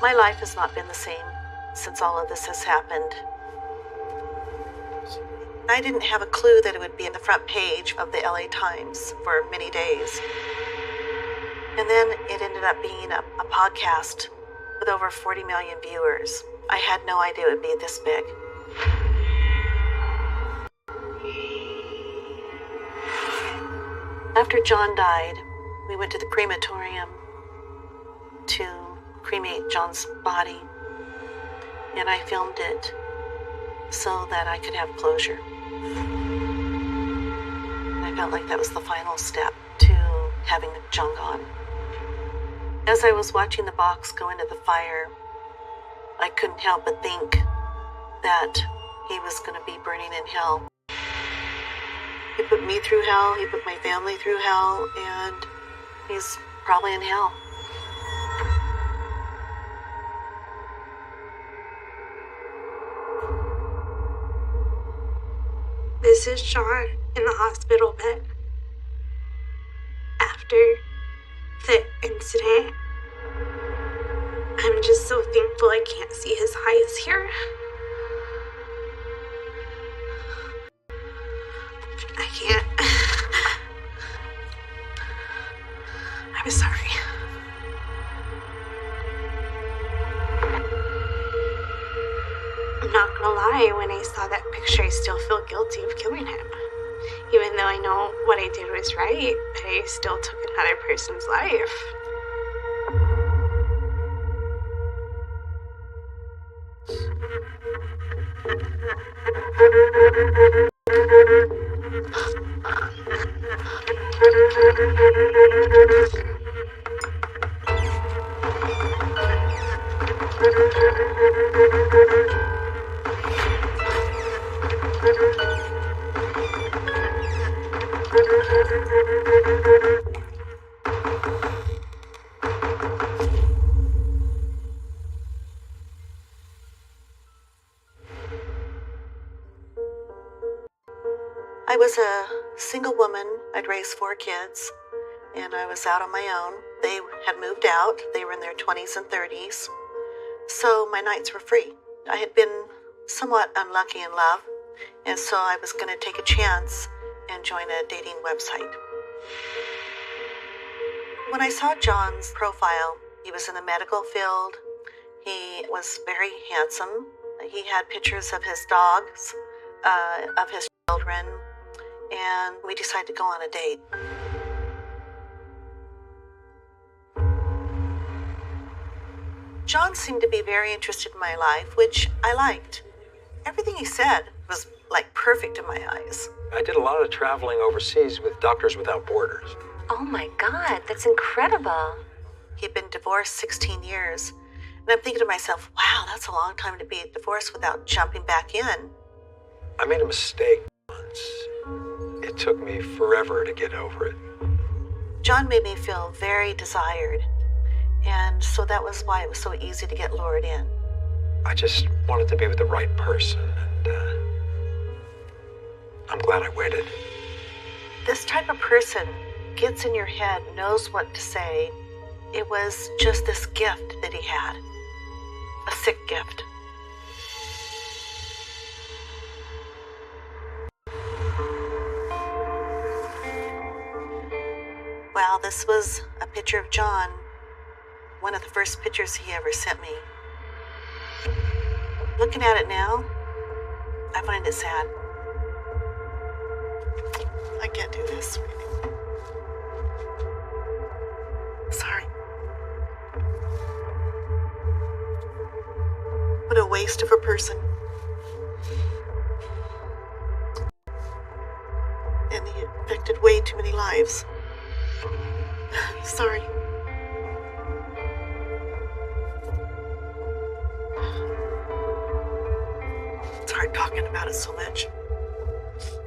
My life has not been the same since all of this has happened. I didn't have a clue that it would be in the front page of the LA Times for many days. And then it ended up being a podcast with over 40 million viewers. I had no idea it would be this big. After John died, we went to the crematorium to cremate John's body, and I filmed it so that I could have closure. And I felt like that was the final step to having John gone. As I was watching the box go into the fire, I couldn't help but think that he was going to be burning in hell. He put me through hell, he put my family through hell, and he's probably in hell. This is Sean in the hospital bed. After the incident, I'm just so thankful I can't see his eyes here. I can't. I'm sorry. I'm not gonna lie, when I saw that picture, I still feel guilty of killing him. Even though I know what I did was right, but I still took another person's life. I was a single woman. I'd raised 4 kids, and I was out on my own. They had moved out. They were in their 20s and 30s, so my nights were free. I had been somewhat unlucky in love, and so I was going to take a chance and join a dating website. When I saw John's profile, he was in the medical field. He was very handsome. He had pictures of his dogs, of his children, and we decided to go on a date. John seemed to be very interested in my life, which I liked. Everything he said was like perfect in my eyes. I did a lot of traveling overseas with Doctors Without Borders. Oh my God, that's incredible. He'd been divorced 16 years, and I'm thinking to myself, wow, that's a long time to be divorced without jumping back in. I made a mistake once. It took me forever to get over it. John made me feel very desired, and so that was why it was so easy to get lured in. I just wanted to be with the right person, and I'm glad I waited. This type of person gets in your head, knows what to say. It was just this gift that he had, a sick gift. Well, this was a picture of John, one of the first pictures he ever sent me. Looking at it now, I find it sad. I can't do this. Sorry. What a waste of a person. And he affected way too many lives. Sorry. It's hard talking about it so much.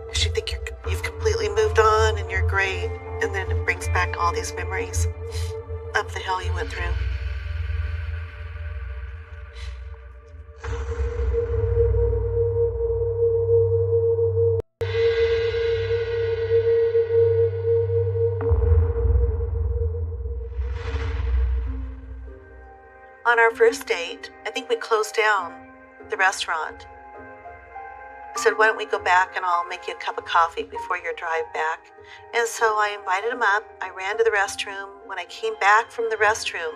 Because you think you've completely moved on and you're great, and then it brings back all these memories of the hell you went through. on our first date, I think we closed down the restaurant. I said, why don't we go back and I'll make you a cup of coffee before your drive back. And so I invited him up. I ran to the restroom. When I came back from the restroom,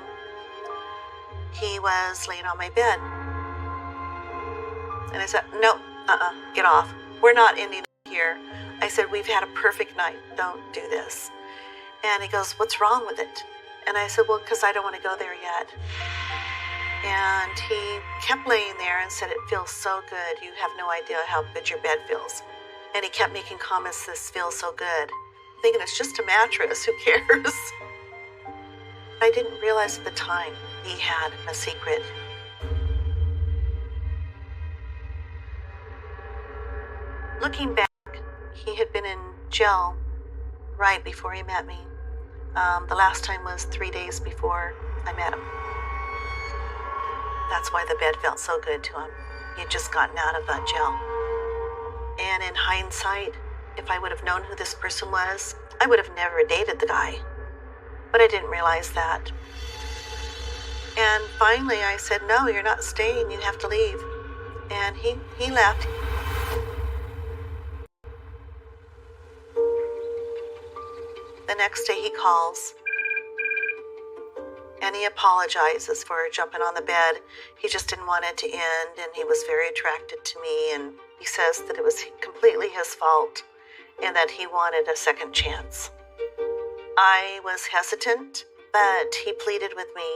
he was laying on my bed. And I said, no, get off. We're not ending here. I said, we've had a perfect night. Don't do this. And he goes, what's wrong with it? And I said, well, because I don't want to go there yet. And he kept laying there and said, it feels so good. You have no idea how good your bed feels. And he kept making comments, this feels so good. Thinking it's just a mattress, who cares? I didn't realize at the time he had a secret. Looking back, he had been in jail right before he met me. The last time was 3 days before I met him. That's why the bed felt so good to him. He had just gotten out of that jail. And in hindsight, if I would have known who this person was, I would have never dated the guy. But I didn't realize that. And finally I said, no, you're not staying, you have to leave. And he left. The next day he calls and he apologizes for jumping on the bed. He just didn't want it to end, and he was very attracted to me, and he says that it was completely his fault and that he wanted a second chance. I was hesitant, but he pleaded with me,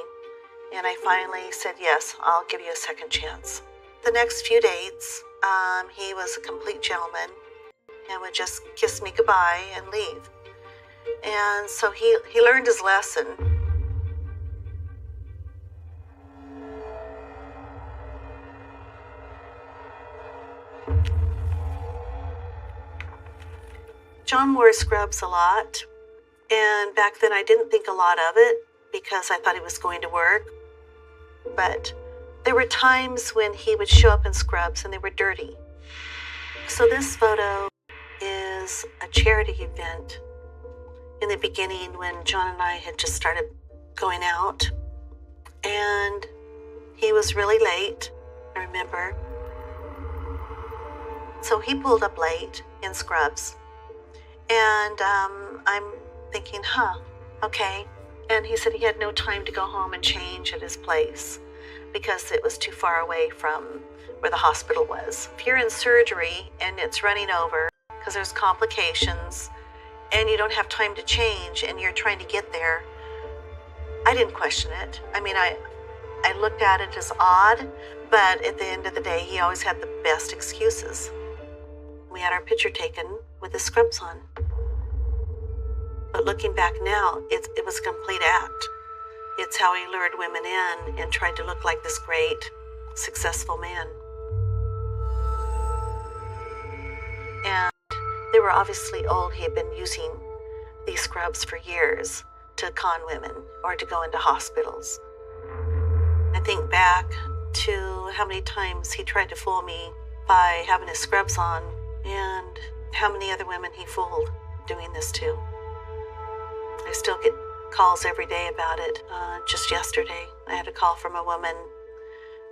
and I finally said, yes, I'll give you a second chance. The next few dates, he was a complete gentleman and would just kiss me goodbye and leave. And so he learned his lesson. John wore scrubs a lot, and back then I didn't think a lot of it because I thought he was going to work. But there were times when he would show up in scrubs and they were dirty. So this photo is a charity event in the beginning when John and I had just started going out, and he was really late, I remember. So he pulled up late in scrubs, and I'm thinking, okay. And he said he had no time to go home and change at his place because it was too far away from where the hospital was. If you're in surgery and it's running over because there's complications and you don't have time to change and you're trying to get there, I didn't question it. I mean, I looked at it as odd, but at the end of the day, he always had the best excuses. We had our picture taken with his scrubs on. But looking back now, it was a complete act. It's how he lured women in and tried to look like this great, successful man. And they were obviously old. He had been using these scrubs for years to con women or to go into hospitals. I think back to how many times he tried to fool me by having his scrubs on and how many other women he fooled doing this to. I still get calls every day about it. Just yesterday, I had a call from a woman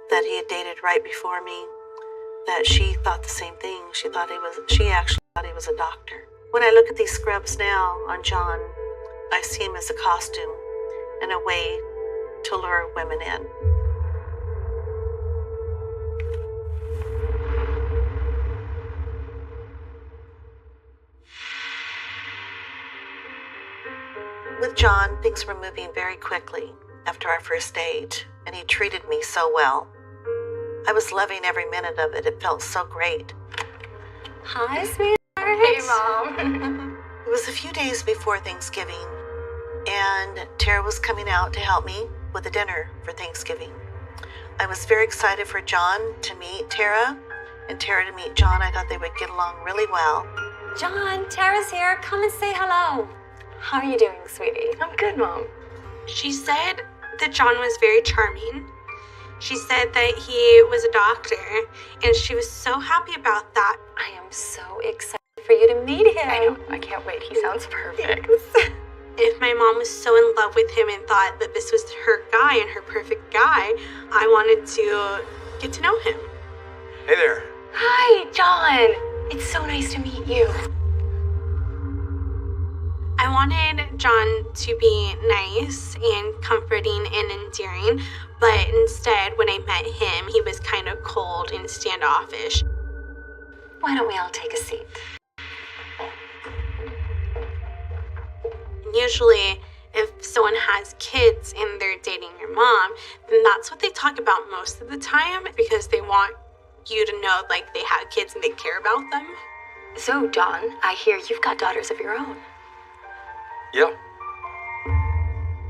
that he had dated right before me, that she thought the same thing. She actually thought he was a doctor. When I look at these scrubs now on John, I see him as a costume and a way to lure women in. With John, things were moving very quickly after our first date, and he treated me so well. I was loving every minute of it. It felt so great. Hi, sweetheart. Hey, Mom. It was a few days before Thanksgiving, and Tara was coming out to help me with a dinner for Thanksgiving. I was very excited for John to meet Tara, and Tara to meet John. I thought they would get along really well. John, Tara's here. Come and say hello. How are you doing, sweetie? I'm good, Mom. She said that John was very charming. She said that he was a doctor, and she was so happy about that. I am so excited for you to meet him. I know. I can't wait. He sounds perfect. If my mom was so in love with him and thought that this was her guy and her perfect guy, I wanted to get to know him. Hey there. Hi, John. It's so nice to meet you. I wanted John to be nice and comforting and endearing, but instead, when I met him, he was kind of cold and standoffish. Why don't we all take a seat? Usually, if someone has kids and they're dating your mom, then that's what they talk about most of the time because they want you to know like they have kids and they care about them. So, John, I hear you've got daughters of your own. Yeah.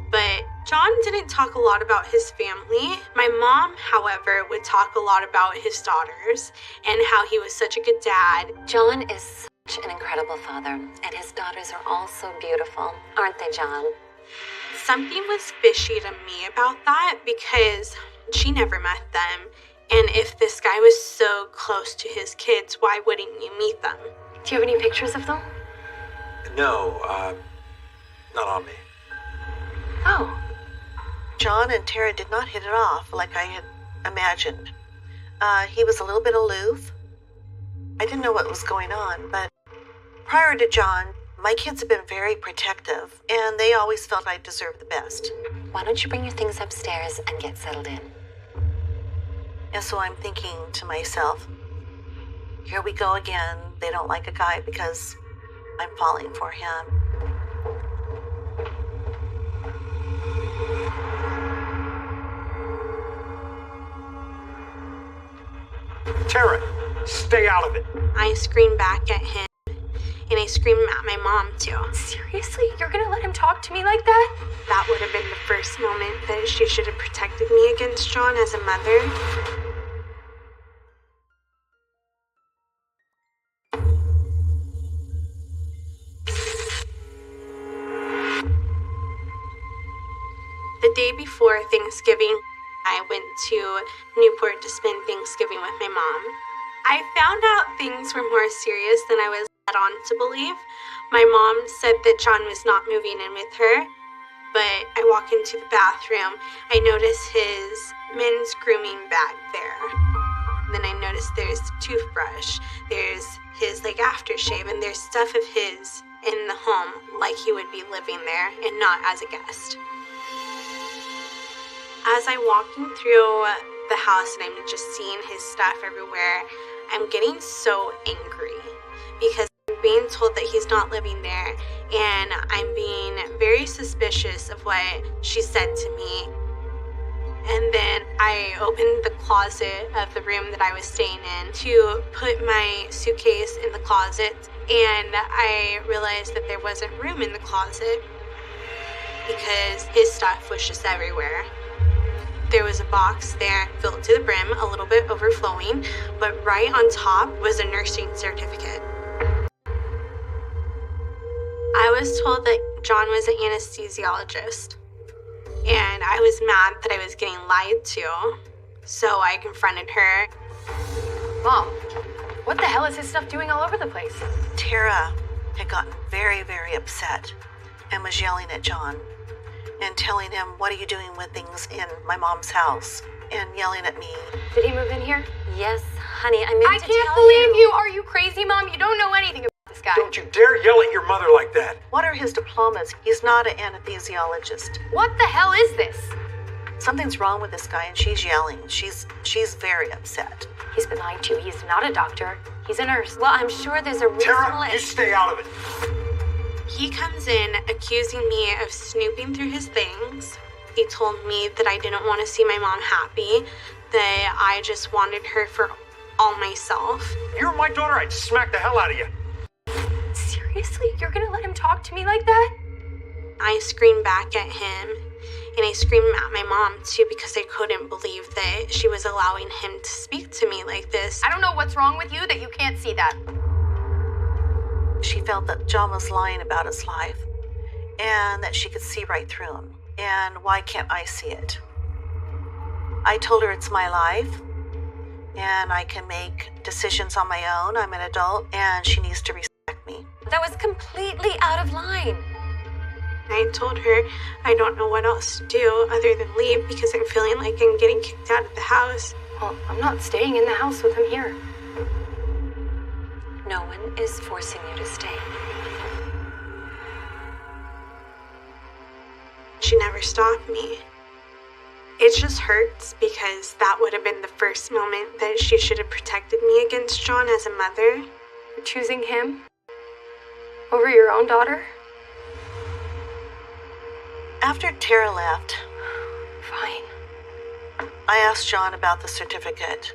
But John didn't talk a lot about his family. My mom, however, would talk a lot about his daughters and how he was such a good dad. John is such an incredible father, and his daughters are all so beautiful, aren't they, John? Something was fishy to me about that because she never met them. And if this guy was so close to his kids, why wouldn't you meet them? Do you have any pictures of them? No, not on me. Oh. John and Tara did not hit it off like I had imagined. He was a little bit aloof. I didn't know what was going on, but prior to John, my kids have been very protective, and they always felt I deserved the best. Why don't you bring your things upstairs and get settled in? And so I'm thinking to myself, here we go again. They don't like a guy because I'm falling for him. Tara, stay out of it. I screamed back at him, and I screamed at my mom too. Seriously? You're gonna let him talk to me like that? That would have been the first moment that she should have protected me against John as a mother. The day before Thanksgiving, I went to Newport to spend Thanksgiving with my mom. I found out things were more serious than I was led on to believe. My mom said that John was not moving in with her, but I walk into the bathroom. I notice his men's grooming bag there. Then I notice there's a toothbrush, there's his aftershave, and there's stuff of his in the home like he would be living there and not as a guest. As I'm walking through the house and I'm just seeing his stuff everywhere, I'm getting so angry because I'm being told that he's not living there, and I'm being very suspicious of what she said to me. And then I opened the closet of the room that I was staying in to put my suitcase in the closet, and I realized that there wasn't room in the closet because his stuff was just everywhere. There was a box there filled to the brim, a little bit overflowing, but right on top was a nursing certificate. I was told that John was an anesthesiologist, and I was mad that I was getting lied to, so I confronted her. Mom, what the hell is his stuff doing all over the place? Tara had gotten very, very upset and was yelling at John and telling him, "What are you doing with things in my mom's house?" and yelling at me. Did he move in here? Yes, honey, I meant I to can't tell believe you. Are you crazy, Mom? You don't know anything about this guy. Don't you dare yell at your mother like that. What are his diplomas? He's not an anesthesiologist. What the hell is this? Something's wrong with this guy, and she's yelling. She's very upset. He's been lying to you. He's not a doctor. He's a nurse. Well, I'm sure there's a reasonable... Tara, you stay out of it. He comes in accusing me of snooping through his things. He told me that I didn't want to see my mom happy, that I just wanted her for all myself. If you were my daughter, I'd smack the hell out of you. Seriously? You're gonna let him talk to me like that? I screamed back at him, and I screamed at my mom too because I couldn't believe that she was allowing him to speak to me like this. I don't know what's wrong with you that you can't see that. She felt that John was lying about his life and that she could see right through him. And why can't I see it? I told her it's my life and I can make decisions on my own. I'm an adult and she needs to respect me. That was completely out of line. I told her I don't know what else to do other than leave because I'm feeling like I'm getting kicked out of the house. Well, I'm not staying in the house with him here. No one is forcing you to stay. She never stopped me. It just hurts because that would have been the first moment that she should have protected me against John as a mother. You're choosing him over your own daughter? After Tara left, Fine. I asked John about the certificate,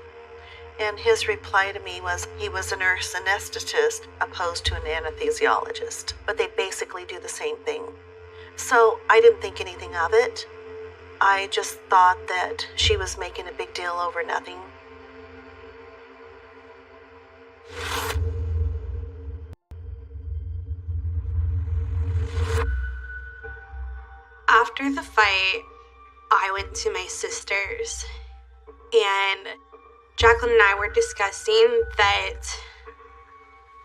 and his reply to me was he was a nurse anesthetist opposed to an anesthesiologist, but they basically do the same thing. So I didn't think anything of it. I just thought that she was making a big deal over nothing. After the fight, I went to my sister's, and Jacqueline and I were discussing that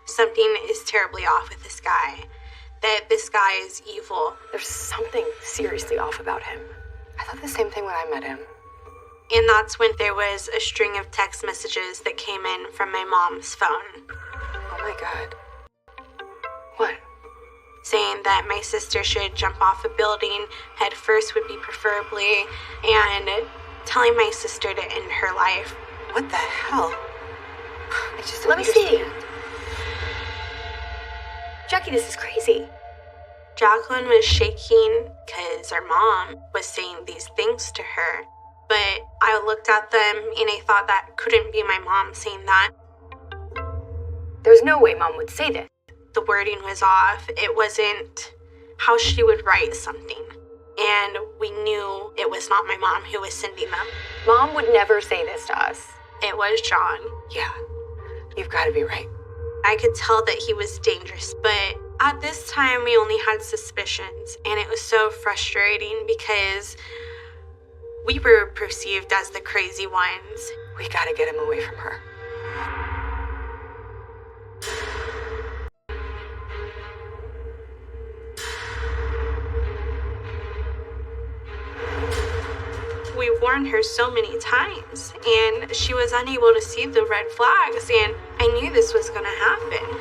something is terribly off with this guy, that this guy is evil. There's something seriously off about him. I thought the same thing when I met him. And that's when there was a string of text messages that came in from my mom's phone, Oh my God. What? saying that my sister should jump off a building head first would be preferably, and telling my sister to end her life. What the hell? I just don't Let me see. understand. Jackie, this is crazy. Jacqueline was shaking because her mom was saying these things to her, but I looked at them and I thought that couldn't be my mom saying that. There's no way Mom would say this. The wording was off. It wasn't how she would write something. And we knew it was not my mom who was sending them. Mom would never say this to us. It was John. Yeah, you've got to be right. I could tell that he was dangerous, but at this time we only had suspicions, and it was so frustrating because we were perceived as the crazy ones. We got to get him away from her. We warned her so many times, and she was unable to see the red flags, and I knew this was going to happen.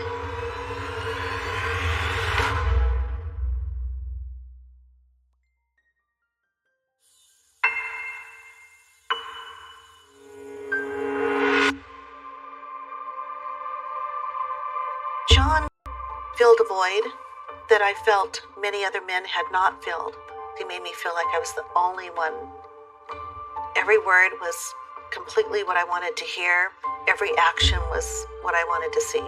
John filled a void that I felt many other men had not filled. He made me feel like I was the only one. Every word was completely what I wanted to hear. Every action was what I wanted to see.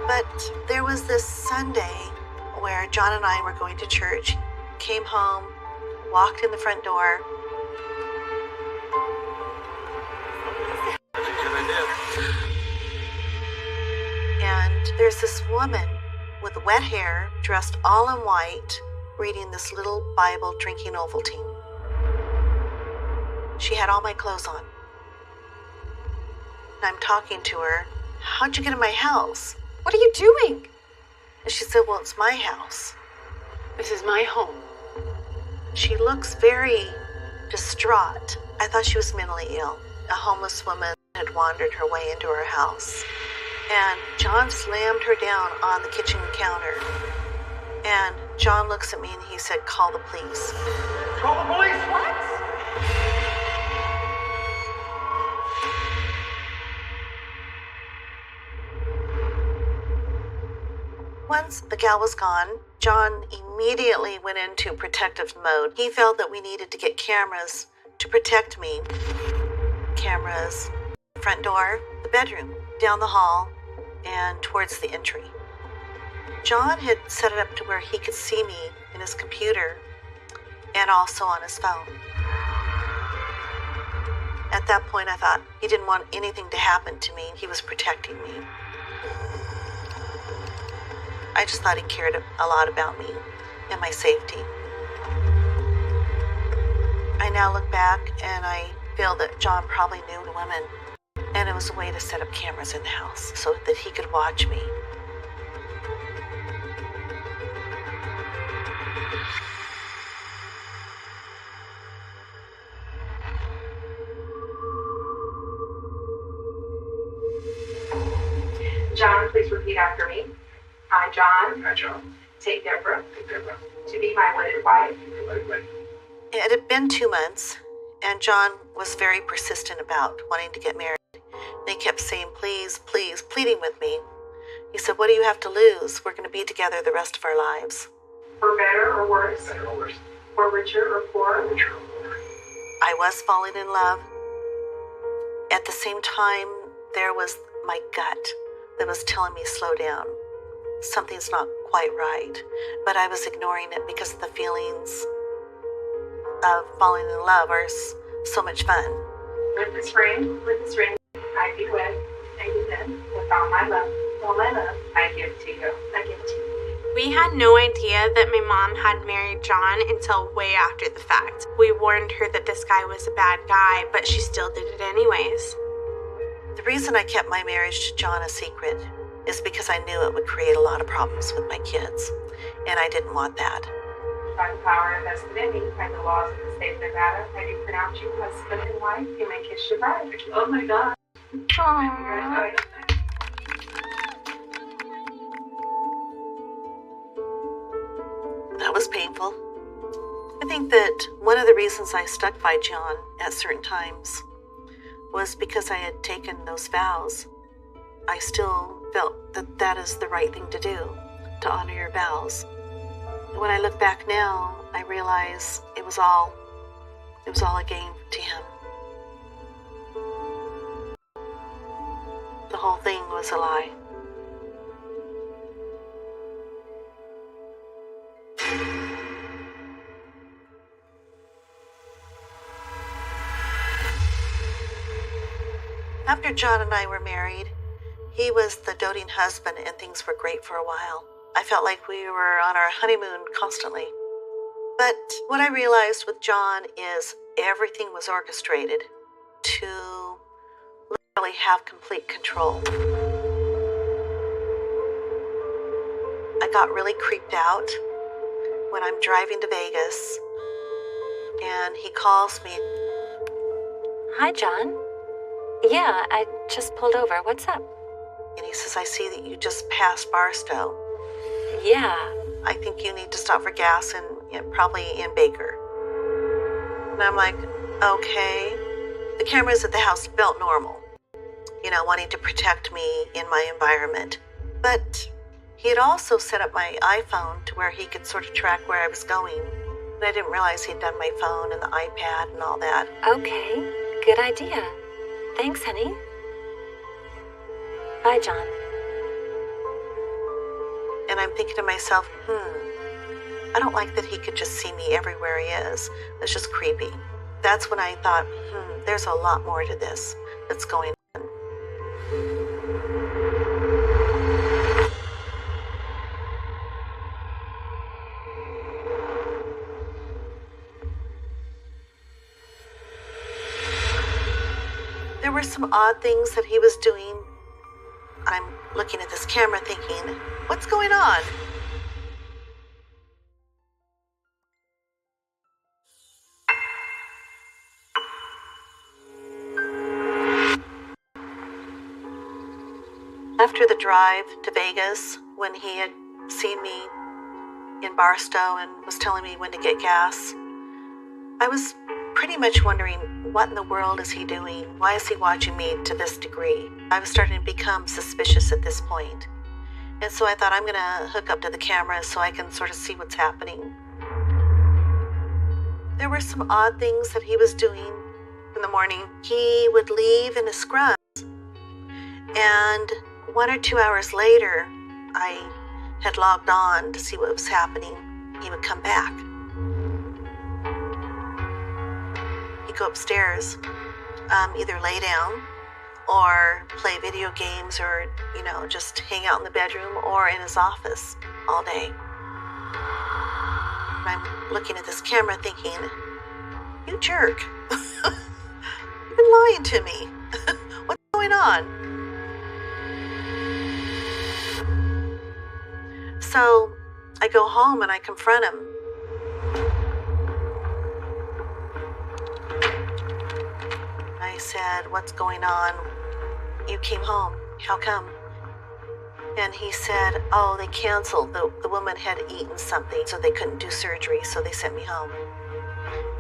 But there was this Sunday where John and I were going to church, came home, walked in the front door. And there's this woman with wet hair, dressed all in white, reading this little Bible, drinking Ovaltine. She had all my clothes on. And I'm talking to her. How'd you get in my house? What are you doing? And she said, well, it's my house. This is my home. She looks very distraught. I thought she was mentally ill. A homeless woman had wandered her way into her house. And John slammed her down on the kitchen counter. And John looks at me and he said, call the police. Call the police! What? Once the gal was gone, John immediately went into protective mode. He felt that we needed to get cameras to protect me. Cameras, front door, the bedroom, down the hall, and towards the entry. John had set it up to where he could see me in his computer and also on his phone. At that point, I thought he didn't want anything to happen to me. He was protecting me. I just thought he cared a lot about me and my safety. I now look back and I feel that John probably knew the women. And it was a way to set up cameras in the house so that he could watch me. John, please repeat after me. I, John, Hi, John. take Deborah Take Deborah. to be my wedded wife. Wait. It had been 2 months, and John was very persistent about wanting to get married. And he kept saying, please, please, pleading with me. He said, what do you have to lose? We're going to be together the rest of our lives. For better or worse, Better or worse. for richer or poorer. Richer or poorer. I was falling in love. At the same time, there was my gut that was telling me, slow down. Something's not quite right. But I was ignoring it because the feelings of falling in love are so much fun. With this ring, I be wed, and you then, with all my love, I give to you. I give to you. We had no idea that my mom had married John until way after the fact. We warned her that this guy was a bad guy, but she still did it anyways. The reason I kept my marriage to John a secret is because I knew it would create a lot of problems with my kids, and I didn't want that. By the power invested in me by the laws of the state of Nevada, I do pronounce you husband and wife. You may kiss your bride. Oh my God. Aww. That was painful. I think that one of the reasons I stuck by John at certain times was because I had taken those vows. I still felt that that is the right thing to do, to honor your vows. And when I look back now, I realize it was all a game to him. The whole thing was a lie. After John and I were married, he was the doting husband and things were great for a while. I felt like we were on our honeymoon constantly. But what I realized with John is everything was orchestrated to literally have complete control. I got really creeped out when I'm driving to Vegas and he calls me. Hi, John. Yeah, I just pulled over. What's up? And he says, I see that you just passed Barstow. Yeah. I think you need to stop for gas and probably in Baker. And I'm like, okay. The cameras at the house felt normal, wanting to protect me in my environment. But he had also set up my iPhone to where he could sort of track where I was going. And I didn't realize he'd done my phone and the iPad and all that. Okay, good idea. Thanks, honey. Bye, John. And I'm thinking to myself, I don't like that he could just see me everywhere he is. It's just creepy. That's when I thought, there's a lot more to this that's going on. There were some odd things that he was doing. I'm looking at this camera thinking, what's going on? After the drive to Vegas, when he had seen me in Barstow and was telling me when to get gas, I was pretty much wondering, what in the world is he doing? Why is he watching me to this degree? I was starting to become suspicious at this point. And so I thought, I'm going to hook up to the camera so I can sort of see what's happening. There were some odd things that he was doing in the morning. He would leave in his scrubs. And 1 or 2 hours later, I had logged on to see what was happening. He would come back. He'd go upstairs, either lay down or play video games or, just hang out in the bedroom or in his office all day. And I'm looking at this camera thinking, you jerk. You've been lying to me. What's going going on? So I go home and I confront him. I said, what's going on? You came home. How come? And he said, oh, they canceled. The woman had eaten something, so they couldn't do surgery, so they sent me home.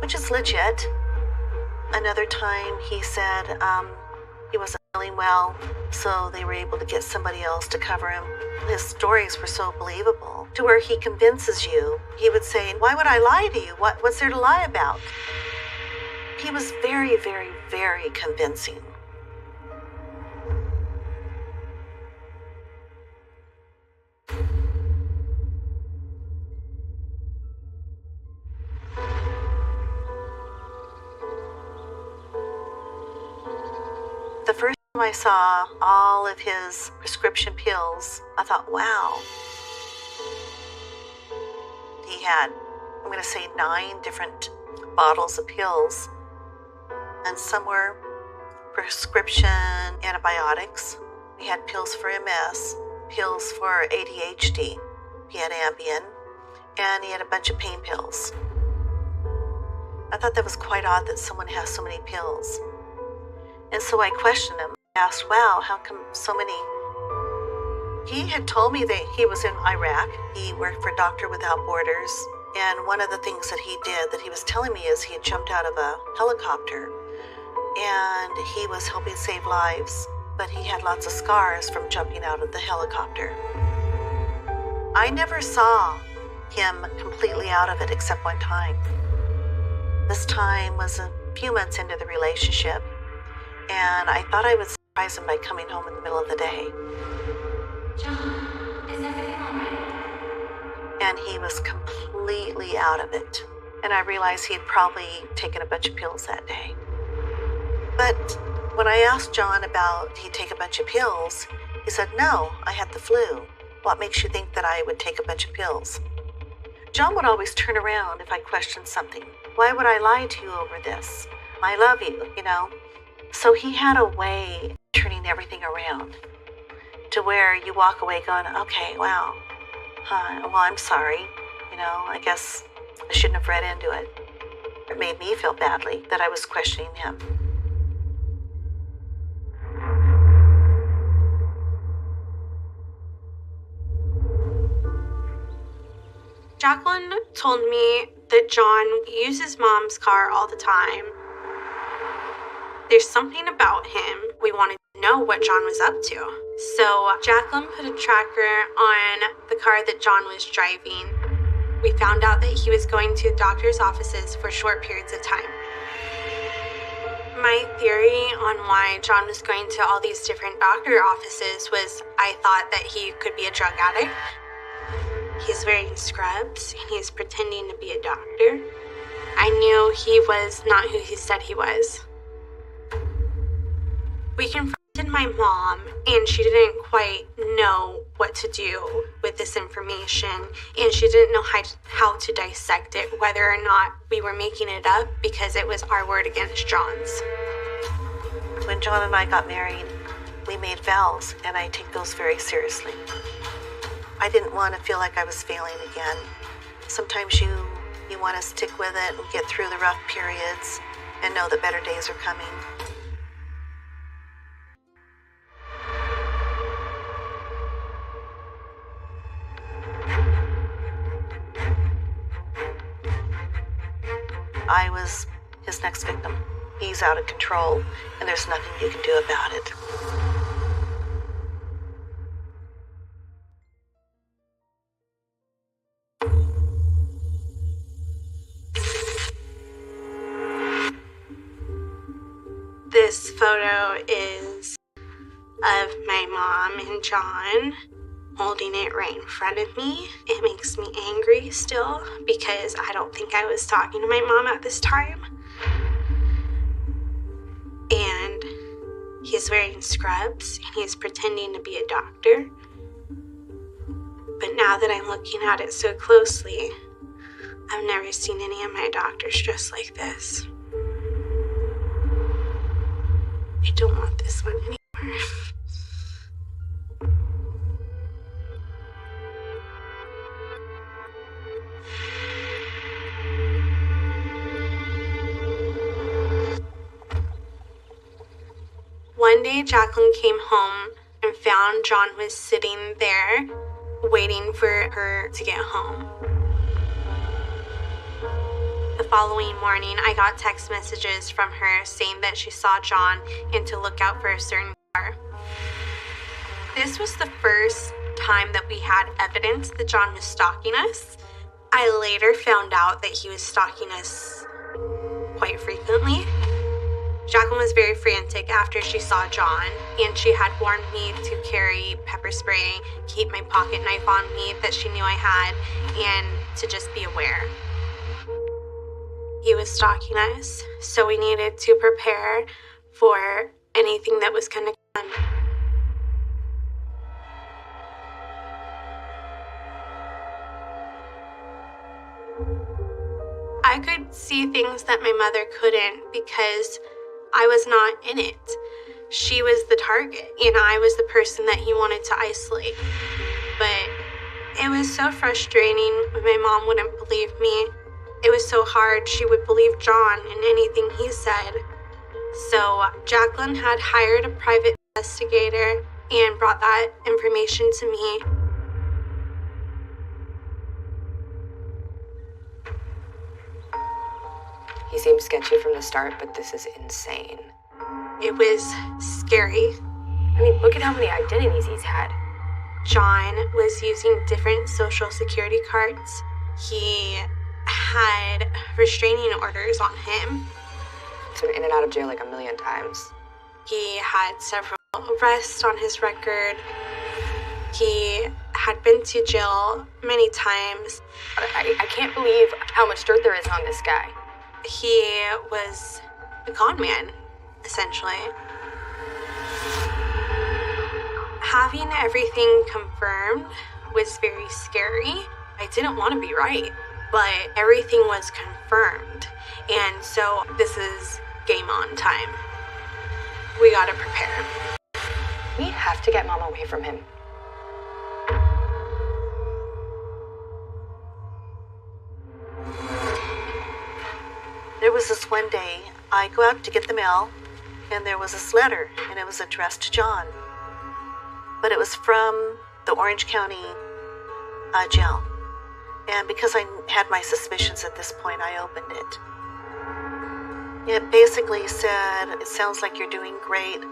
Which is legit. Another time he said he wasn't feeling well, so they were able to get somebody else to cover him. His stories were so believable, to where he convinces you. He would say, why would I lie to you? What's there to lie about? He was very, very, very convincing. The first time I saw all of his prescription pills, I thought, wow. He had, I'm going to say, 9 different bottles of pills. And some were prescription antibiotics. He had pills for MS, pills for ADHD. He had Ambien, and he had a bunch of pain pills. I thought that was quite odd that someone has so many pills. And so I questioned him. I asked, wow, how come so many? He had told me that he was in Iraq. He worked for Doctor Without Borders. And one of the things that he did that he was telling me is he had jumped out of a helicopter and he was helping save lives, but he had lots of scars from jumping out of the helicopter. I never saw him completely out of it except one time. This time was a few months into the relationship, and I thought I would surprise him by coming home in the middle of the day. John, is everything all right? And he was completely out of it. And I realized he had probably taken a bunch of pills that day. But when I asked John about he'd take a bunch of pills, he said, no, I had the flu. What makes you think that I would take a bunch of pills? John would always turn around if I questioned something. Why would I lie to you over this? I love you, you know? So he had a way of turning everything around to where you walk away going, okay, wow. Well, I'm sorry. You know, I guess I shouldn't have read into it. It made me feel badly that I was questioning him. Jacqueline told me that John uses Mom's car all the time. There's something about him. We wanted to know what John was up to. So Jacqueline put a tracker on the car that John was driving. We found out that he was going to doctor's offices for short periods of time. My theory on why John was going to all these different doctor offices was I thought that he could be a drug addict. He's wearing scrubs and he's pretending to be a doctor. I knew he was not who he said he was. We confronted my mom, and she didn't quite know what to do with this information, and she didn't know how to dissect it, whether or not we were making it up because it was our word against John's. When John and I got married, we made vows, and I take those very seriously. I didn't want to feel like I was failing again. Sometimes you want to stick with it and get through the rough periods and know that better days are coming. I was his next victim. He's out of control, and there's nothing you can do about it. This photo is of my mom and John holding it right in front of me. It makes me angry still because I don't think I was talking to my mom at this time. And he's wearing scrubs and he's pretending to be a doctor. But now that I'm looking at it so closely, I've never seen any of my doctors dressed like this. I don't want this one anymore. One day, Jacqueline came home and found John was sitting there waiting for her to get home. The following morning, I got text messages from her saying that she saw John and to look out for a certain car. This was the first time that we had evidence that John was stalking us. I later found out that he was stalking us quite frequently. Jacqueline was very frantic after she saw John, and she had warned me to carry pepper spray, keep my pocket knife on me that she knew I had, and to just be aware. He was stalking us, so we needed to prepare for anything that was going to come. I could see things that my mother couldn't because I was not in it. She was the target, and I was the person that he wanted to isolate. But it was so frustrating when my mom wouldn't believe me. It was so hard she would believe John in anything he said. So Jacqueline had hired a private investigator and brought that information to me. He seemed sketchy from the start, but this is insane. It was scary. I mean, look at how many identities he's had. John was using different social security cards. He had restraining orders on him. He's been in and out of jail like a million times. He had several arrests on his record. He had been to jail many times. I can't believe how much dirt there is on this guy. He was a con man, essentially. Having everything confirmed was very scary. I didn't want to be right, but everything was confirmed. And so this is game on time. We gotta prepare. We have to get Mom away from him. There was this one day, I go out to get the mail, and there was this letter, and it was addressed to John. But it was from the Orange County jail. And because I had my suspicions at this point, I opened it. It basically said, it sounds like you're doing great.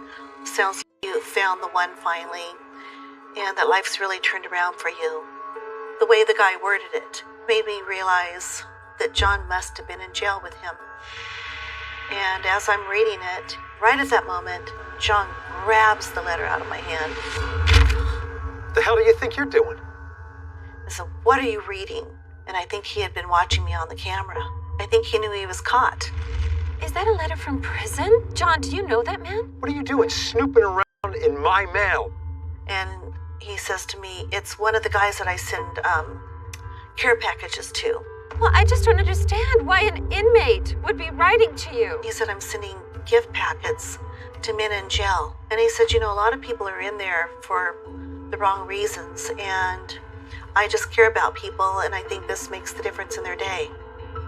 Sounds like you found the one finally, and that life's really turned around for you. The way the guy worded it made me realize that John must have been in jail with him. And as I'm reading it, right at that moment, John grabs the letter out of my hand. The hell do you think you're doing? I said, "What are you reading?" And I think he had been watching me on the camera. I think he knew he was caught. Is that a letter from prison? John, do you know that man? What are you doing snooping around in my mail? And he says to me, "It's one of the guys that I send care packages to." Well, I just don't understand why an inmate would be writing to you. He said, "I'm sending gift packets to men in jail." And he said, "You know, a lot of people are in there for the wrong reasons, and I just care about people, and I think this makes the difference in their day."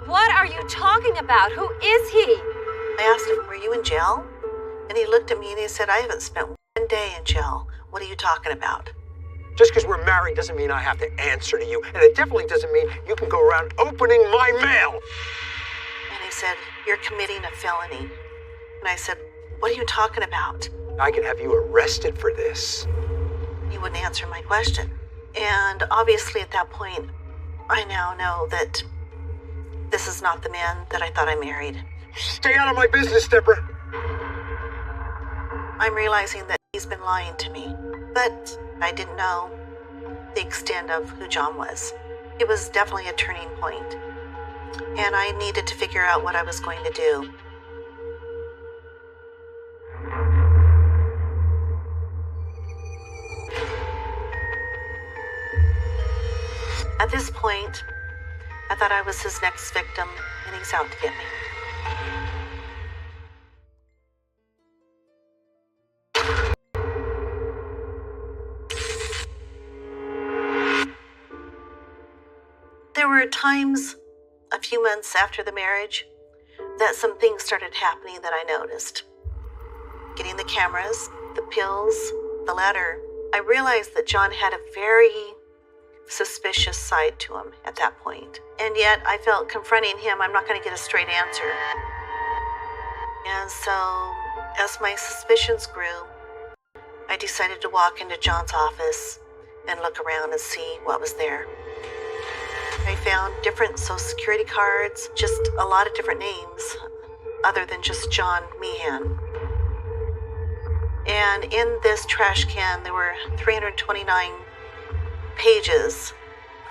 What are you talking about? Who is he? I asked him, "Were you in jail?" And he looked at me and he said, "I haven't spent one day in jail. What are you talking about?" Just because we're married doesn't mean I have to answer to you, and it definitely doesn't mean you can go around opening my mail. And he said, "You're committing a felony." And I said, "What are you talking about?" I can have you arrested for this. He wouldn't answer my question. And obviously at that point, I now know that this is not the man that I thought I married. Stay out of my business, Deborah. I'm realizing that he's been lying to me, but I didn't know the extent of who John was. It was definitely a turning point, and I needed to figure out what I was going to do. At this point, I thought I was his next victim, and he's out to get me. There were times, a few months after the marriage, that some things started happening that I noticed. getting the cameras, the pills, the letter, I realized that John had a very suspicious side to him at that point. And yet I felt confronting him, I'm not going to get a straight answer. And so as my suspicions grew, I decided to walk into John's office and look around and see what was there. I found different Social Security cards, just a lot of different names, other than just John Meehan. And in this trash can, there were 329 pages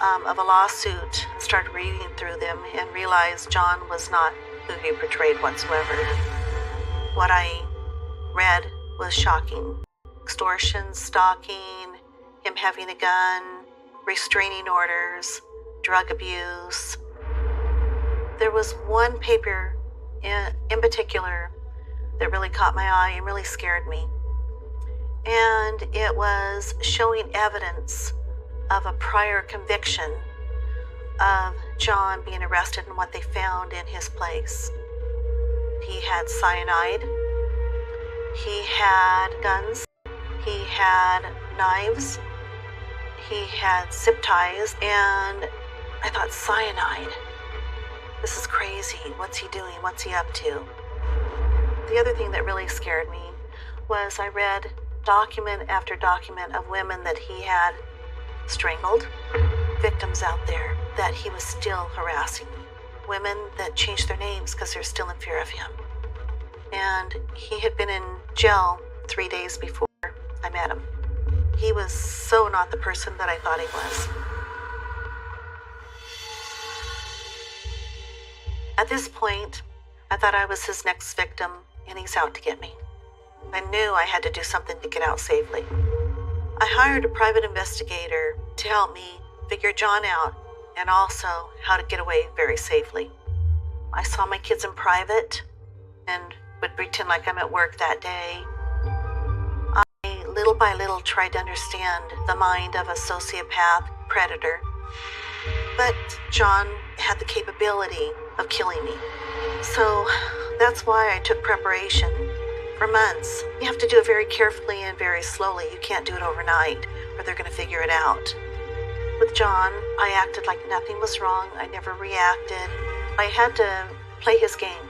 of a lawsuit. I started reading through them and realized John was not who he portrayed whatsoever. What I read was shocking. Extortion, stalking, him having a gun, restraining orders, drug abuse. There was one paper in particular that really caught my eye and really scared me. And it was showing evidence of a prior conviction of John being arrested and what they found in his place. He had cyanide, he had guns, he had knives, he had zip ties, and I thought, cyanide. This is crazy. What's he doing? What's he up to? The other thing that really scared me was I read document after document of women that he had strangled, victims out there that he was still harassing, women that changed their names because they're still in fear of him. And he had been in jail 3 days before I met him. He was so not the person that I thought he was. At this point, I thought I was his next victim, and he's out to get me. I knew I had to do something to get out safely. I hired a private investigator to help me figure John out and also how to get away very safely. I saw my kids in private and would pretend like I'm at work that day. I, little by little, tried to understand the mind of a sociopath predator. But John had the capability of killing me. So that's why I took preparation for months. You have to do it very carefully and very slowly. You can't do it overnight or they're going to figure it out. With John, I acted like nothing was wrong. I never reacted. I had to play his game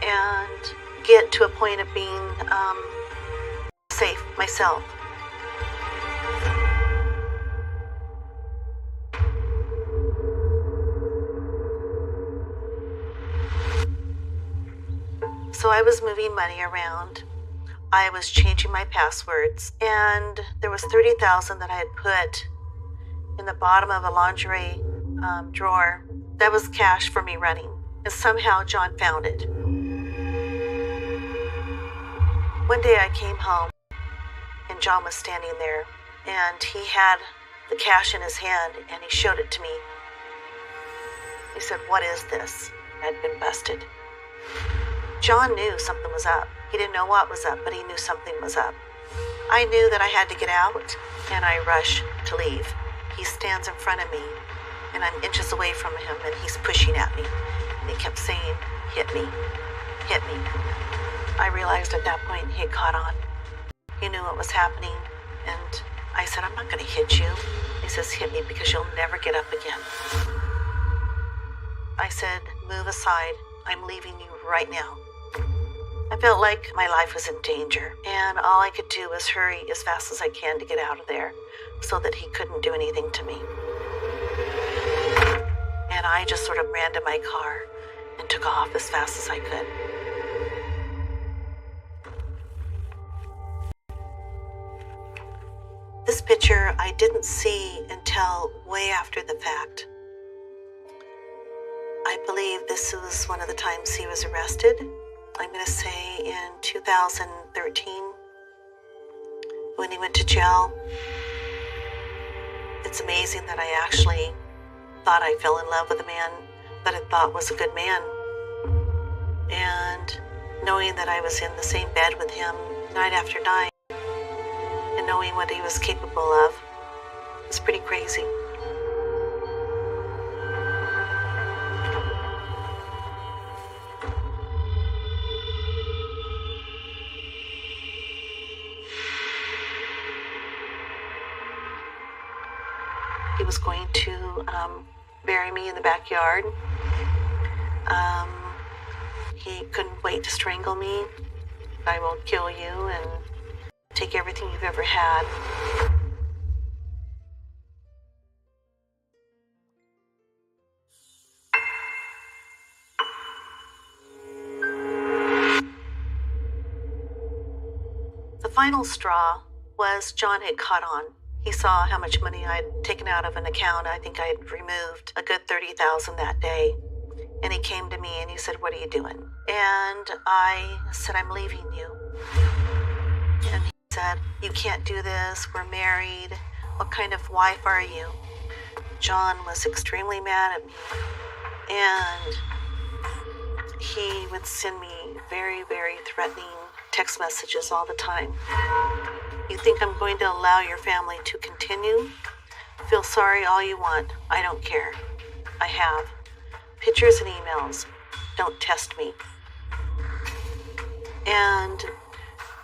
and get to a point of being safe myself. So I was moving money around. I was changing my passwords, and there was $30,000 that I had put in the bottom of a lingerie drawer. That was cash for me running, and somehow John found it. One day I came home, and John was standing there, and he had the cash in his hand, and he showed it to me. He said, "What is this?" I'd been busted. John knew something was up. He didn't know what was up, but he knew something was up. I knew that I had to get out, and I rushed to leave. He stands in front of me, and I'm inches away from him, and he's pushing at me. And he kept saying, "Hit me, hit me." I realized at that point he had caught on. He knew what was happening, and I said, "I'm not going to hit you." He says, "Hit me because you'll never get up again." I said, "Move aside. I'm leaving you right now." I felt like my life was in danger, and all I could do was hurry as fast as I can to get out of there so that he couldn't do anything to me. And I just sort of ran to my car and took off as fast as I could. This picture I didn't see until way after the fact. I believe this was one of the times he was arrested. I'm going to say in 2013 when he went to jail. It's amazing that I actually thought I fell in love with a man that I thought was a good man. And knowing that I was in the same bed with him night after night and knowing what he was capable of was pretty crazy. He was going to bury me in the backyard. He couldn't wait to strangle me. I will kill you and take everything you've ever had. The final straw was John had caught on. He saw how much money I'd taken out of an account. I think I had removed a good $30,000 that day. And he came to me and he said, "What are you doing?" And I said, "I'm leaving you." And he said, "You can't do this. We're married. What kind of wife are you?" John was extremely mad at me. And he would send me very, very threatening text messages all the time. "You think I'm going to allow your family to continue? Feel sorry all you want. I don't care. I have pictures and emails. Don't test me." And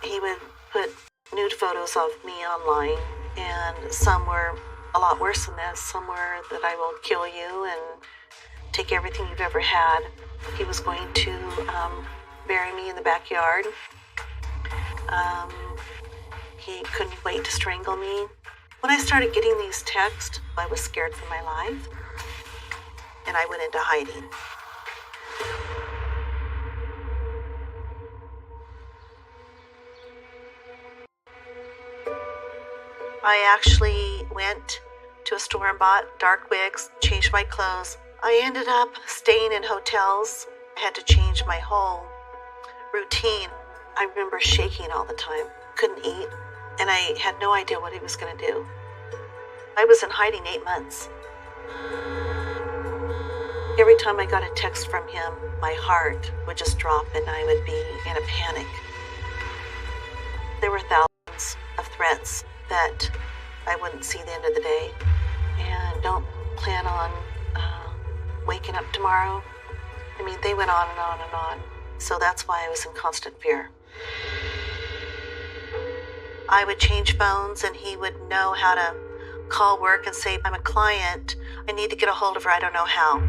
he would put nude photos of me online, and some were a lot worse than this. Some were that I will kill you and take everything you've ever had. He was going to bury me in the backyard. He couldn't wait to strangle me. When I started getting these texts, I was scared for my life, and I went into hiding. I actually went to a store and bought dark wigs, changed my clothes. I ended up staying in hotels. I had to change my whole routine. I remember shaking all the time, couldn't eat, and I had no idea what he was going to do. I was in hiding 8 months. Every time I got a text from him, my heart would just drop and I would be in a panic. There were thousands of threats that I wouldn't see the end of the day, and don't plan on waking up tomorrow. I mean, they went on and on and on, so that's why I was in constant fear. I would change phones and he would know how to call work and say, "I'm a client, I need to get a hold of her, I don't know how."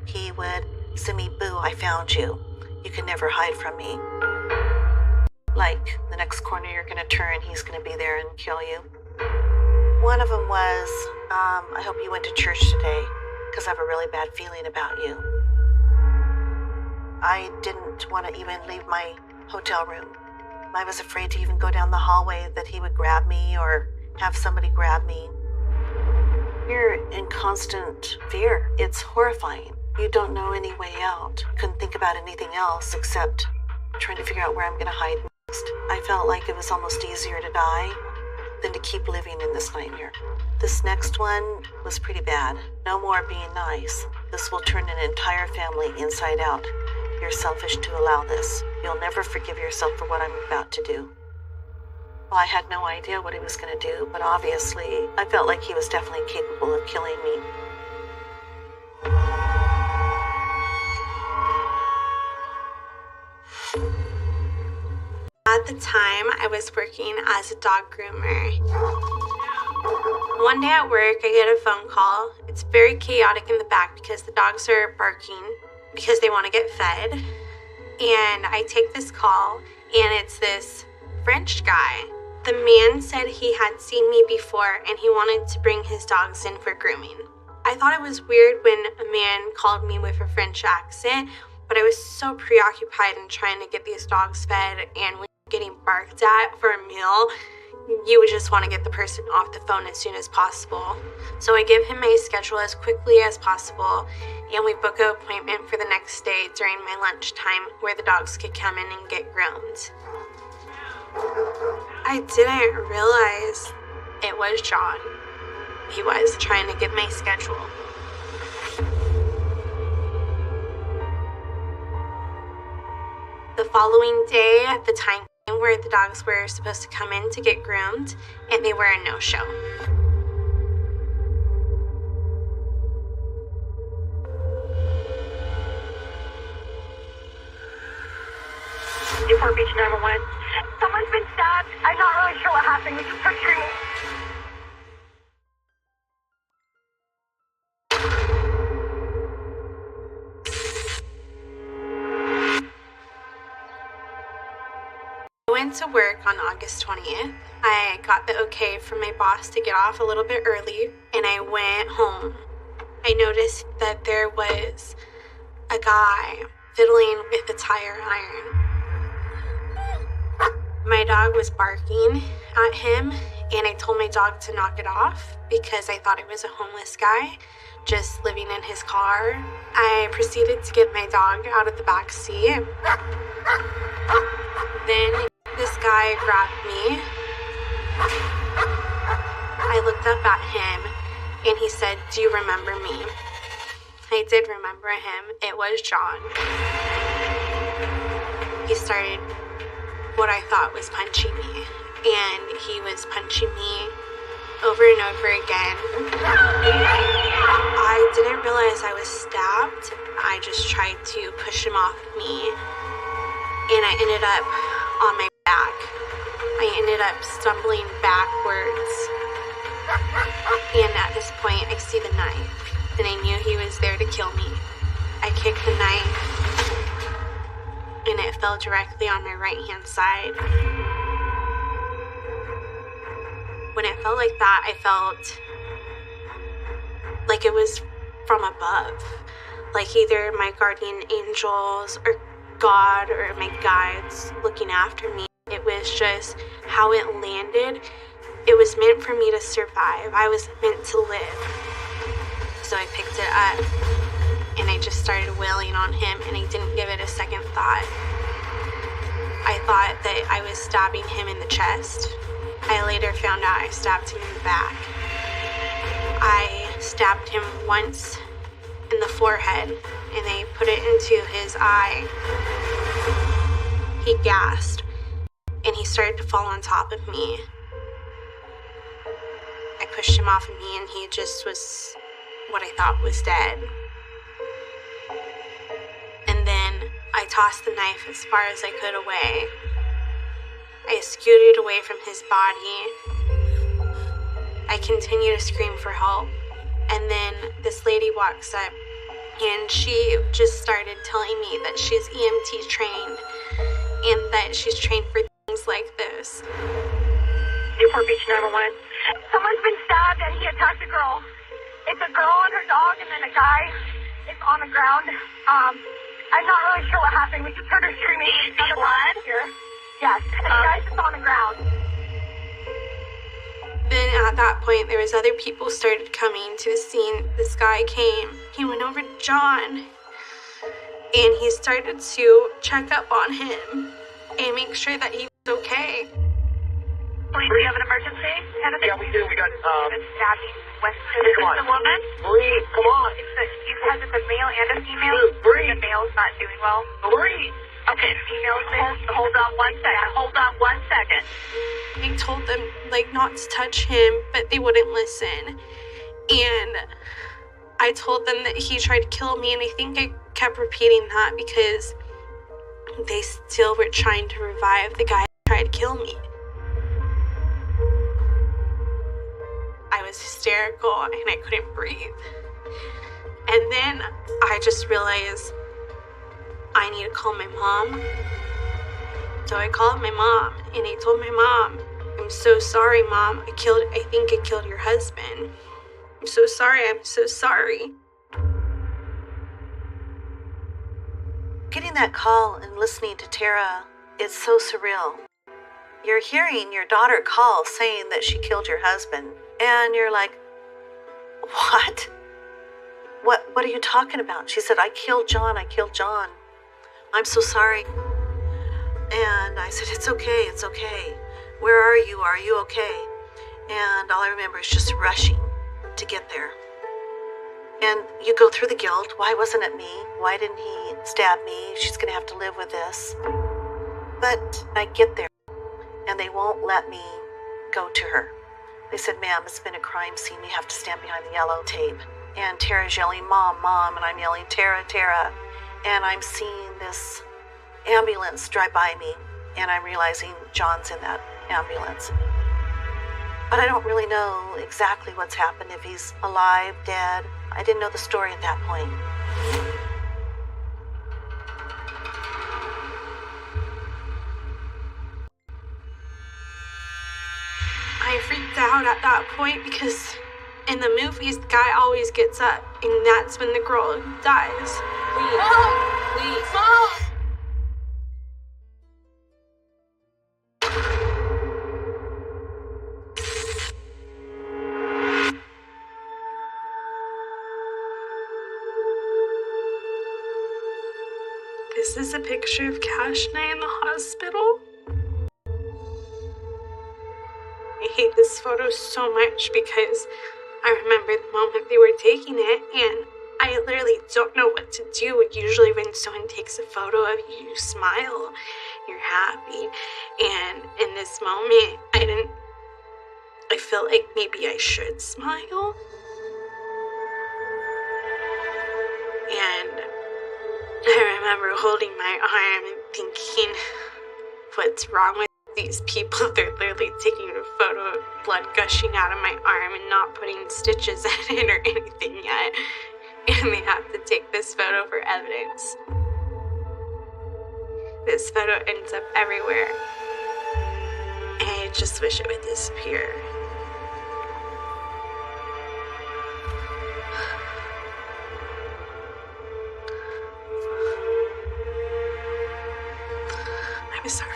He would send me, "Boo, I found you. You can never hide from me." Like, the next corner you're gonna turn, he's gonna be there and kill you. One of them was, "I hope you went to church today, because I have a really bad feeling about you." I didn't want to even leave my hotel room. I was afraid to even go down the hallway that he would grab me or have somebody grab me. You're in constant fear. It's horrifying. You don't know any way out. Couldn't think about anything else except trying to figure out where I'm going to hide next. I felt like it was almost easier to die than to keep living in this nightmare. This next one was pretty bad. No more being nice. This will turn an entire family inside out. You're selfish to allow this. You'll never forgive yourself for what I'm about to do. Well, I had no idea what he was going to do, but obviously I felt like he was definitely capable of killing me. At the time, I was working as a dog groomer. One day at work, I get a phone call. It's very chaotic in the back because the dogs are barking because they want to get fed. And I take this call, and it's this French guy. The man said he had seen me before, and he wanted to bring his dogs in for grooming. I thought it was weird when a man called me with a French accent, but I was so preoccupied in trying to get these dogs fed and getting barked at for a meal, you would just want to get the person off the phone as soon as possible. So I give him my schedule as quickly as possible, and we book an appointment for the next day during my lunchtime where the dogs could come in and get groomed. I didn't realize it was John. He was trying to get my schedule. The following day, at the time where the dogs were supposed to come in to get groomed, and they were a no-show. Newport Beach 911. Someone's been stabbed. I'm not really sure what happened. We just heard screaming. went to work on August 20th. I got the okay from my boss to get off a little bit early, and I went home. I noticed that there was a guy fiddling with a tire iron. My dog was barking at him, and I told my dog to knock it off because I thought it was a homeless guy just living in his car. I proceeded to get my dog out of the back seat. Then this guy grabbed me. I looked up at him and he said, "Do you remember me?" I did remember him. It was John. He started what I thought was punching me, and he was punching me over and over again. I didn't realize I was stabbed. I just tried to push him off me, and I ended up on my back. I ended up stumbling backwards, and at this point I see the knife, and I knew he was there to kill me. I kicked the knife, and it fell directly on my right hand side. When it felt like that, I felt like it was from above, like either my guardian angels or God or my guides looking after me. It was just how it landed. It was meant for me to survive. I was meant to live. So I picked it up and I just started wailing on him, and I didn't give it a second thought. I thought that I was stabbing him in the chest. I later found out I stabbed him in the back. I stabbed him once in the forehead, and I put it into his eye. He gasped, and he started to fall on top of me. I pushed him off of me, and he just was what I thought was dead. And then I tossed the knife as far as I could away. I scooted away from his body. I continued to scream for help. And then this lady walks up, and she just started telling me that she's EMT trained and that she's trained for things like this. Newport Beach 911. Someone's been stabbed and he attacked a girl. It's a girl and her dog, and then a guy is on the ground. I'm not really sure what happened. We just heard her screaming. Blood? Yes, and the guy's just on the ground. Then at that point, there was other people started coming to the scene. This guy came. He went over to John, and he started to check up on him and make sure that he was okay. Police, do you have an emergency? Yeah, we do. We got, Been stabbing West. Come Is on. this the woman? Breathe, come on. You said it's a male and a female? Breathe. The male's not doing well. Breathe. Okay, female's there. Hold on one second. I told them, not to touch him, but they wouldn't listen. And I told them that he tried to kill me, and I think I kept repeating that because they still were trying to revive the guy who tried to kill me. I was hysterical, and I couldn't breathe. And then I just realized I need to call my mom. So I called my mom, and I told my mom, "I'm so sorry, Mom. I think I killed your husband. I'm so sorry. Getting that call and listening to Tara, it's so surreal. You're hearing your daughter call saying that she killed your husband, and you're like, what? What are you talking about? She said, I killed John. I'm so sorry. And I said, it's okay. Where are you? Are you okay? And all I remember is just rushing to get there. And you go through the guilt. Why wasn't it me? Why didn't he stab me? She's going to have to live with this. But I get there, and they won't let me go to her. They said, ma'am, it's been a crime scene. You have to stand behind the yellow tape. And Tara's yelling, Mom, Mom, and I'm yelling, Tara, Tara. And I'm seeing this ambulance drive by me, and I'm realizing John's in that ambulance. But I don't really know exactly what's happened, if he's alive, dead. I didn't know the story at that point. freaked out at that point because in the movies, the guy always gets up, and that's when the girl dies. Please. Mom! This is a picture of Cash and I in the hospital. I hate this photo so much because I remember the moment they were taking it, and I literally don't know what to do. Usually when someone takes a photo of you, you smile, you're happy. And in this moment, I felt like maybe I should smile. And I remember holding my arm and thinking, what's wrong with these people? They're literally taking a photo of blood gushing out of my arm and not putting stitches in it or anything yet. And they have to take this photo for evidence. This photo ends up everywhere. And I just wish it would disappear. I'm sorry.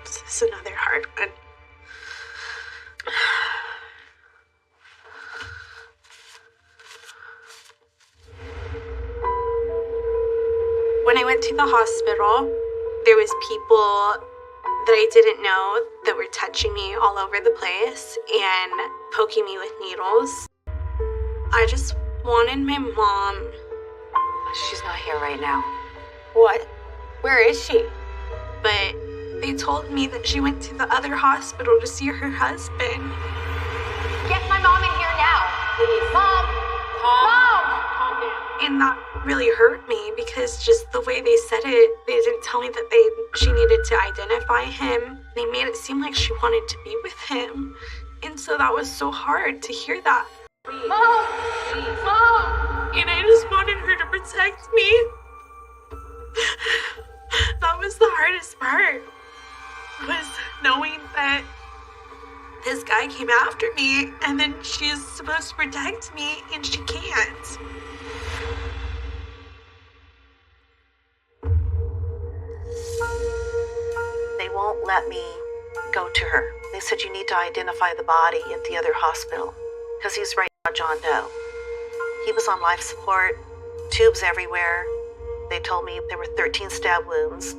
This is another hard one. When I went to the hospital, there was people that I didn't know that were touching me all over the place and poking me with needles. I just wanted my mom. She's not here right now. What? Where is she? But they told me that she went to the other hospital to see her husband. Get my mom in here now, please. Mom! Mom! Calm down. And that really hurt me because just the way they said it, they didn't tell me that she needed to identify him. They made it seem like she wanted to be with him. And so that was so hard to hear that. Mom! Please. Mom! And I just wanted her to protect me. That was the hardest part, was knowing that this guy came after me and then she's supposed to protect me and she can't. They won't let me go to her. They said you need to identify the body at the other hospital because he's right now John Doe. He was on life support, tubes everywhere. They told me there were 13 stab wounds,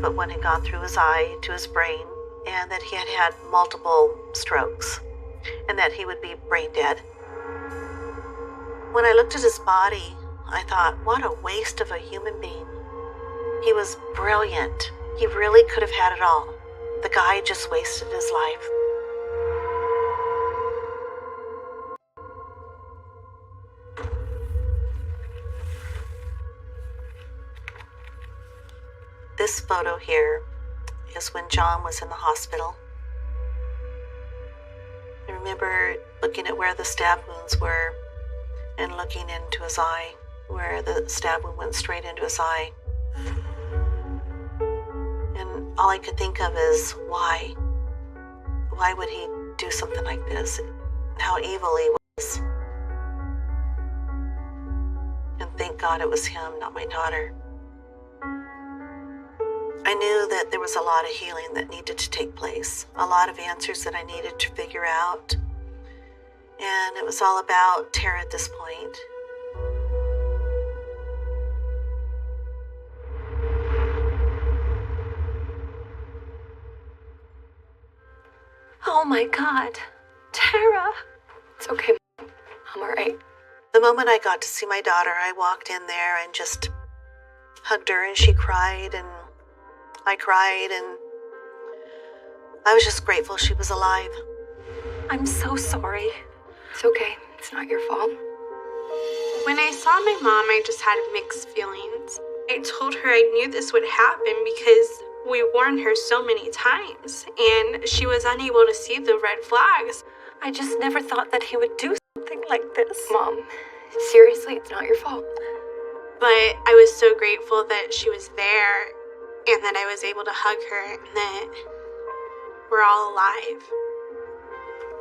but one had gone through his eye to his brain, and that he had had multiple strokes, and that he would be brain dead. When I looked at his body, I thought, what a waste of a human being. He was brilliant. He really could have had it all. The guy just wasted his life. This photo here is when John was in the hospital. I remember looking at where the stab wounds were and looking into his eye, where the stab wound went straight into his eye. And all I could think of is, why? Why would he do something like this? How evil he was. And thank God it was him, not my daughter. I knew that there was a lot of healing that needed to take place, a lot of answers that I needed to figure out. And it was all about Tara at this point. Oh my God. Tara. It's okay, Mom. I'm all right. The moment I got to see my daughter, I walked in there and just hugged her, and she cried, and I cried, and I was just grateful she was alive. I'm so sorry. It's okay. It's not your fault. When I saw my mom, I just had mixed feelings. I told her I knew this would happen because we warned her so many times, and she was unable to see the red flags. I just never thought that he would do something like this. Mom, Seriously, it's not your fault. But I was so grateful that she was there and that I was able to hug her and that we're all alive.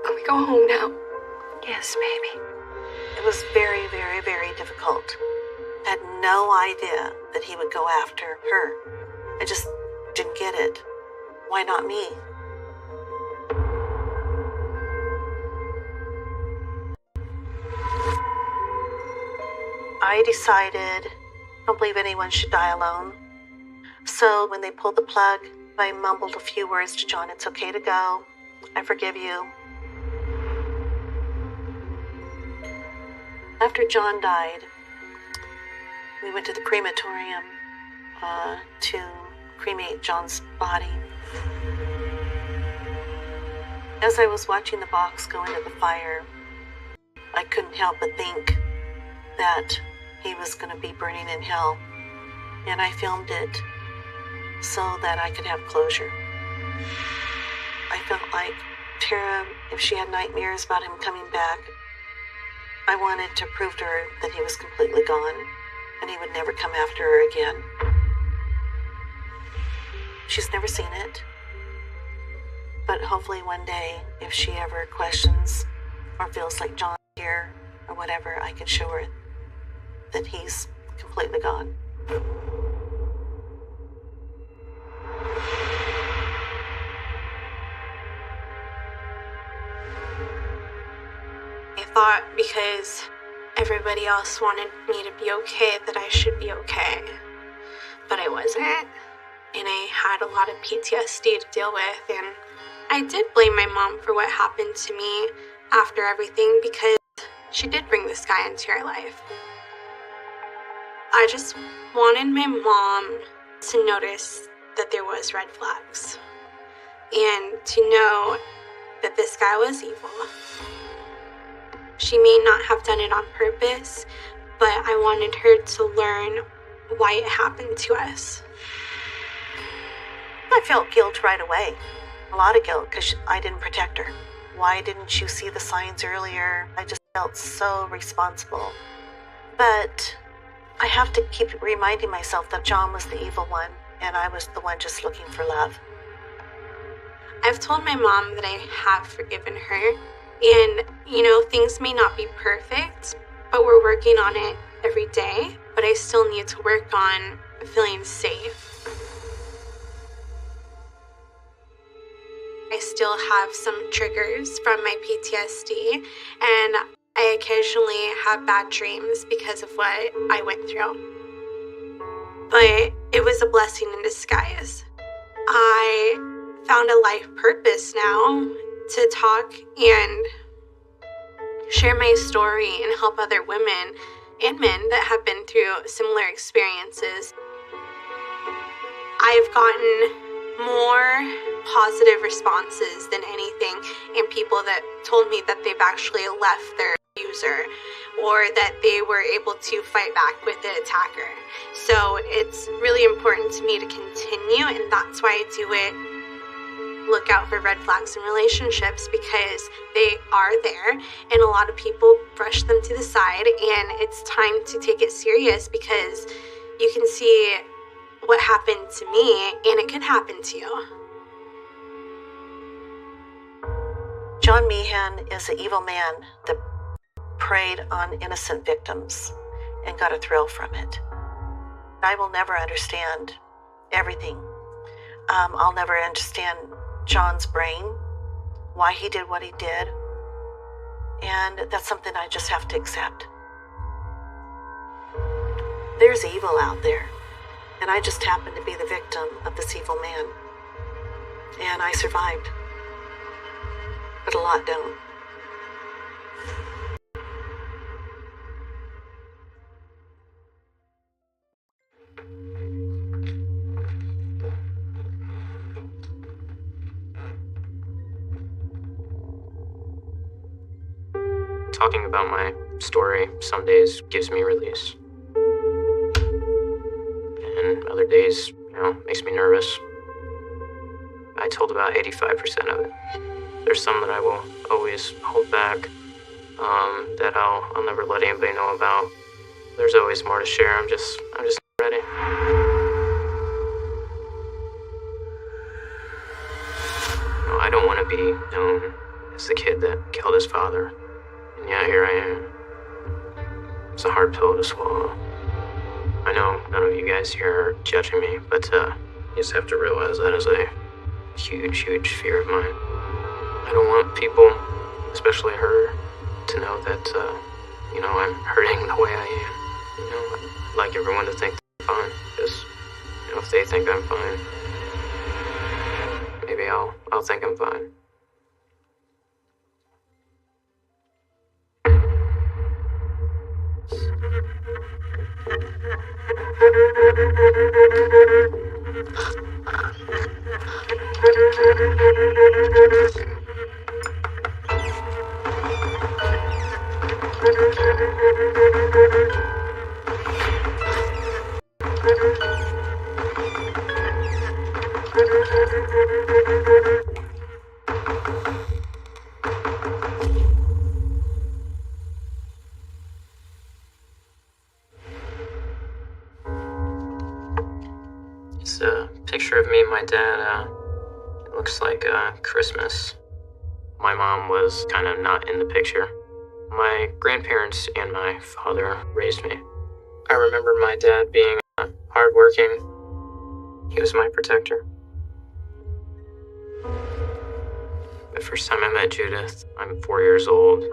Can we go home now? Yes, baby. It was very, very, very difficult. I had no idea that he would go after her. I just didn't get it. Why not me? I decided I don't believe anyone should die alone. So when they pulled the plug, I mumbled a few words to John. It's okay to go. I forgive you. After John died, we went to the crematorium to cremate John's body. As I was watching the box go into the fire, I couldn't help but think that he was going to be burning in hell. And I filmed it so that I could have closure. I felt like Tara, if she had nightmares about him coming back, I wanted to prove to her that he was completely gone and he would never come after her again. She's never seen it, but hopefully one day, if she ever questions or feels like John's here or whatever, I can show her that he's completely gone. I thought because everybody else wanted me to be okay that I should be okay. But I wasn't. And I had a lot of PTSD to deal with. And I did blame my mom for what happened to me after everything because she did bring this guy into our life. I just wanted my mom to notice that there was red flags. And to know that this guy was evil. She may not have done it on purpose, but I wanted her to learn why it happened to us. I felt guilt right away. A lot of guilt because I didn't protect her. Why didn't you see the signs earlier? I just felt so responsible. But I have to keep reminding myself that John was the evil one and I was the one just looking for love. I've told my mom that I have forgiven her. And, things may not be perfect, but we're working on it every day. But I still need to work on feeling safe. I still have some triggers from my PTSD, and I occasionally have bad dreams because of what I went through. But it was a blessing in disguise. I found a life purpose now to talk and share my story and help other women and men that have been through similar experiences. I've gotten more positive responses than anything, and people that told me that they've actually left their abuser or that they were able to fight back with the attacker. So it's really important to me to continue, and that's why I do it. Look out for red flags in relationships because they are there and a lot of people brush them to the side, and it's time to take it serious because you can see what happened to me and it could happen to you. John Meehan is an evil man that preyed on innocent victims and got a thrill from it. I will never understand everything. I'll never understand John's brain, why he did what he did, and that's something I just have to accept. There's evil out there, and I just happened to be the victim of this evil man, and I survived, but a lot don't. Talking about my story some days gives me release. And other days, makes me nervous. I told about 85% of it. There's some that I will always hold back, that I'll never let anybody know about. There's always more to share. I'm just not ready. No, I don't want to be known as the kid that killed his father. And yeah, here I am. It's a hard pill to swallow. I know none of you guys here are judging me, but you just have to realize that is a huge, huge fear of mine. I don't want people, especially her, to know that, I'm hurting the way I am. I'd like everyone to think I'm fine, because, if they think I'm fine, maybe I'll think I'm fine. It's a picture of me and my dad. It looks like Christmas. My mom was kind of not in the picture. My grandparents and my father raised me. I remember my dad being hardworking. He was my protector. The first time I met Judith, I'm 4 years old.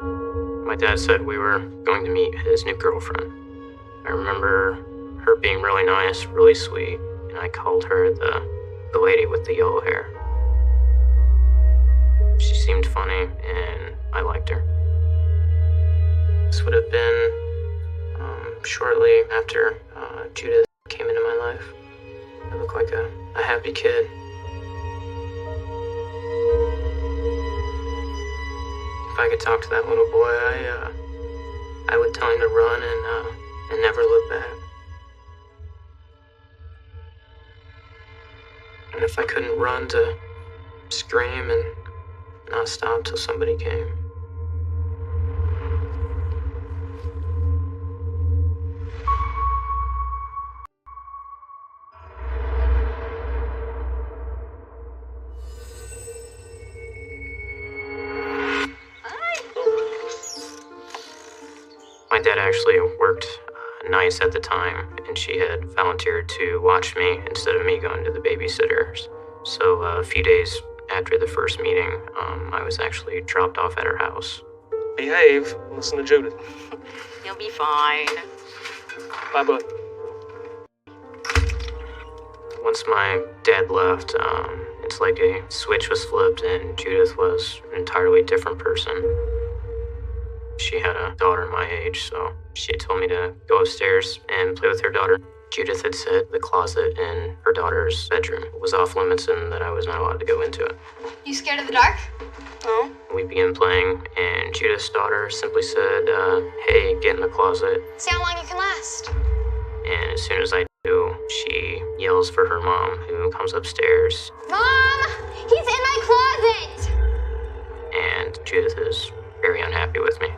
My dad said we were going to meet his new girlfriend. I remember her being really nice, really sweet, and I called her the lady with the yellow hair. She seemed funny, and I liked her. This would have been shortly after Judith came into my life. I look like a happy kid. If I could talk to that little boy, I would tell him to run and never look back. And if I couldn't run, to scream and not stop till somebody came. My dad actually worked nights at the time, and she had volunteered to watch me instead of me going to the babysitters. So a few days after the first meeting, I was actually dropped off at her house. Behave. Listen to Judith. You'll be fine. Bye, bud. Once my dad left, it's like a switch was flipped and Judith was an entirely different person. She had a daughter my age, so she had told me to go upstairs and play with her daughter. Judith had said the closet in her daughter's bedroom was off limits and that I was not allowed to go into it. You scared of the dark? Oh? We began playing, and Judith's daughter simply said, hey, get in the closet. See how long you can last. And as soon as I do, she yells for her mom, who comes upstairs. Mom! He's in my closet! And Judith is very unhappy with me.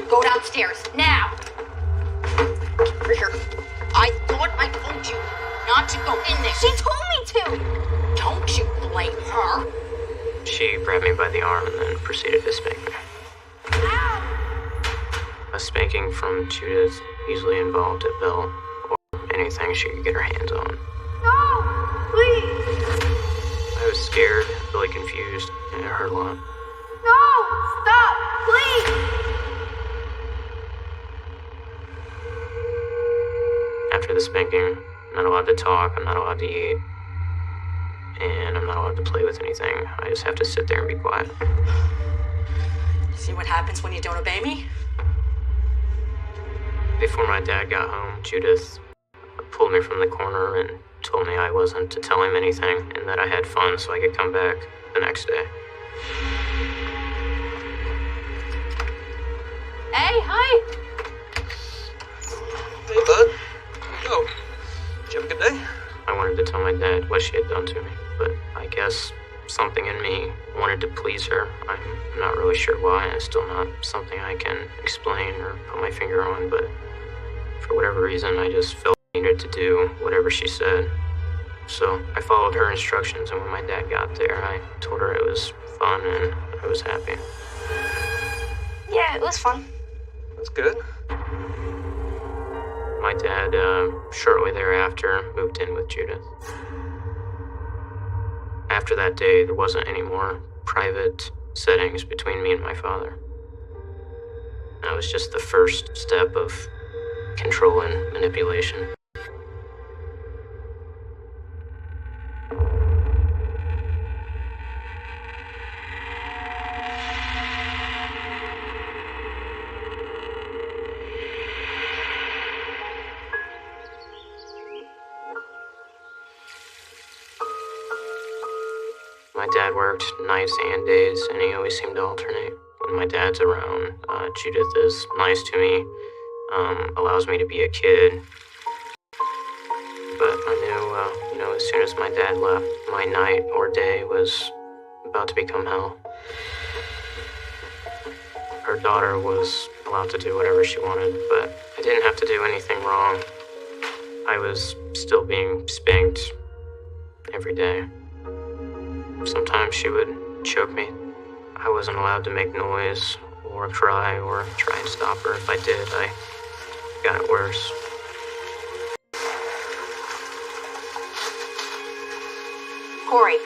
Go downstairs, now! Right here. I thought I told you not to go in there. She told me to! Don't you blame her. She grabbed me by the arm and then proceeded to spank me. A spanking from Judith usually involved a belt or anything she could get her hands on. No! Please! I was scared, really confused, and it hurt a lot. No! Stop! Please! After the spanking, I'm not allowed to talk, I'm not allowed to eat, and I'm not allowed to play with anything. I just have to sit there and be quiet. See what happens when you don't obey me? Before my dad got home, Judith pulled me from the corner and told me I wasn't to tell him anything and that I had fun so I could come back the next day. Hey, hi! Hey, bud. Go. Did you have a good day? I wanted to tell my dad what she had done to me, but I guess something in me wanted to please her. I'm not really sure why. It's still not something I can explain or put my finger on, but for whatever reason, I just felt I needed to do whatever she said. So I followed her instructions, and when my dad got there, I told her it was fun and I was happy. Yeah, it was fun. That's good. My dad, shortly thereafter, moved in with Judith. After that day, there wasn't any more private settings between me and my father. That was just the first step of control and manipulation. My dad worked nights and days, and he always seemed to alternate. When my dad's around, Judith is nice to me, allows me to be a kid. But I knew, as soon as my dad left, my night or day was about to become hell. Her daughter was allowed to do whatever she wanted, but I didn't have to do anything wrong. I was still being spanked every day. Sometimes she would choke me. I wasn't allowed to make noise or cry or try and stop her. If I did, I got it worse. Corey.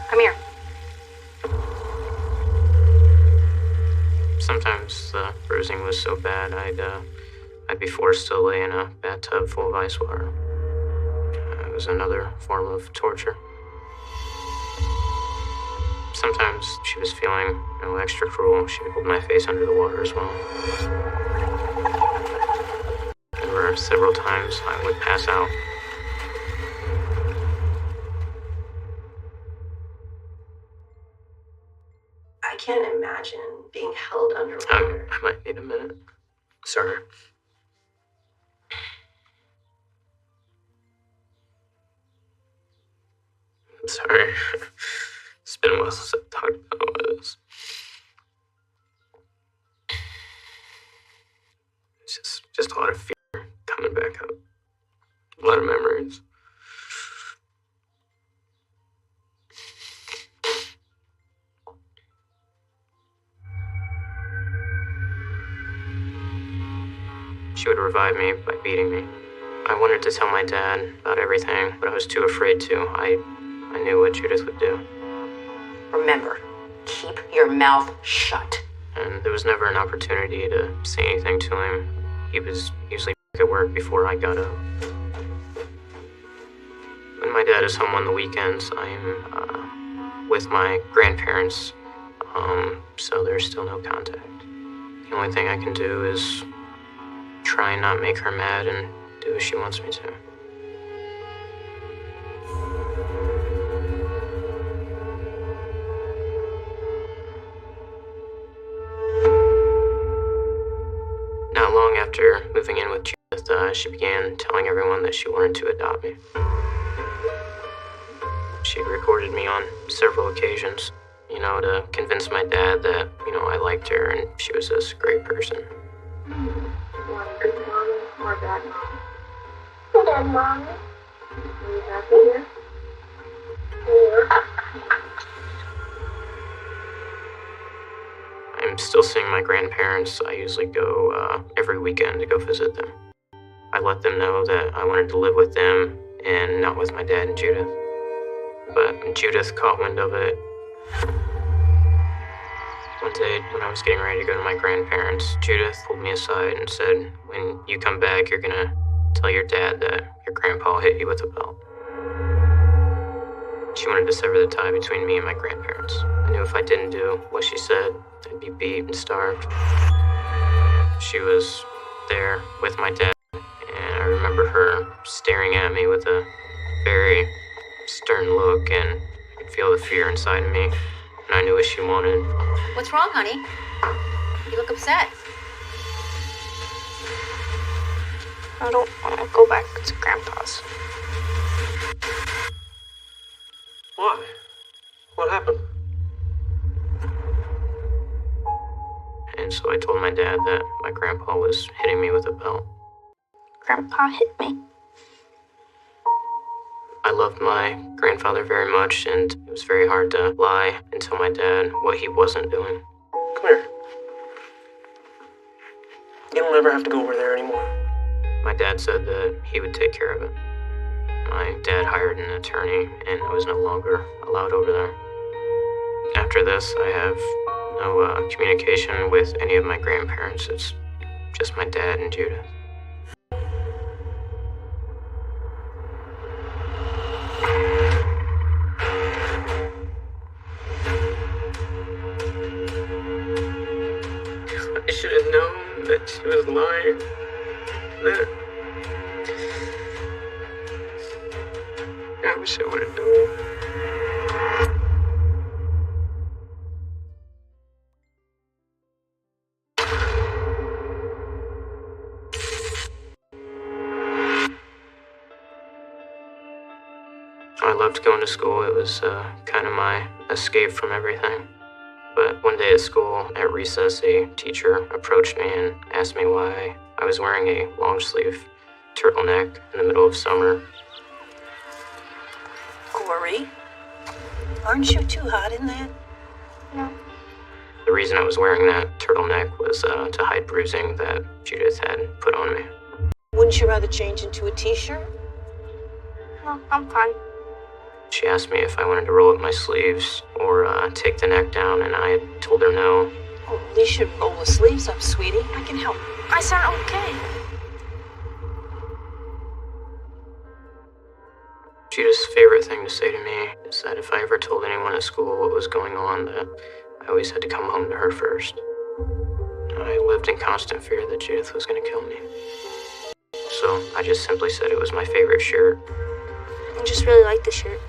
Come here. Sometimes the bruising was so bad, I'd be forced to lay in a bathtub full of ice water. It was another form of torture. Sometimes she was feeling extra cruel. She would hold my face under the water as well. There were several times I would pass out. I can't imagine being held underwater. I might need a minute. Sorry. I'm sorry. It's been a while since I've talked about this. It's just a lot of fear coming back up. A lot of memories. She would revive me by beating me. I wanted to tell my dad about everything, but I was too afraid to. I knew what Judith would do. Remember, keep your mouth shut. And there was never an opportunity to say anything to him. He was usually back at work before I got up. When my dad is home on the weekends, I'm with my grandparents, so there's still no contact. The only thing I can do is try and not make her mad and do as she wants me to. Not long after moving in with Judith, she began telling everyone that she wanted to adopt me. She recorded me on several occasions, to convince my dad that, I liked her and she was this great person. Want a good mommy or a bad mommy? Good mommy. Are you happy here? Yeah. I'm still seeing my grandparents. I usually go every weekend to go visit them. I let them know that I wanted to live with them and not with my dad and Judith. But when Judith caught wind of it, one day when I was getting ready to go to my grandparents, Judith pulled me aside and said, "When you come back, you're gonna tell your dad that your grandpa hit you with a belt." She wanted to sever the tie between me and my grandparents. I knew if I didn't do what she said, I'd be beat and starved. She was there with my dad, and I remember her staring at me with a very stern look, and I could feel the fear inside of me, and I knew what she wanted. What's wrong, honey? You look upset. I don't want to go back to Grandpa's. Why? What happened? And so I told my dad that my grandpa was hitting me with a belt. Grandpa hit me. I loved my grandfather very much, and it was very hard to lie and tell my dad what he wasn't doing. Come here. You don't ever have to go over there anymore. My dad said that he would take care of it. My dad hired an attorney, and I was no longer allowed over there. After this, I have no communication with any of my grandparents. It's just my dad and Judith. I should have known that she was lying. I wish I would have known. I loved going to school. It was kind of my escape from everything. But one day at school, at recess, a teacher approached me and asked me why I was wearing a long-sleeve turtleneck in the middle of summer. Corey, aren't you too hot in that? No. The reason I was wearing that turtleneck was to hide bruising that Judith had put on me. Wouldn't you rather change into a t-shirt? No, I'm fine. She asked me if I wanted to roll up my sleeves or take the neck down, and I had told her no. Oh, at least you roll the sleeves up, sweetie. I can help. I sound okay. Judith's favorite thing to say to me is that if I ever told anyone at school what was going on, that I always had to come home to her first. I lived in constant fear that Judith was going to kill me. So I just simply said it was my favorite shirt. I just really like the shirt.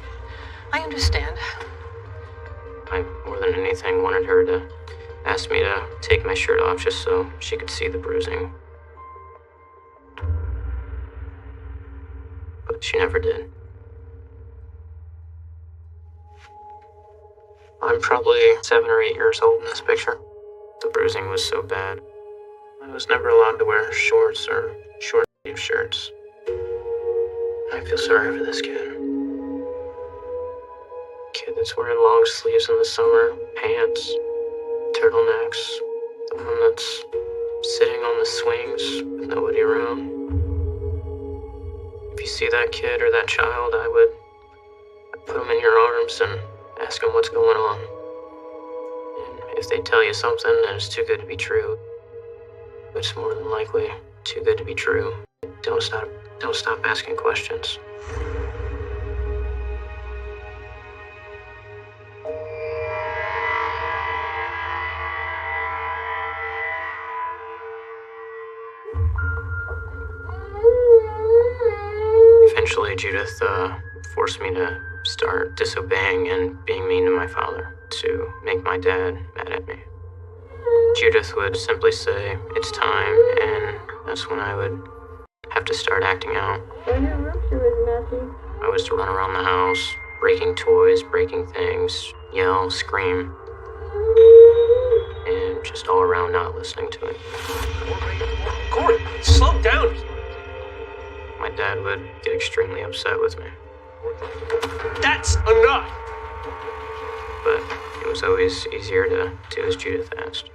I understand. I, more than anything, wanted her to ask me to take my shirt off just so she could see the bruising. But she never did. I'm probably 7 or 8 years old in this picture. The bruising was so bad. I was never allowed to wear shorts or short-sleeve shirts. I feel sorry for this kid. Kid that's wearing long sleeves in the summer, pants, turtlenecks, the one that's sitting on the swings with nobody around. If you see that kid or that child, I'd put them in your arms and ask them what's going on. And if they tell you something and it's too good to be true, it's more than likely too good to be true. Don't stop asking questions. Eventually, Judith forced me to start disobeying and being mean to my father to make my dad mad at me. Judith would simply say, "It's time," and that's when I would have to start acting out. I was to run around the house, breaking toys, breaking things, yell, scream, and just all around not listening to it. Corey, slow down. My dad would get extremely upset with me, That's enough. but it was always easier to do as Judith asked.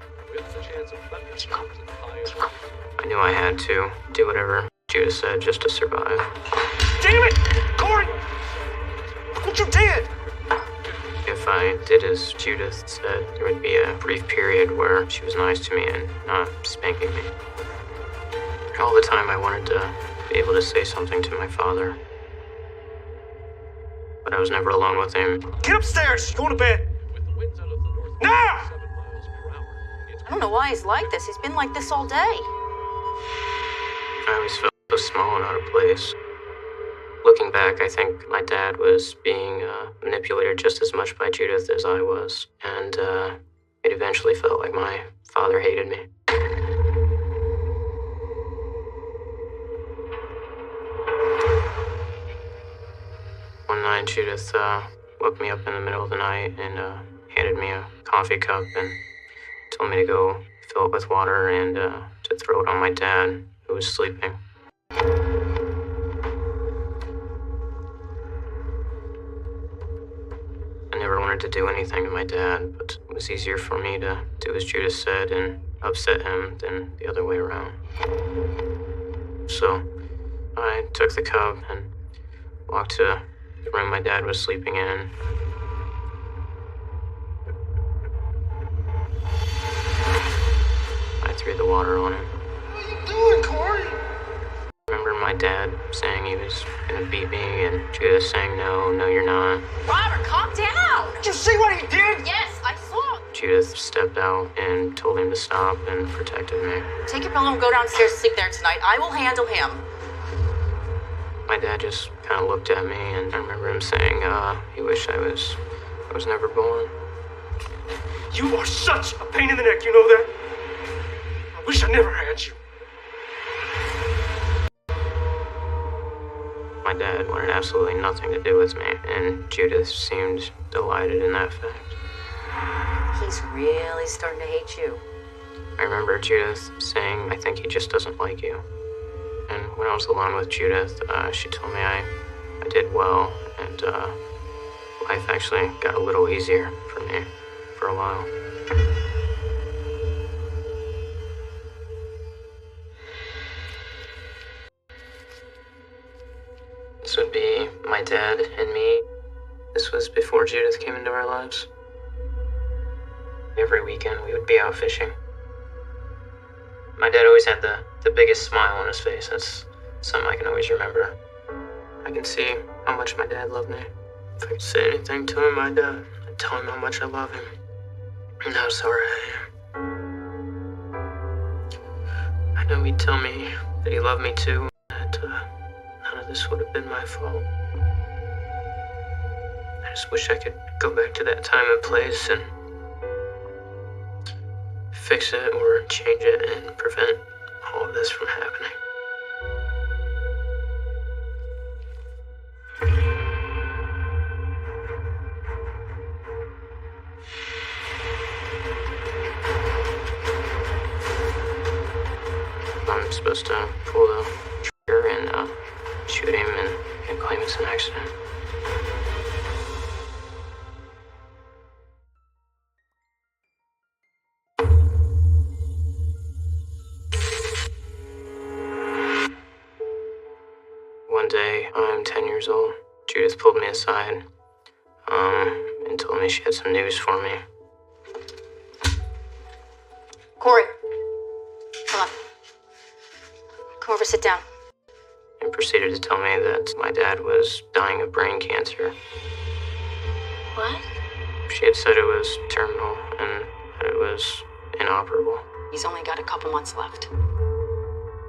I knew I had to do whatever Judith said just to survive. Damn it, Corey! Look what you did! If I did as Judith said, there would be a brief period where she was nice to me and not spanking me. All the time I wanted to be able to say something to my father, but I was never alone with him. Get upstairs. Go to bed. Now! I don't know why he's like this. He's been like this all day. I always felt so small and out of place. Looking back, I think my dad was being manipulated just as much by Judith as I was, and it eventually felt like my father hated me. One night, Judith woke me up in the middle of the night and handed me a coffee cup and told me to go fill it with water and to throw it on my dad, who was sleeping. I never wanted to do anything to my dad, but it was easier for me to do as Judith said and upset him than the other way around. So I took the cup and walked to the room my dad was sleeping in. I threw the water on him. What are you doing, Corey? I remember my dad saying he was gonna beat me and Judith saying, no, you're not. Robert, calm down. Did you see what he did? Yes, I saw. Judith stepped out and told him to stop and protected me. Take your pillow and go downstairs to sleep there tonight. I will handle him. My dad just kind of looked at me, and I remember him saying, he wished I was never born. You are such a pain in the neck, you know that? I wish I never had you. My dad wanted absolutely nothing to do with me, and Judith seemed delighted in that fact. He's really starting to hate you. I remember Judith saying, I think he just doesn't like you. And when I was alone with Judith, she told me I did well, and life actually got a little easier for me for a while. This would be my dad and me. This was before Judith came into our lives. Every weekend we would be out fishing. My dad always had the biggest smile on his face. That's something I can always remember. I can see how much my dad loved me. If I could say anything to him, I'd tell him how much I love him and how sorry I am. I know he'd tell me that he loved me too, and that none of this would have been my fault. I just wish I could go back to that time and place and fix it or change it and prevent all of this from happening. I'm supposed to pull the trigger and shoot him and claim it's an accident. One day, I'm 10 years old. Judith pulled me aside, and told me she had some news for me. Corey, come on. Come over, sit down. And proceeded to tell me that my dad was dying of brain cancer. What? She had said it was terminal and that it was inoperable. He's only got a couple months left.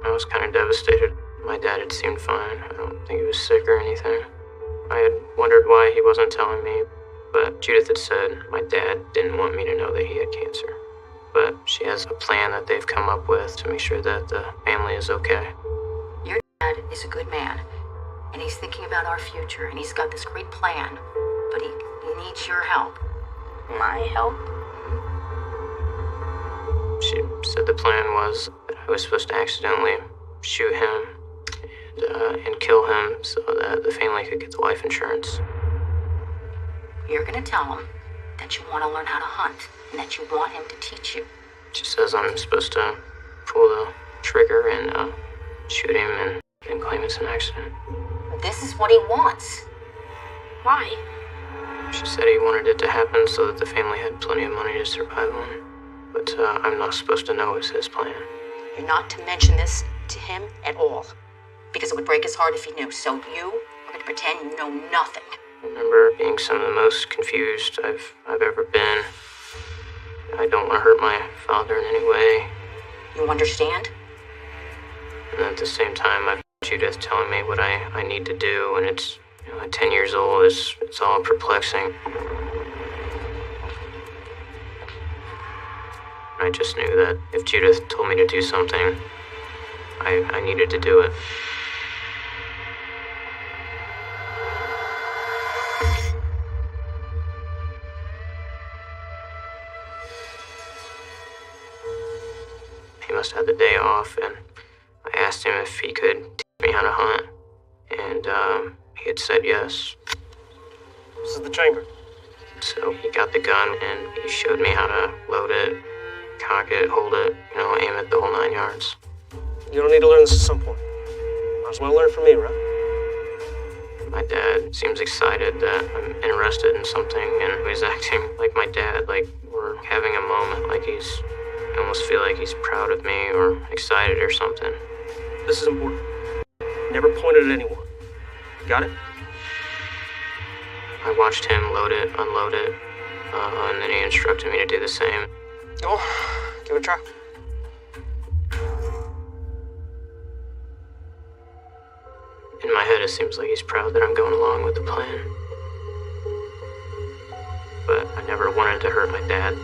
I was kind of devastated. My dad had seemed fine. I don't think he was sick or anything. I had wondered why he wasn't telling me, but Judith had said my dad didn't want me to know that he had cancer. But she has a plan that they've come up with to make sure that the family is okay. Your dad is a good man, and he's thinking about our future, and he's got this great plan, but he needs your help. My help? She said the plan was that I was supposed to accidentally shoot him and kill him so that the family could get the life insurance. You're gonna tell him that you want to learn how to hunt, and that you want him to teach you. She says I'm supposed to pull the trigger and shoot him and claim it's an accident. This is what he wants. Why? She said he wanted it to happen so that the family had plenty of money to survive on. But I'm not supposed to know it's his plan. You're not to mention this to him at all, because it would break his heart if he knew. So you are going to pretend you know nothing. I remember being some of the most confused I've ever been. I don't want to hurt my father in any way. You understand? And at the same time, I've Judith telling me what I need to do, and it's, at 10 years old, it's all perplexing. I just knew that if Judith told me to do something, I needed to do it. must have had the day off, and I asked him if he could teach me how to hunt, and he had said yes. This is the chamber. So he got the gun, and he showed me how to load it, cock it, hold it, aim it, the whole 9 yards. You don't need to learn this at some point. Might as well learn from me, right? My dad seems excited that I'm interested in something, and he's acting like my dad, like we're having a moment, like I almost feel like he's proud of me or excited or something. This is important. Never point it at anyone. Got it? I watched him load it, unload it, and then he instructed me to do the same. Oh, give it a try. In my head, it seems like he's proud that I'm going along with the plan. But I never wanted to hurt my dad.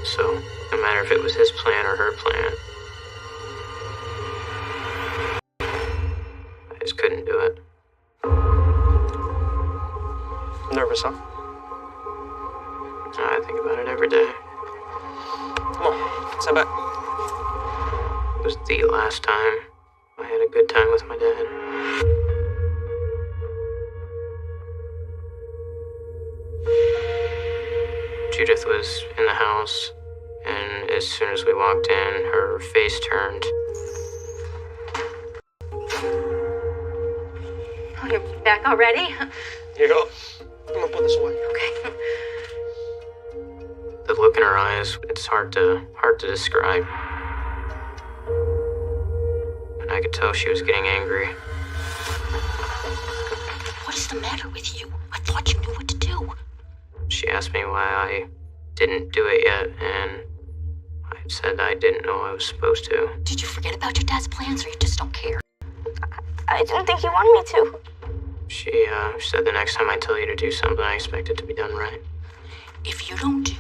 So, no matter if it was his plan or her plan, I just couldn't do it. Nervous, huh? I think about it every day. Come on, stand back. It was the last time I had a good time with my dad. Judith was in the house, and as soon as we walked in, her face turned. Oh, you're back already? Here you go. I'm gonna put this away. Okay. The look in her eyes, it's hard to describe. And I could tell she was getting angry. What is the matter with you? I thought you knew what to do. She asked me why I didn't do it yet, and I said I didn't know I was supposed to. Did you forget about your dad's plans, or you just don't care? I didn't think you wanted me to. She said the next time I tell you to do something, I expect it to be done right. If you don't do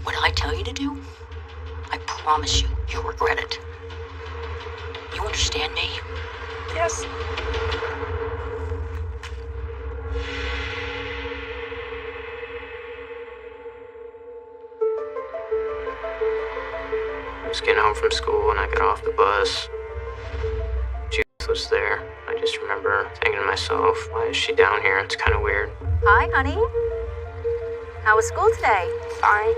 what I tell you to do, I promise you, you'll regret it. You understand me? Yes. I was getting home from school and I got off the bus. Judith was there. I just remember thinking to myself, why is she down here? It's kind of weird. Hi, honey. How was school today? Fine.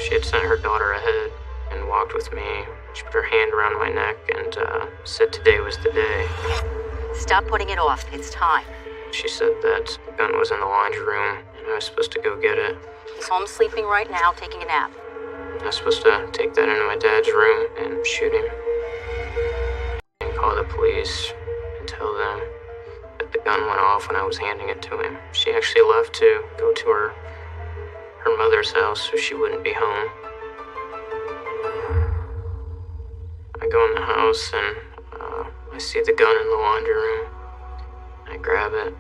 She had sent her daughter ahead and walked with me. She put her hand around my neck and said today was the day. Stop putting it off. It's time. She said that the gun was in the laundry room and I was supposed to go get it. He's home sleeping right now, taking a nap. I was supposed to take that into my dad's room and shoot him. And call the police and tell them that the gun went off when I was handing it to him. She actually left to go to her mother's house so she wouldn't be home. I go in the house and I see the gun in the laundry room. I grab it.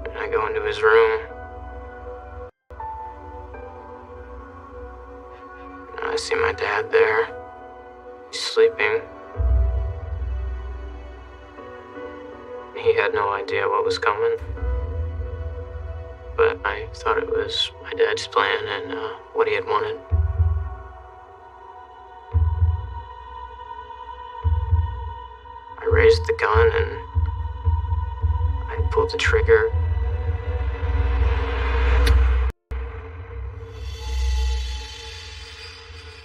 And I go into his room. And I see my dad there. He's sleeping. He had no idea what was coming. But I thought it was my dad's plan and what he had wanted. I raised the gun and I pulled the trigger.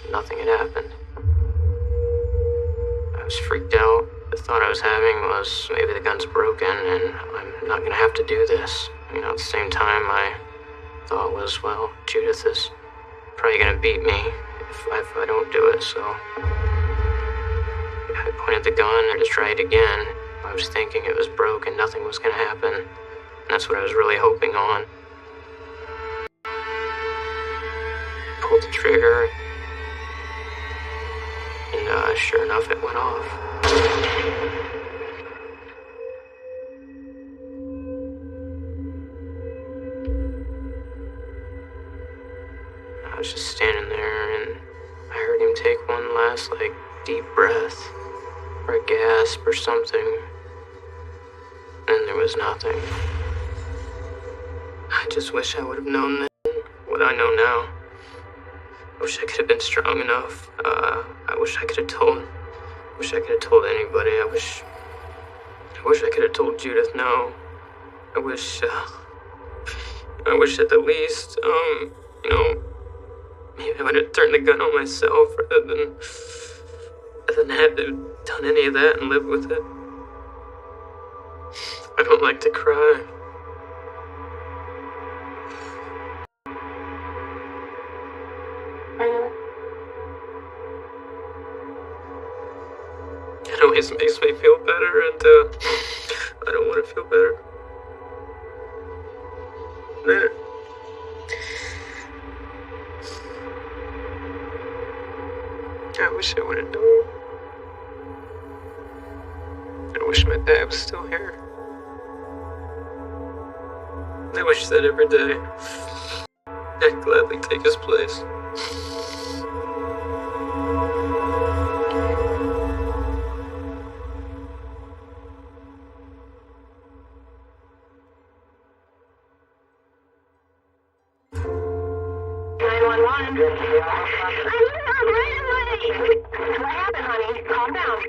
Nothing had happened. I was freaked out. The thought I was having was maybe the gun's broken and I'm not gonna have to do this. At the same time, my thought was, well, Judith is probably gonna beat me if I don't do it, so I pointed the gun and to try it again. I was thinking it was broken, nothing was gonna happen, and that's what I was really hoping on. Pulled the trigger, and sure enough, it went off. I was just standing there and I heard him take one last, deep breath or a gasp or something. And there was was nothing. I just wish I would have known then what I know now. I wish I could have been strong enough. I wish I could have told. Wish I could have told anybody. I wish I could have told Judith no. I wish at the least, maybe I would have turned the gun on myself rather than have to done any of that and lived with it. I don't like to cry. It always makes me feel better, and I don't want to feel better. I wish I would have known. I wish my dad was still here. I wish that every day I'd gladly take his place. What happened, honey? Calm down.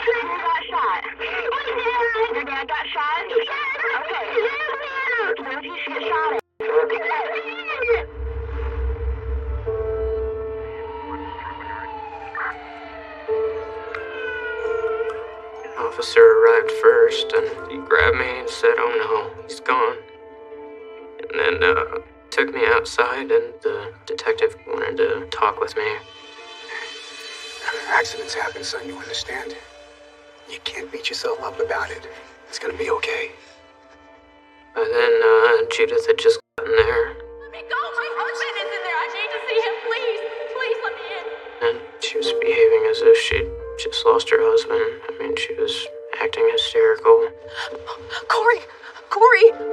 Who got shot? Your dad got shot? Okay. Where did you get shot at? An officer arrived first, and he grabbed me and said, "Oh no, he's gone." And then took me outside, and the detective wanted to talk with me. Accidents happen, son, you understand? You can't beat yourself up about it. It's gonna be okay. By then, Judith had just gotten there. Let me go! My husband is in there! I need to see him, please! Please let me in! And she was behaving as if she'd just lost her husband. I mean, she was acting hysterical. Corey,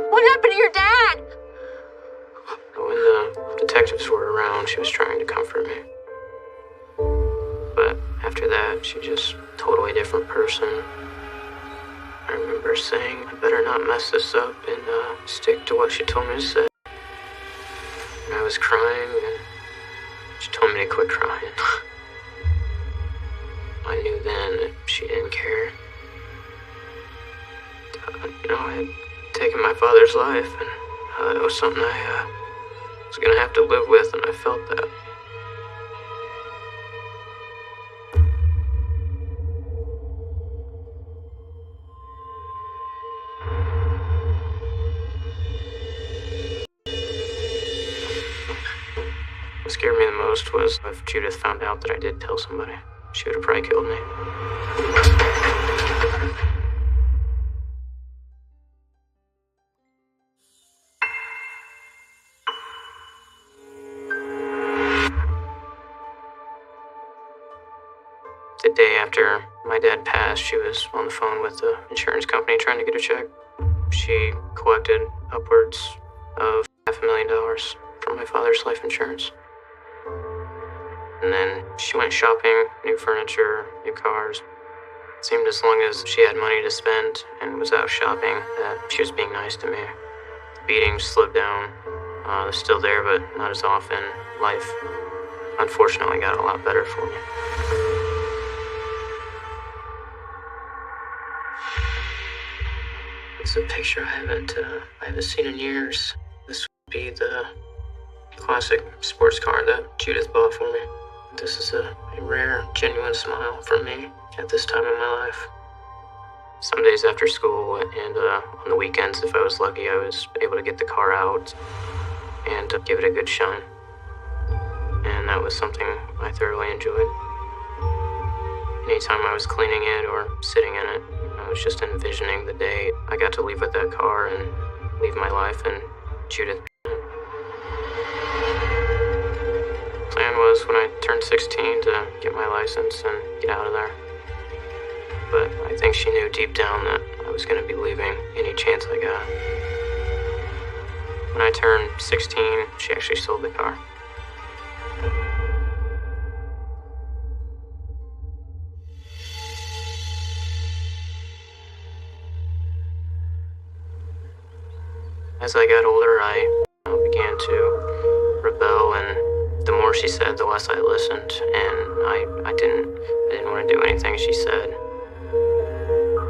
what happened to your dad? When the detectives were around, she was trying to comfort me. But after that, she just totally different person. I remember saying, I better not mess this up and stick to what she told me to say. And I was crying, and she told me to quit crying. I knew then that she didn't care. I had taken my father's life, and it was something I was gonna have to live with, and I felt that. What scared me the most was if Judith found out that I did tell somebody. She would have probably killed me. The day after my dad passed, she was on the phone with the insurance company trying to get a check. She collected upwards of $500,000 from my father's life insurance. And then she went shopping, new furniture, new cars. It seemed as long as she had money to spend and was out shopping that she was being nice to me. The beatings slowed down. They're still there, but not as often. Life, unfortunately, got a lot better for me. It's a picture I haven't seen in years. This would be the classic sports car that Judith bought for me. This is a rare, genuine smile from me at this time in my life. Some days after school and on the weekends, if I was lucky, I was able to get the car out and give it a good shine. And that was something I thoroughly enjoyed. Anytime I was cleaning it or sitting in it, I was just envisioning the day I got to leave with that car and leave my life and Judith. Plan was when I turned 16 to get my license and get out of there. But I think she knew deep down that I was going to be leaving any chance I got. When I turned 16, she actually sold the car. As I got older, I began to rebel, and the more she said, the less I listened, and I didn't want to do anything she said.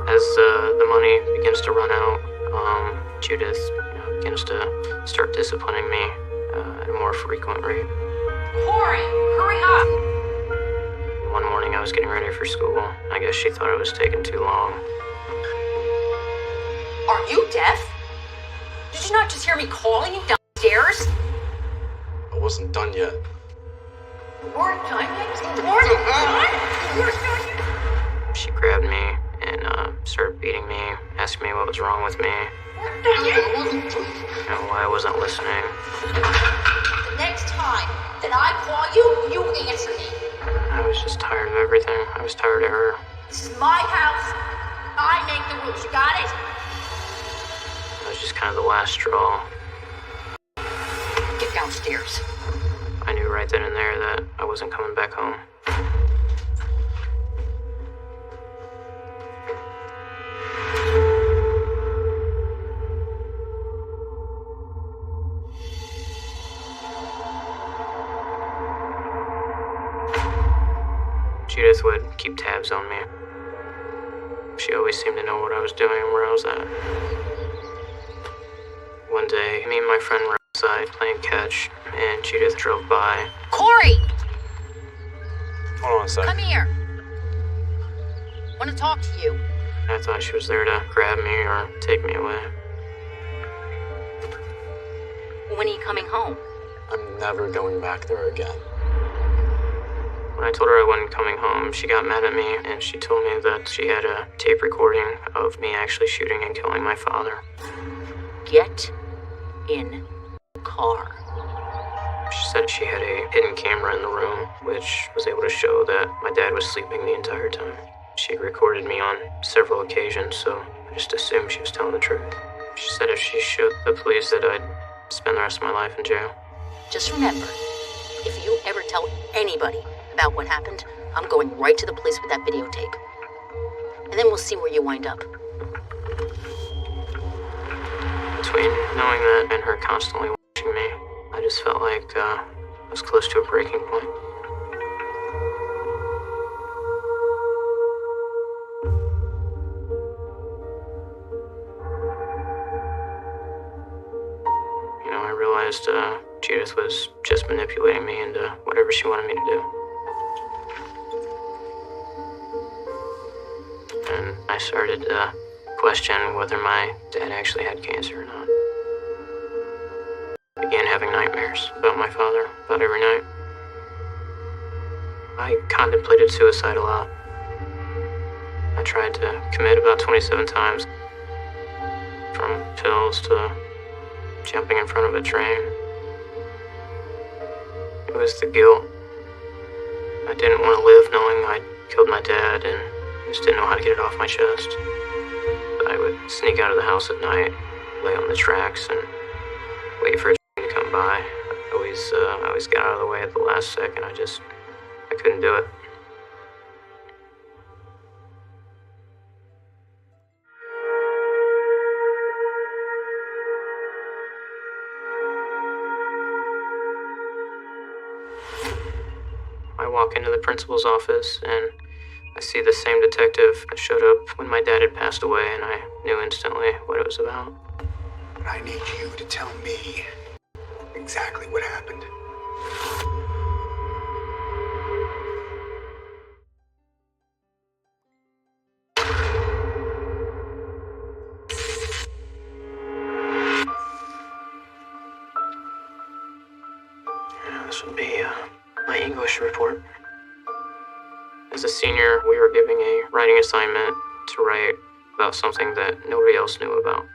As the money begins to run out, Judith begins to start disciplining me at a more frequent rate. Corey, hurry up! One morning I was getting ready for school. I guess she thought I was taking too long. Are you deaf? Did you not just hear me calling you downstairs? I wasn't done yet. You weren't done yet? You weren't done? You weren't done yet? She grabbed me and started beating me, asking me what was wrong with me, and why I wasn't listening. The next time that I call you, you answer me. I was just tired of everything. I was tired of her. This is my house. I make the rules. You got it? It was just kind of the last straw. Get downstairs. I knew right then and there that I wasn't coming back home. Judith would keep tabs on me. She always seemed to know what I was doing and where I was at. One day, me and my friend were outside playing catch, and Judith drove by. Corey! Hold on a second. Come here. Want to talk to you. I thought she was there to grab me or take me away. When are you coming home? I'm never going back there again. When I told her I wasn't coming home, she got mad at me, and she told me that she had a tape recording of me actually shooting and killing my father. Get in the car. She said she had a hidden camera in the room, which was able to show that my dad was sleeping the entire time. She recorded me on several occasions, so I just assumed she was telling the truth. She said if she showed the police that I'd spend the rest of my life in jail. Just remember, if you ever tell anybody about what happened, I'm going right to the police with that videotape. And then we'll see where you wind up. Between knowing that and her constantly watching me, I just felt like I was close to a breaking point. I realized Judith was just manipulating me into whatever she wanted me to do. And I started to question whether my dad actually had cancer or not. I began having nightmares about my father about every night. I contemplated suicide a lot. I tried to commit about 27 times, from pills to jumping in front of a train. It was the guilt. I didn't want to live knowing I'd killed my dad, and just didn't know how to get it off my chest. I would sneak out of the house at night, lay on the tracks, and wait for a train to come by. I always got out of the way at the last second. I couldn't do it. I walk into the principal's office, and I see the same detective that showed up when my dad had passed away, and I knew instantly what it was about. But I need you to tell me exactly what happened. This would be my English report. As a senior, we were giving a writing assignment to write about something that nobody else knew about.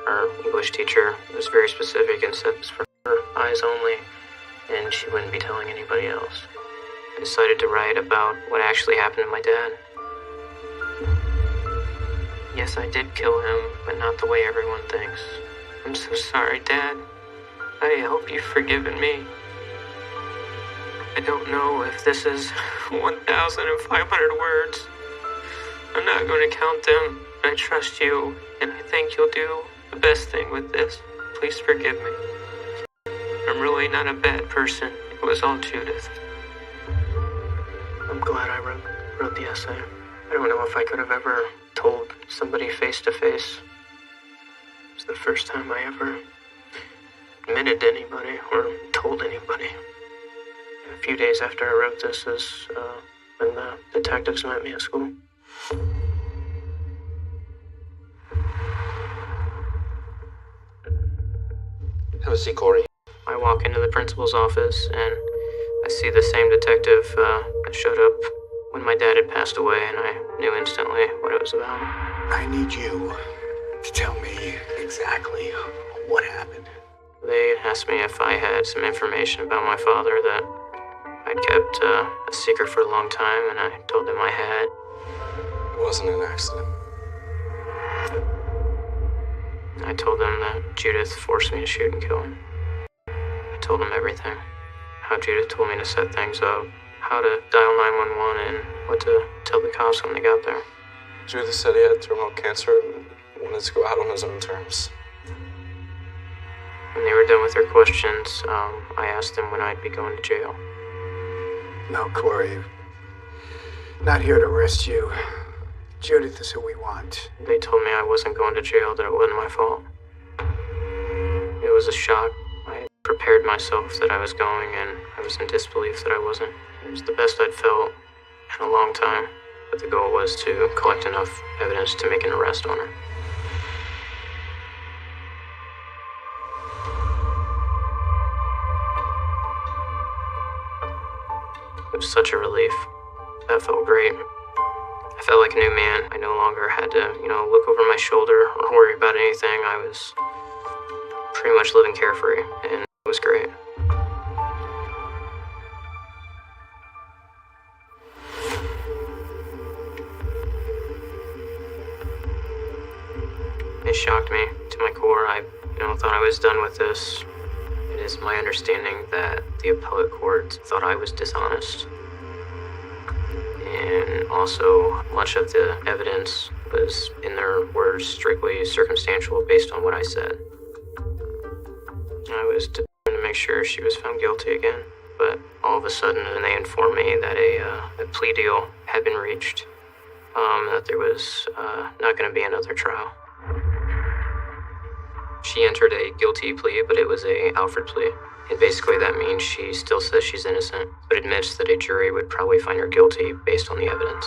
Our English teacher was very specific and said it was for her eyes only, and she wouldn't be telling anybody else. I decided to write about what actually happened to my dad. Yes, I did kill him, but not the way everyone thinks. I'm so sorry, Dad. I hope you've forgiven me. I don't know if this is 1,500 words. I'm not going to count them. I trust you, and I think you'll do the best thing with this. Please forgive me. I'm really not a bad person. It was all Judith. I'm glad I wrote the essay. I don't know if I could have ever told somebody face to face. It's the first time I ever admitted to anybody or told anybody. A few days after I wrote this is when the detectives met me at school. Have a seat, Corey. I walk into the principal's office and I see the same detective that showed up when my dad had passed away, and I knew instantly what it was about. I need you to tell me exactly what happened. They asked me if I had some information about my father that I'd kept a secret for a long time, and I told them I had. It wasn't an accident. I told them that Judith forced me to shoot and kill him. I told them everything. How Judith told me to set things up, how to dial 911, and what to tell the cops when they got there. Judith said he had terminal cancer and wanted to go out on his own terms. When they were done with their questions, I asked them when I'd be going to jail. No, Corey. Not here to arrest you. Judith is who we want. They told me I wasn't going to jail, that it wasn't my fault. It was a shock. I had prepared myself that I was going, and I was in disbelief that I wasn't. It was the best I'd felt in a long time, but the goal was to collect enough evidence to make an arrest on her. It was such a relief. That felt great. I felt like a new man. I no longer had to, look over my shoulder or worry about anything. I was pretty much living carefree, and it was great. It shocked me to my core. I thought I was done with this. It is my understanding that the appellate court thought I was dishonest. And also, much of the evidence was, in their words, strictly circumstantial based on what I said. I was determined to make sure she was found guilty again, but all of a sudden they informed me that a plea deal had been reached, that there was not going to be another trial. She entered a guilty plea, but it was a Alfred plea. And basically that means she still says she's innocent, but admits that a jury would probably find her guilty based on the evidence.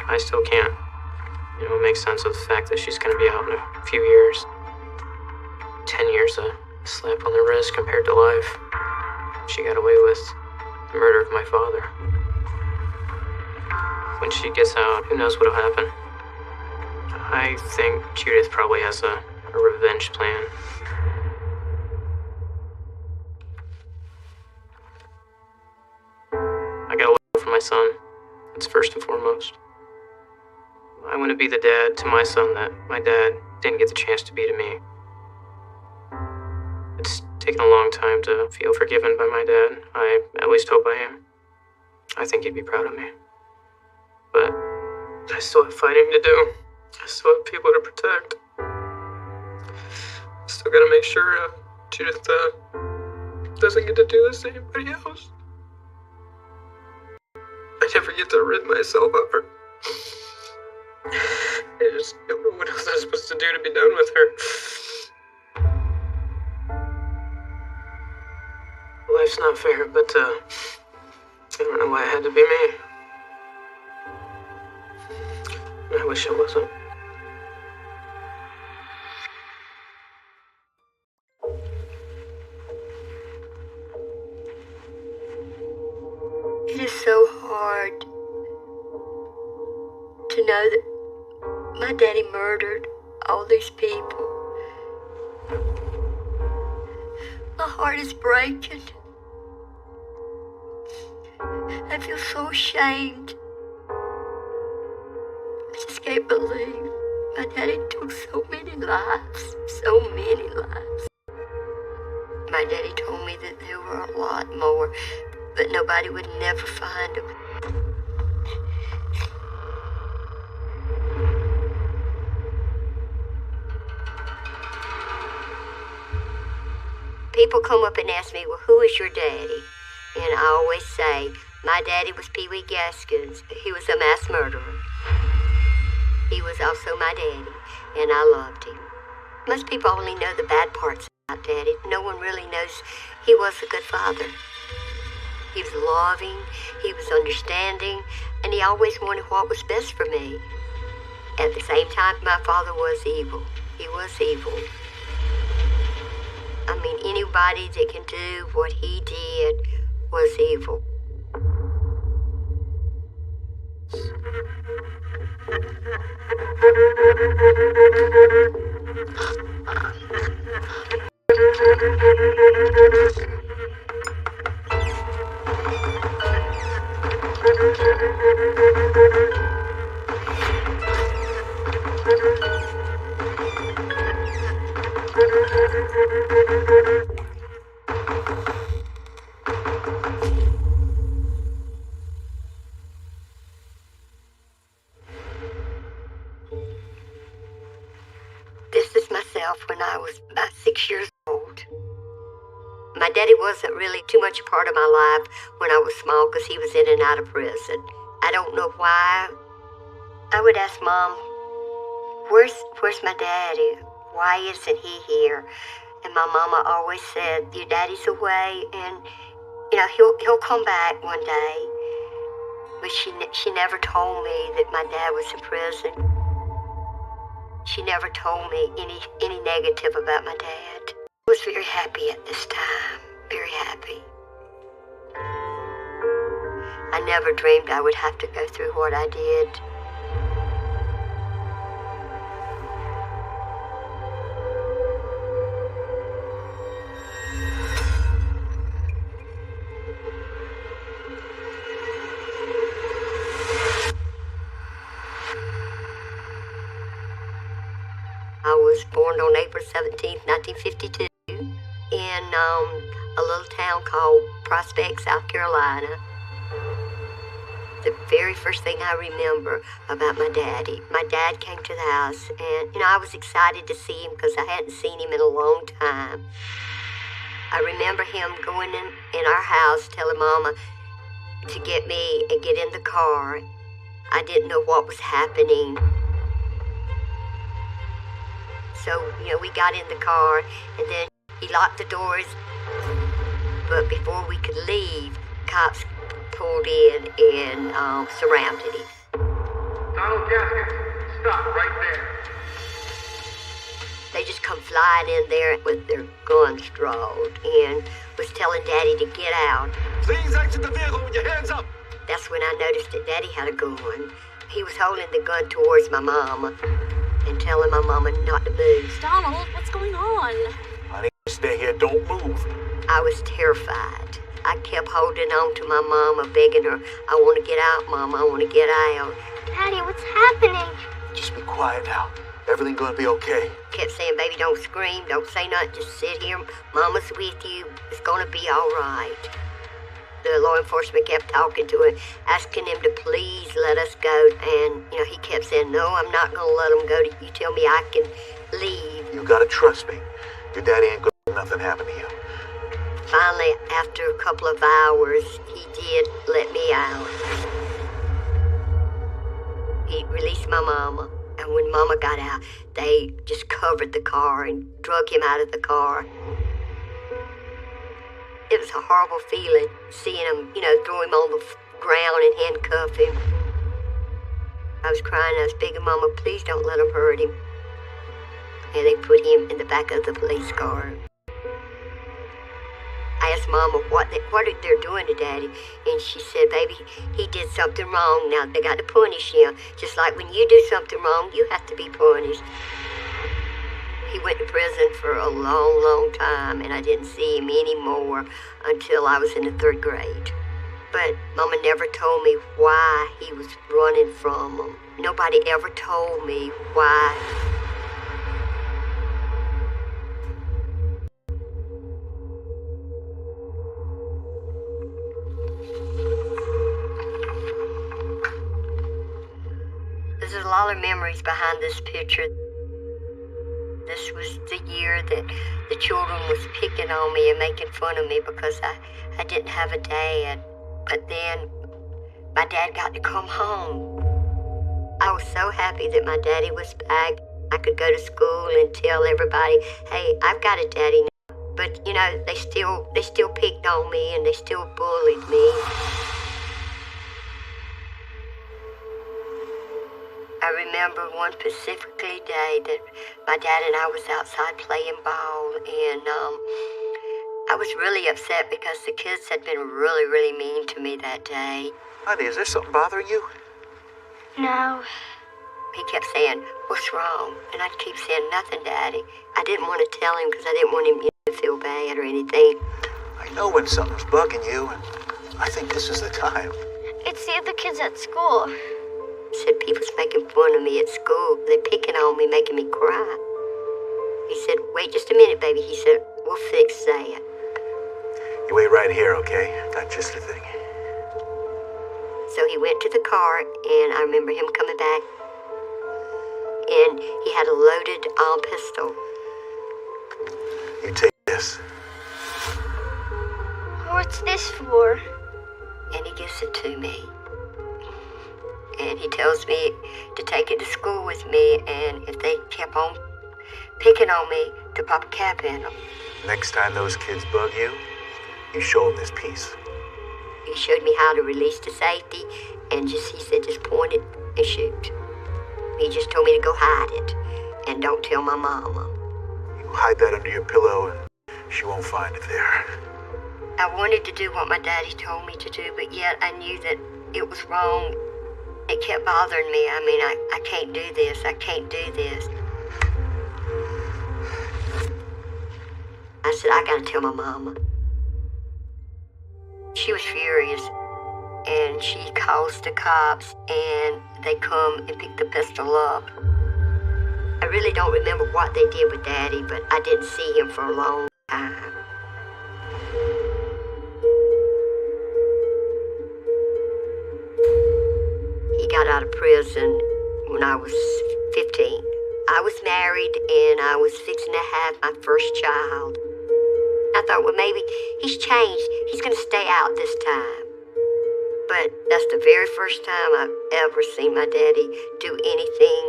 I still can't, make sense of the fact that she's going to be out in a few years. 10 years, a slap on the wrist compared to life. She got away with the murder of my father. When she gets out, who knows what'll happen. I think Judith probably has a revenge plan. I gotta look out for my son. It's first and foremost. I want to be the dad to my son that my dad didn't get the chance to be to me. It's taken a long time to feel forgiven by my dad. I at least hope I am. I think he'd be proud of me. But I still have fighting to do. I still have people to protect. Still gotta make sure Judith doesn't get to do this to anybody else. I never get to rid myself of her. I just don't know what else I'm supposed to do to be done with her. Life's not fair, but I don't know why it had to be me. I wish it wasn't. It is so hard to know that my daddy murdered all these people. My heart is breaking. I feel so ashamed. I just can't believe my daddy took so many lives. So many lives. My daddy told me that there were a lot more, but nobody would never find him. People come up and ask me, well, who is your daddy? And I always say, my daddy was Pee Wee Gaskins. He was a mass murderer. He was also my daddy, and I loved him. Most people only know the bad parts about Daddy. No one really knows he was a good father. He was loving, he was understanding, and he always wanted what was best for me. At the same time, my father was evil. He was evil. I mean, anybody that can do what he did was evil. This is myself when I was about 6 years old. My daddy wasn't really too much a part of my life when I was small because he was in and out of prison. I don't know why. I would ask Mom, where's my daddy? Why isn't he here? And my mama always said, your daddy's away and, he'll come back one day. But she never told me that my dad was in prison. She never told me any negative about my dad. I was very happy at this time, very happy. I never dreamed I would have to go through what I did. I was born on April 17th, 1952, in a little town called Prospect, South Carolina. The very first thing I remember about my dad came to the house, and I was excited to see him because I hadn't seen him in a long time. I remember him going in our house, telling Mama to get me and get in the car. I didn't know what was happening. So, we got in the car, and then he locked the doors. But before we could leave, cops pulled in and surrounded him. Donald Gaskins, stop right there. They just come flying in there with their guns drawn and was telling Daddy to get out. Please exit the vehicle with your hands up. That's when I noticed that Daddy had a gun. He was holding the gun towards my mama and telling my mama not to move. Donald, what's going on? Honey, stay here, don't move. I was terrified. I kept holding on to my mama, begging her, I want to get out, Mama, I want to get out. Daddy, what's happening? Just be quiet now. Everything's gonna be okay. Kept saying, baby, don't scream, don't say nothing, just sit here. Mama's with you. It's gonna be all right. The law enforcement kept talking to him, asking him to please let us go. And, he kept saying, no, I'm not gonna let him go. You tell me I can leave. You gotta trust me. Your daddy ain't gonna let nothing happen to you. Finally, after a couple of hours, he did let me out. He released my mama. And when Mama got out, they just covered the car and drug him out of the car. It was a horrible feeling, seeing him, throw him on the ground and handcuff him. I was crying, I was begging Mama, please don't let him hurt him. And they put him in the back of the police car. I asked Mama what they're doing to Daddy, and she said, baby, he did something wrong. Now they got to punish him. Just like when you do something wrong, you have to be punished. He went to prison for a long, long time, and I didn't see him anymore until I was in the 3rd grade. But Mama never told me why he was running from them. Nobody ever told me why. lot of memories behind this picture. This was the year that the children was picking on me and making fun of me because I didn't have a dad. But then my dad got to come home. I was so happy that my daddy was back. I could go to school and tell everybody, hey, I've got a daddy now. But, you know, they still picked on me and they still bullied me. I remember one specifically day that my dad and I was outside playing ball, and I was really upset because the kids had been really, really mean to me that day. Honey, is there something bothering you? No. He kept saying, what's wrong? And I'd keep saying, nothing, Daddy. I didn't want to tell him because I didn't want him to feel bad or anything. I know when something's bugging you, and I think this is the time. It's the other kids at school. He said people's making fun of me at school. They're picking on me, making me cry. He said, wait just a minute, baby. He said, we'll fix that. You wait right here, okay? Got just the thing. So he went to the car, and I remember him coming back, and he had a loaded pistol. You take this. What's this for? And he gives it to me. And he tells me to take it to school with me, and if they kept on picking on me, to pop a cap in them. Next time those kids bug you, you show them this piece. He showed me how to release to safety, and he said, just point it and shoot. He just told me to go hide it, and don't tell my mama. You hide that under your pillow, and she won't find it there. I wanted to do what my daddy told me to do, but yet I knew that it was wrong. It kept bothering me. I mean, I can't do this. I can't do this. I said, I gotta tell my mama. She was furious, and she calls the cops, and they come and pick the pistol up. I really don't remember what they did with Daddy, but I didn't see him for a long time. He got out of prison when I was 15. I was married, and I was fixing to have my first child. I thought, well, maybe he's changed. He's going to stay out this time. But that's the very first time I've ever seen my daddy do anything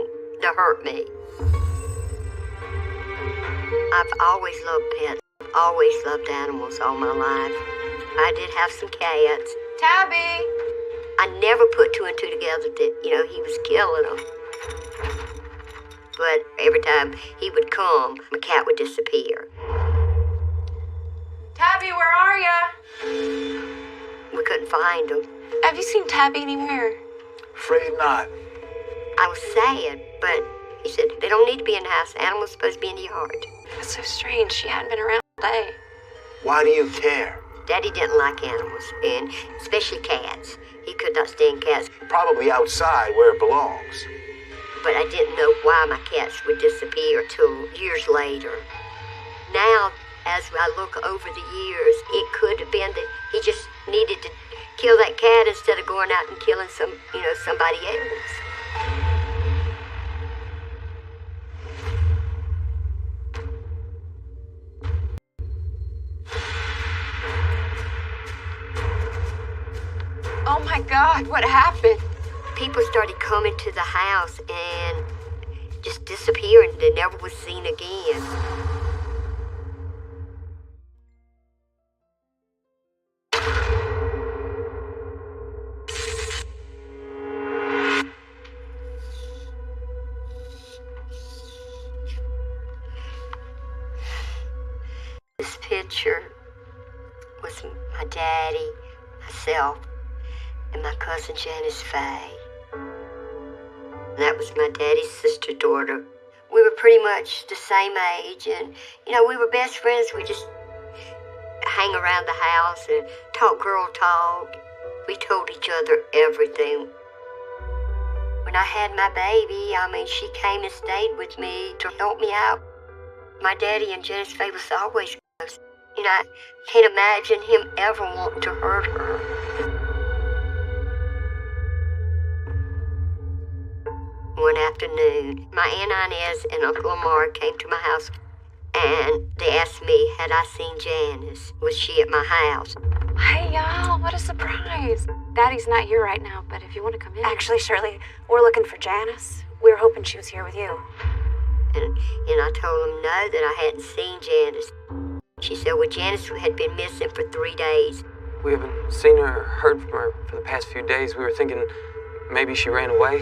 to hurt me. I've always loved pets. I've always loved animals all my life. I did have some cats. Tabby! I never put two and two together that, he was killing them. But every time he would come, my cat would disappear. Tabby, where are ya? We couldn't find him. Have you seen Tabby anywhere? Afraid not. I was sad, but he said, they don't need to be in the house. Animals are supposed to be in the yard. That's so strange. She hadn't been around all day. Why do you care? Daddy didn't like animals, and especially cats. He could not stand cats. Probably outside where it belongs. But I didn't know why my cats would disappear till years later. Now, as I look over the years, it could have been that he just needed to kill that cat instead of going out and killing somebody else. Oh my God, what happened? People started coming to the house and just disappearing. They never was seen again. This picture was my daddy, myself, and my cousin Janice Faye. And that was my daddy's sister daughter. We were pretty much the same age, and we were best friends. We just hang around the house and talk girl talk. We told each other everything. When I had my baby, she came and stayed with me to help me out. My daddy and Janice Faye was always close. I can't imagine him ever wanting to hurt her. one afternoon, my Aunt Inez and Uncle Lamar came to my house, and they asked me, had I seen Janice? Was she at my house? Hey, y'all, what a surprise. Daddy's not here right now, but if you want to come in. Actually, Shirley, we're looking for Janice. We were hoping she was here with you. And I told them no, that I hadn't seen Janice. She said, well, Janice had been missing for 3 days. We haven't seen her or heard from her for the past few days. We were thinking maybe she ran away.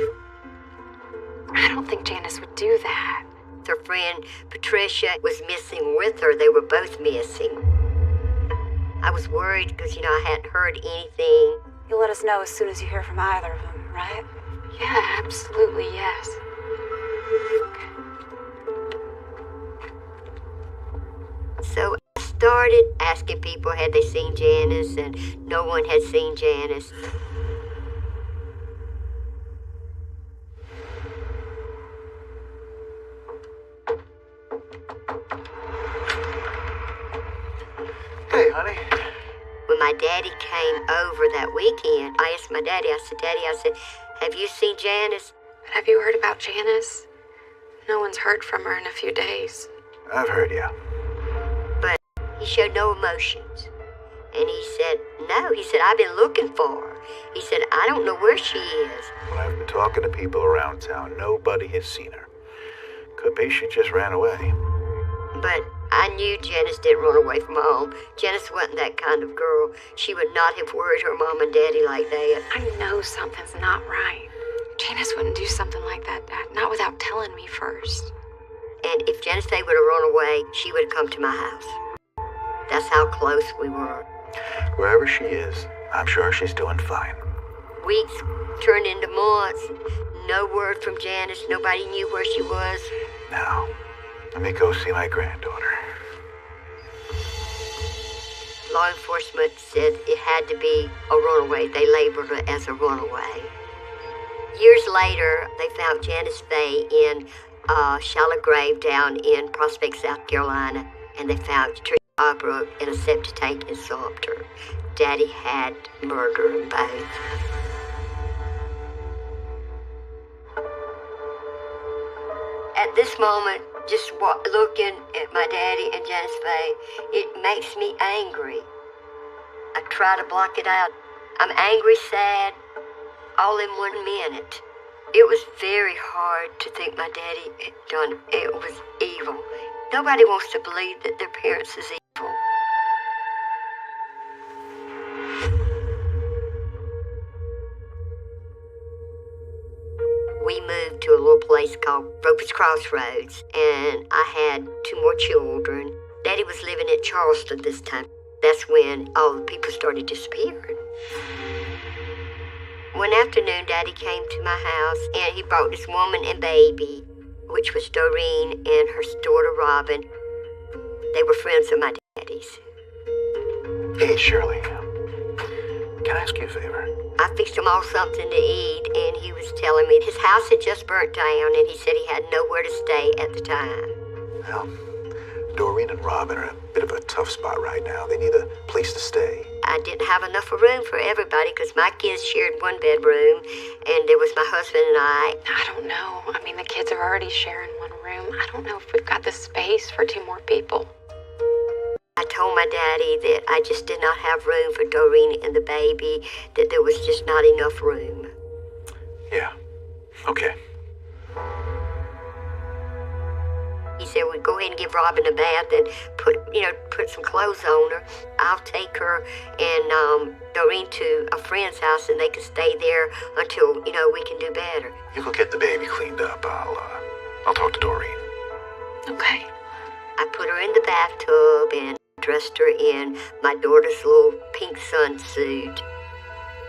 I don't think Janice would do that. Her friend Patricia was missing with her. They were both missing. I was worried because, I hadn't heard anything. You'll let us know as soon as you hear from either of them, right? Yeah, absolutely, yes. So I started asking people had they seen Janice, and no one had seen Janice. Hey, honey. When my daddy came over that weekend, I asked my daddy, Daddy, have you seen Janice? Have you heard about Janice? No one's heard from her in a few days. I've heard you. But he showed no emotions. And he said, no. He said, I've been looking for her. He said, I don't know where she is. Well, I've been talking to people around town. Nobody has seen her. Could be she just ran away. But I knew Janice didn't run away from home. Janice wasn't that kind of girl. She would not have worried her mom and daddy like that. I know something's not right. Janice wouldn't do something like that, Dad. Not without telling me first. And if Janice Day would have run away, she would have come to my house. That's how close we were. Wherever she is, I'm sure she's doing fine. Weeks turned into months. No word from Janice. Nobody knew where she was. Now, let me go see my granddaughter. Law enforcement said it had to be a runaway. They labeled her as a runaway. Years later, they found Janice Faye in a shallow grave down in Prospect, South Carolina, and they found Teresa Albrook in a septic tank in Sumter. Daddy had murder them both. At this moment, just looking at my daddy and Janice Faye, it makes me angry. I try to block it out. I'm angry, sad, all in 1 minute. It was very hard to think my daddy had done it. Was evil. Nobody wants to believe that their parents is evil. We moved to a little place called Roper's Crossroads, and I had 2 more children. Daddy was living in Charleston this time. That's when all the people started disappearing. One afternoon, Daddy came to my house, and he brought this woman and baby, which was Doreen and her daughter Robin. They were friends of my daddy's. Hey, Shirley. Can I ask you a favor? I fixed them all something to eat, and he was telling me his house had just burnt down, and he said he had nowhere to stay at the time. Well, Doreen and Robin are in a bit of a tough spot right now. They need a place to stay. I didn't have enough room for everybody because my kids shared 1 bedroom, and there was my husband and I. I don't know. I mean, the kids are already sharing 1 room. I don't know if we've got the space for 2 more people. I told my daddy that I just did not have room for Doreen and the baby, that there was just not enough room. Yeah. Okay. He said, well, go ahead and give Robin a bath and put some clothes on her. I'll take her and Doreen to a friend's house, and they can stay there until, we can do better. You go get the baby cleaned up. I'll talk to Doreen. Okay. I put her in the bathtub and dressed her in my daughter's little pink sunsuit.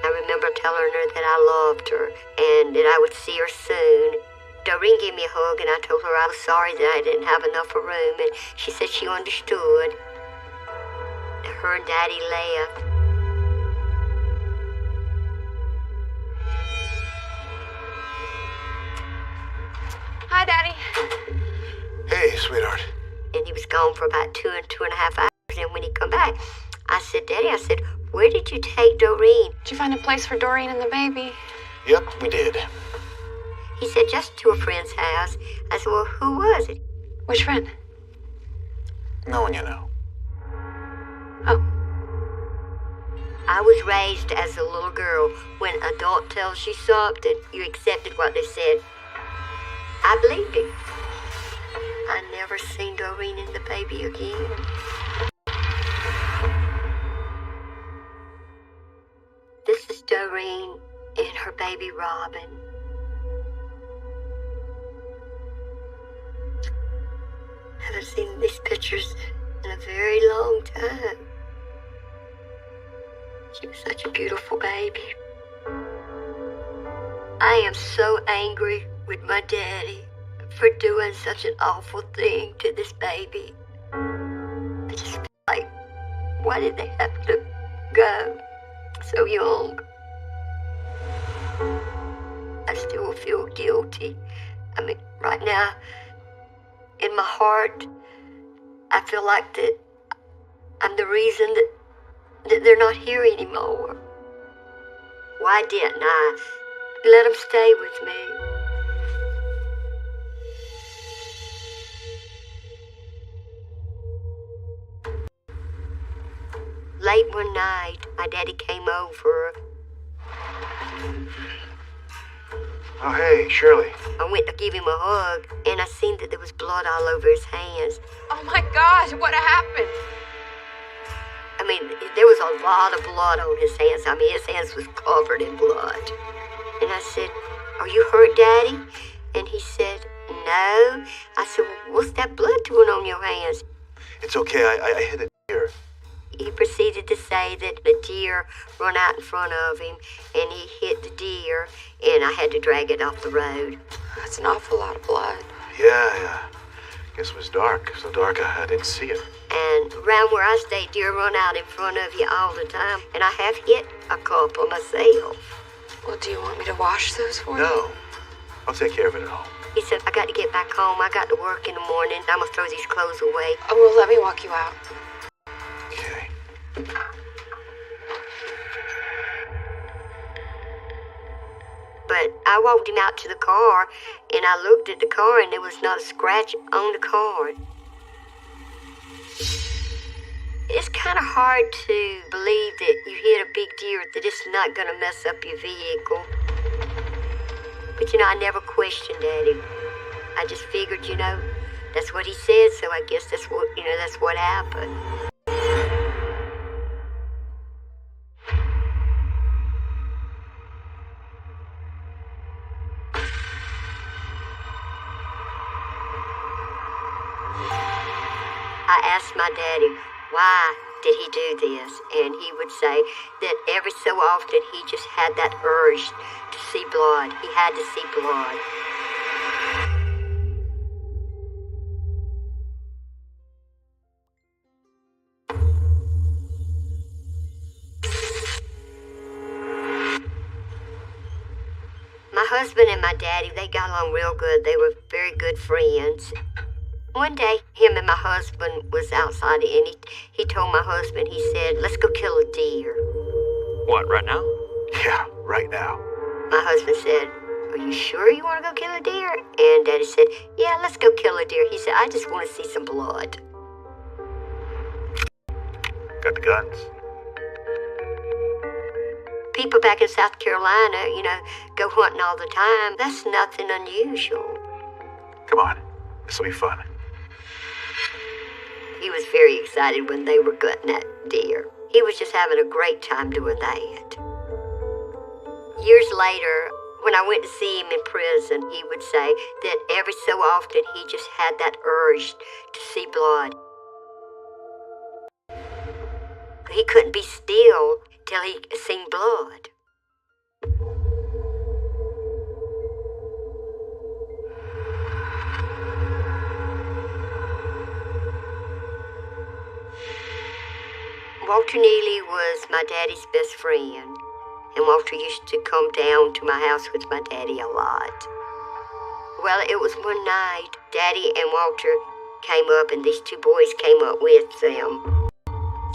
I remember telling her that I loved her and that I would see her soon. Doreen gave me a hug, and I told her I was sorry that I didn't have enough room, and she said she understood. Her and Daddy left. Hi, Daddy. Hey, sweetheart. And he was gone for about 2.5 hours, and when he come back, I said, Daddy, where did you take Doreen? Did you find a place for Doreen and the baby? Yep, we did. He said, just to a friend's house. I said, well, who was it? Which friend? No one you know. Oh. I was raised as a little girl. When an adult tells you something, you accepted what they said. I believed it. I never seen Doreen and the baby again. This is Doreen and her baby Robin. I haven't seen these pictures in a very long time. She was such a beautiful baby. I am so angry with my daddy for doing such an awful thing to this baby. I just feel like, why did they have to go so young? I still feel guilty. I mean, right now, in my heart, I feel like that I'm the reason that they're not here anymore. Why didn't I let them stay with me? Late one night, my daddy came over. Oh, hey, Shirley. I went to give him a hug, and I seen that there was blood all over his hands. Oh my gosh, what happened? I mean, there was a lot of blood on his hands. I mean, his hands was covered in blood. And I said, are you hurt, Daddy? And he said, no. I said, well, what's that blood doing on your hands? It's okay, I hit a deer. He proceeded to say that the deer run out in front of him, and he hit the deer, and I had to drag it off the road. That's an awful lot of blood. Yeah. Guess it was dark. So dark I didn't see it. And around where I stay, deer run out in front of you all the time, and I have hit a couple myself. Well, do you want me to wash those for you? No. I'll take care of it at home. He said, I got to get back home. I got to work in the morning. I'm going to throw these clothes away. Oh, well, let me walk you out. Okay. But I walked him out to the car, and I looked at the car, and there was not a scratch on the car. It's kind of hard to believe that you hit a big deer, that it's not going to mess up your vehicle. But, I never questioned Daddy. I just figured, that's what he said, so I guess that's what happened. I asked my daddy, why did he do this? And he would say that every so often he just had that urge to see blood. He had to see blood. My husband and my daddy, they got along real good. They were very good friends. One day, him and my husband was outside, and he told my husband, he said, let's go kill a deer. What, right now? Yeah, right now. My husband said, are you sure you want to go kill a deer? And Daddy said, yeah, let's go kill a deer. He said, I just want to see some blood. Got the guns? People back in South Carolina, go hunting all the time. That's nothing unusual. Come on, this will be fun. He was very excited when they were gutting that deer. He was just having a great time doing that. Years later, when I went to see him in prison, he would say that every so often he just had that urge to see blood. He couldn't be still till he seen blood. Walter Neely was my daddy's best friend, and Walter used to come down to my house with my daddy a lot. Well, it was one night, Daddy and Walter came up, and these two boys came up with them.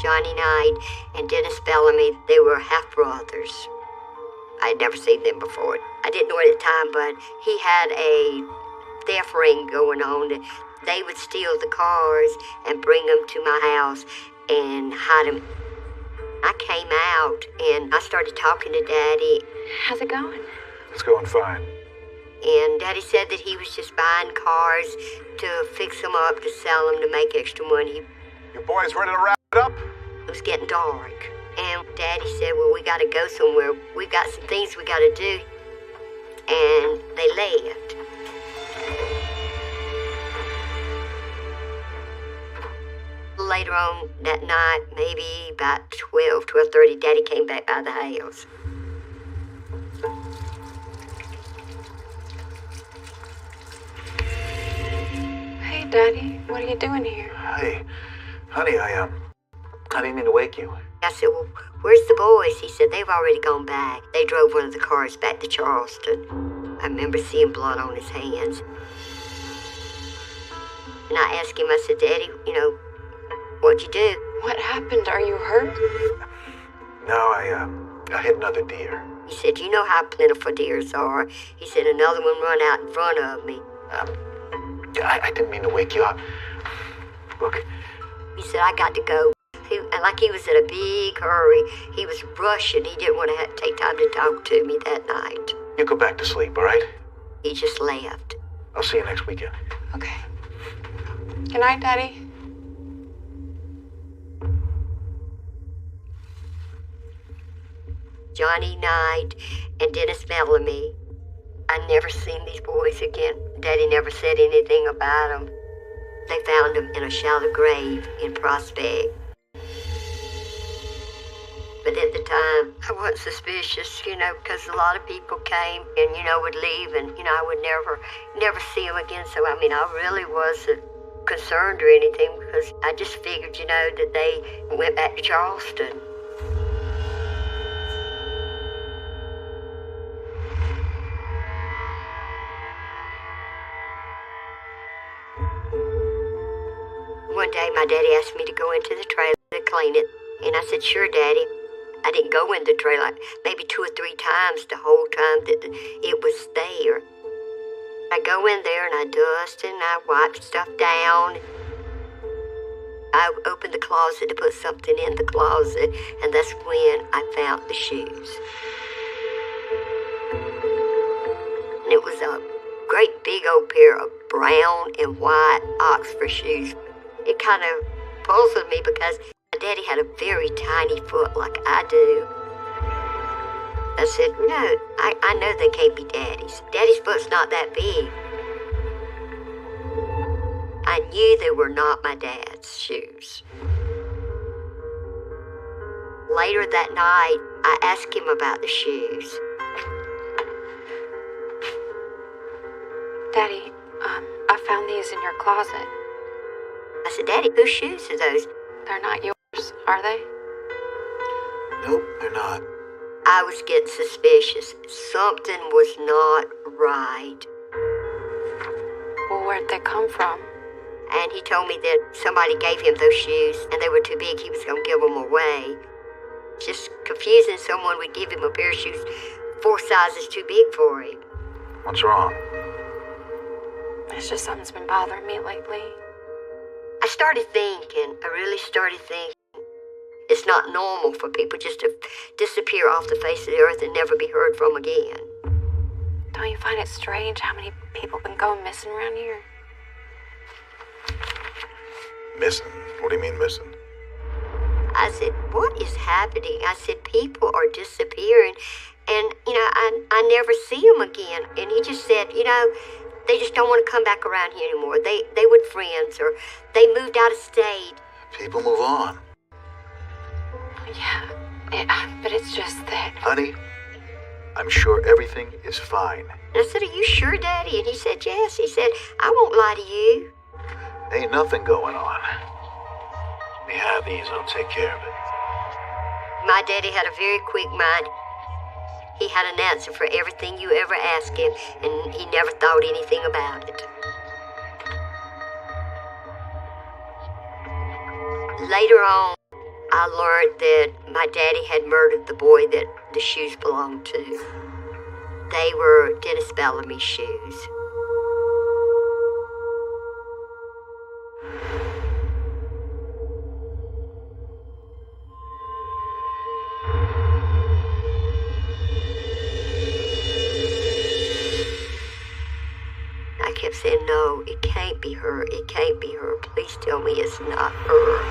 Johnny Knight and Dennis Bellamy, they were half-brothers. I'd never seen them before. I didn't know it at the time, but he had a theft ring going on. They would steal the cars and bring them to my house and hide them. I came out and I started talking to Daddy. How's it going? It's going fine. And Daddy said that he was just buying cars to fix them up, to sell them, to make extra money. You boys ready to wrap it up? It was getting dark. And Daddy said, well, we got to go somewhere. We've got some things we got to do. And they left. Later on that night, maybe about 12:30, Daddy came back by the house. Hey, Daddy, what are you doing here? Hey, honey, I didn't mean to wake you. I said, well, where's the boys? He said, they've already gone back. They drove one of the cars back to Charleston. I remember seeing blood on his hands. And I asked him, I said, Daddy, what'd you do? What happened? Are you hurt? No, I hit another deer. He said, you know how plentiful deers are. He said, another one run out in front of me. I didn't mean to wake you up. Look. He said, I got to go. He was in a big hurry. He was rushing. He didn't want to take time to talk to me that night. You go back to sleep, all right? He just left. I'll see you next weekend. Okay. Good night, Daddy. Johnny Knight and Dennis Bellamy. I never seen these boys again. Daddy never said anything about them. They found them in a shallow grave in Prospect. But at the time, I wasn't suspicious, because a lot of people came and, would leave and, I would never see them again. So, I really wasn't concerned or anything because I just figured, that they went back to Charleston. One day, my daddy asked me to go into the trailer to clean it, and I said, sure, Daddy. I didn't go in the trailer maybe 2 or 3 times the whole time that it was there. I go in there and I dust and I wipe stuff down. I opened the closet to put something in the closet, and that's when I found the shoes. And it was a great big old pair of brown and white Oxford shoes. It kind of puzzled me because my daddy had a very tiny foot like I do. I said, no, I know they can't be Daddy's. Daddy's foot's not that big. I knew they were not my dad's shoes. Later that night, I asked him about the shoes. Daddy, I found these in your closet. I said, Daddy, whose shoes are those? They're not yours, are they? Nope, they're not. I was getting suspicious. Something was not right. Well, where'd they come from? And he told me that somebody gave him those shoes and they were too big, he was going to give them away. Just confusing someone would give him a pair of shoes 4 sizes too big for him. What's wrong? It's just something's been bothering me lately. I really started thinking, it's not normal for people just to disappear off the face of the earth and never be heard from again. Don't you find it strange how many people have been going missing around here? Missing? What do you mean missing? I said, what is happening? I said, people are disappearing and, I never see them again. And he just said, they just don't want to come back around here anymore. They were friends or they moved out of state. People move on. Yeah, but it's just that... Honey, I'm sure everything is fine. And I said, are you sure, Daddy? And he said, yes. He said, I won't lie to you. Ain't nothing going on. Let me have these, I'll take care of it. My daddy had a very quick mind. He had an answer for everything you ever asked him, and he never thought anything about it. Later on, I learned that my daddy had murdered the boy that the shoes belonged to. They were Dennis Bellamy's shoes. I kept saying, no, it can't be her. It can't be her. Please tell me it's not her.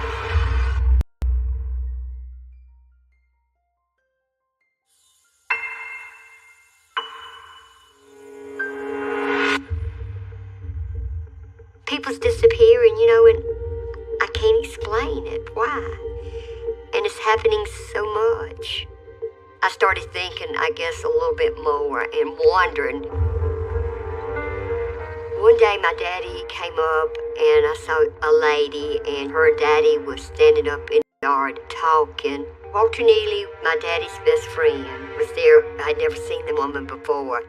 People's disappearing, and I can't explain it. Why? And it's happening so much. I started thinking, I guess, a little bit more and wondering. One day my daddy came up and I saw a lady and her daddy was standing up in the yard talking. Walter Neely, my daddy's best friend, was there. I'd never seen the woman before.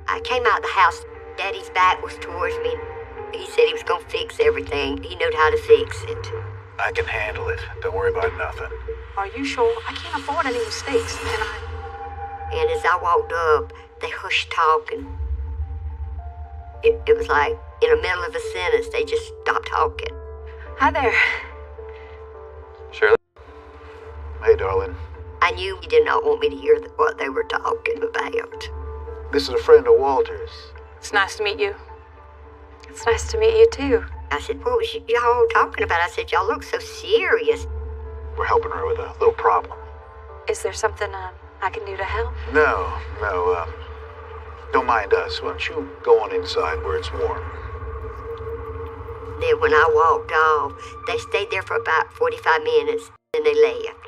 I came out the house. Daddy's back was towards me. He said he was going to fix everything. He knew how to fix it. I can handle it. Don't worry about nothing. Are you sure? I can't afford any mistakes, And as I walked up, they hushed talking. It was like in the middle of a sentence, they just stopped talking. Hi there. Shirley? Hey, darling. I knew he did not want me to hear what they were talking about. This is a friend of Walter's. It's nice to meet you. It's nice to meet you, too. I said, what was y'all talking about? I said, y'all look so serious. We're helping her with a little problem. Is there something I can do to help? No. Don't mind us. Why don't you go on inside where it's warm? Then when I walked off, they stayed there for about 45 minutes, and they left.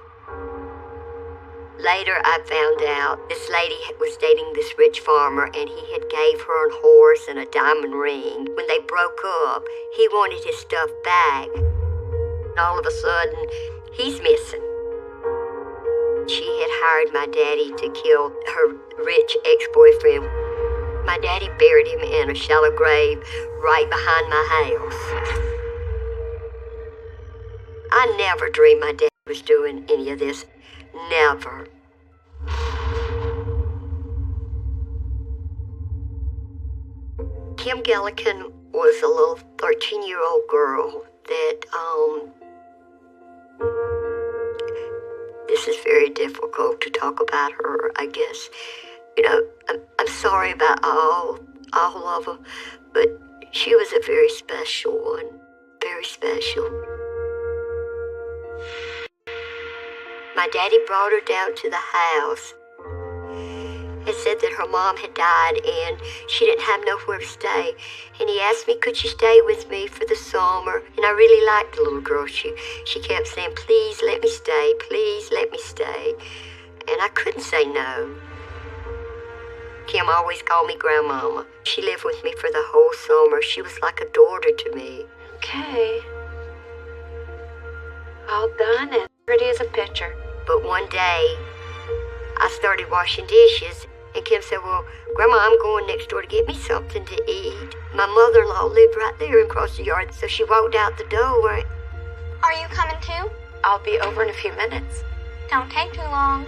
Later, I found out this lady was dating this rich farmer, and he had gave her a horse and a diamond ring. When they broke up, he wanted his stuff back. All of a sudden, he's missing. She had hired my daddy to kill her rich ex-boyfriend. My daddy buried him in a shallow grave right behind my house. I never dreamed my dad was doing any of this. Never. Kim Gillikin was a little 13-year-old girl that, this is very difficult to talk about her, I guess. I'm sorry about all of them, but she was a very special one, very special. My daddy brought her down to the house and said that her mom had died and she didn't have nowhere to stay. And he asked me, could she stay with me for the summer? And I really liked the little girl. She kept saying, please let me stay, please let me stay. And I couldn't say no. Kim always called me Grandmama. She lived with me for the whole summer. She was like a daughter to me. Okay. All done and pretty as a picture. But one day, I started washing dishes, and Kim said, well, Grandma, I'm going next door to get me something to eat. My mother-in-law lived right there across the yard, so she walked out the door. Are you coming too? I'll be over in a few minutes. Don't take too long.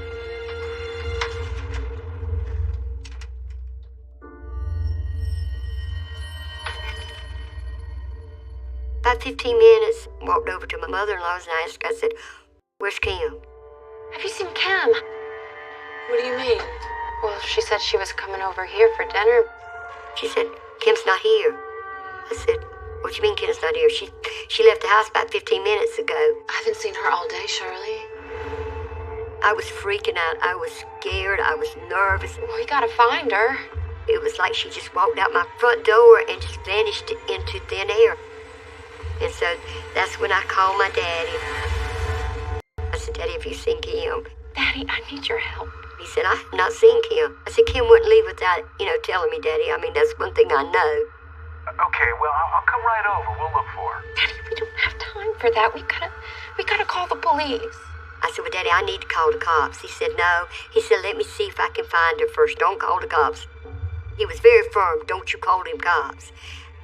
About 15 minutes, walked over to my mother-in-law's and I asked her, I said, where's Kim? Have you seen Kim? What do you mean? Well, she said she was coming over here for dinner. She said, Kim's not here. I said, what do you mean Kim's not here? She left the house about 15 minutes ago. I haven't seen her all day, Shirley. I was freaking out. I was scared. I was nervous. Well, you gotta find her. It was like she just walked out my front door and just vanished into thin air. And so that's when I called my daddy. I said, Daddy, have you seen Kim? Daddy, I need your help. He said, I have not seen Kim. I said, Kim wouldn't leave without, telling me, Daddy. I mean, that's one thing I know. Okay, well, I'll come right over. We'll look for her. Daddy, we don't have time for that. We gotta call the police. I said, well, Daddy, I need to call the cops. He said, no. He said, let me see if I can find her first. Don't call the cops. He was very firm. Don't you call them cops.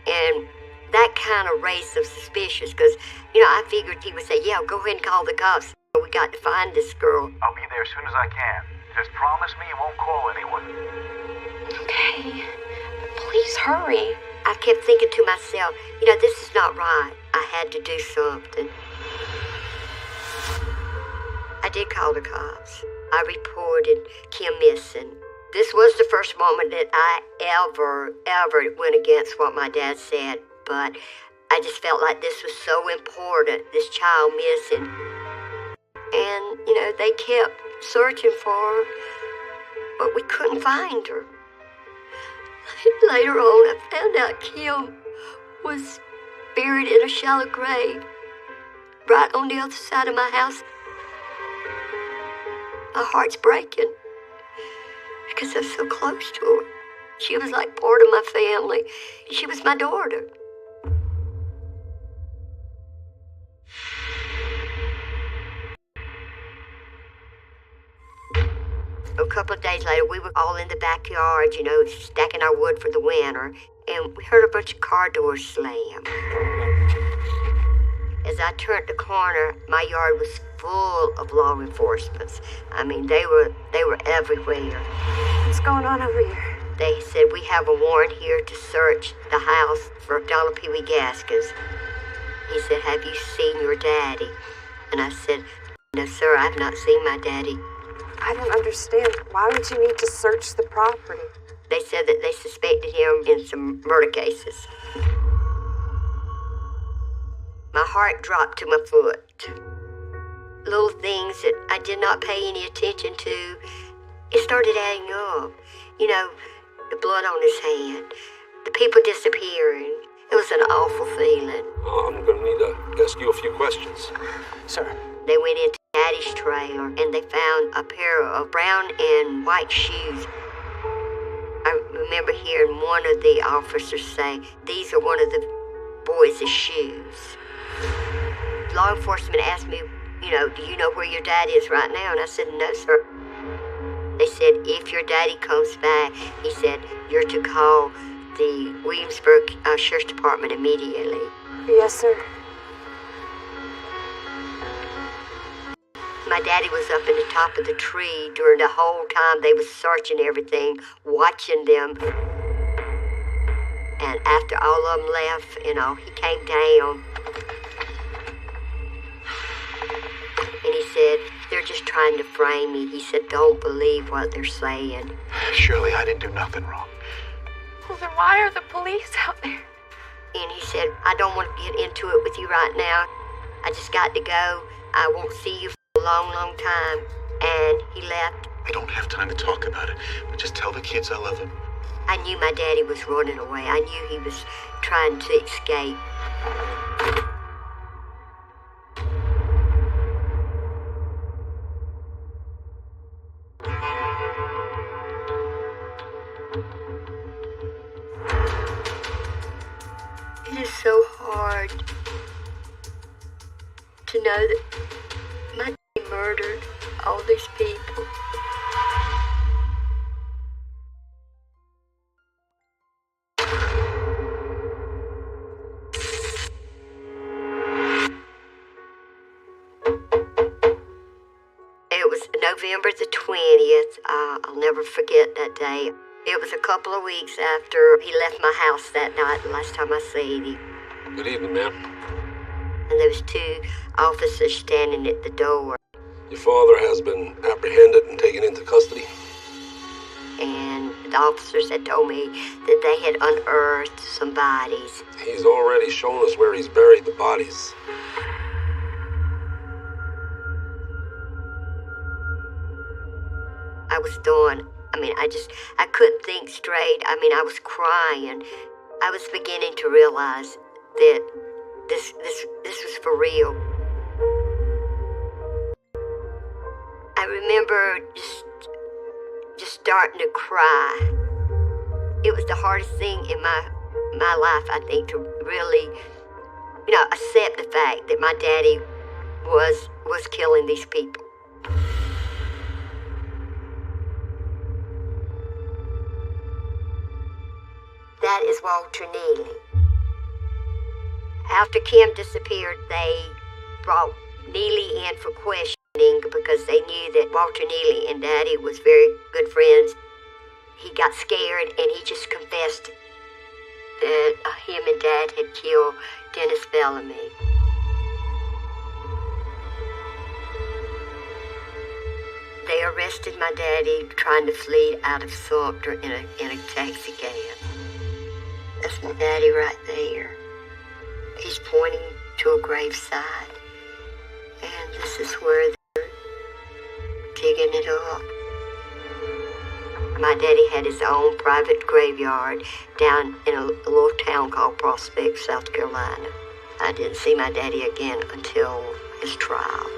And that kind of raised some suspicious because, I figured he would say, yeah, go ahead and call the cops. We got to find this girl. I'll be there as soon as I can. Just promise me you won't call anyone. Okay. But please hurry. I kept thinking to myself, this is not right. I had to do something. I did call the cops. I reported Kim missing. This was the first moment that I ever went against what my dad said, but I just felt like this was so important, this child missing. And, they kept searching for her, but we couldn't find her. Later on, I found out Kim was buried in a shallow grave right on the other side of my house. My heart's breaking because I'm so close to her. She was like part of my family. She was my daughter. A couple of days later, we were all in the backyard, stacking our wood for the winter, and we heard a bunch of car doors slam. As I turned the corner, my yard was full of law enforcement. They were everywhere. What's going on over here? They said, we have a warrant here to search the house for Donald Pee Wee Gaskins. He said, have you seen your daddy? And I said, no, sir, I've not seen my daddy. I don't understand. Why would you need to search the property? They said that they suspected him in some murder cases. My heart dropped to my foot. Little things that I did not pay any attention to, it started adding up. The blood on his hand, the people disappearing. It was an awful feeling. I'm going to need to ask you a few questions. Sir. They went into Daddy's trailer and they found a pair of brown and white shoes. I remember hearing one of the officers say, these are one of the boys' shoes. Law enforcement asked me, do you know where your dad is right now? And I said, no, sir. They said, if your daddy comes back, he said, you're to call the Williamsburg Sheriff's Department immediately. Yes, sir. My daddy was up in the top of the tree during the whole time they was searching everything, watching them. And after all of them left, he came down. And he said, they're just trying to frame me. He said, don't believe what they're saying. Shirley, I didn't do nothing wrong. Well, then why are the police out there? And he said, I don't want to get into it with you right now. I just got to go. I won't see you for a long, long time. And he left. I don't have time to talk about it, but just tell the kids I love them. I knew my daddy was running away. I knew he was trying to escape. It is so hard to know that my daddy murdered all these people. It was November the 20th. I'll never forget that day. It was a couple of weeks after he left my house that night, the last time I seen him. Good evening, ma'am. And there was two officers standing at the door. Your father has been apprehended and taken into custody. And the officers had told me that they had unearthed some bodies. He's already shown us where he's buried the bodies. I was done. I couldn't think straight. I was crying. I was beginning to realize that this was for real. I remember just starting to cry. It was the hardest thing in my life, I think, to really, accept the fact that my daddy was killing these people. That is Walter Neely. After Kim disappeared, they brought Neely in for questioning. because they knew that Walter Neely and Daddy was very good friends. He got scared and he just confessed that him and Dad had killed Dennis Bellamy. They arrested my daddy trying to flee out of Sumter in a taxi cab. That's my daddy right there. He's pointing to a graveside. And this is where they're digging it up. My daddy had his own private graveyard down in a little town called Prospect, South Carolina. I didn't see my daddy again until his trial.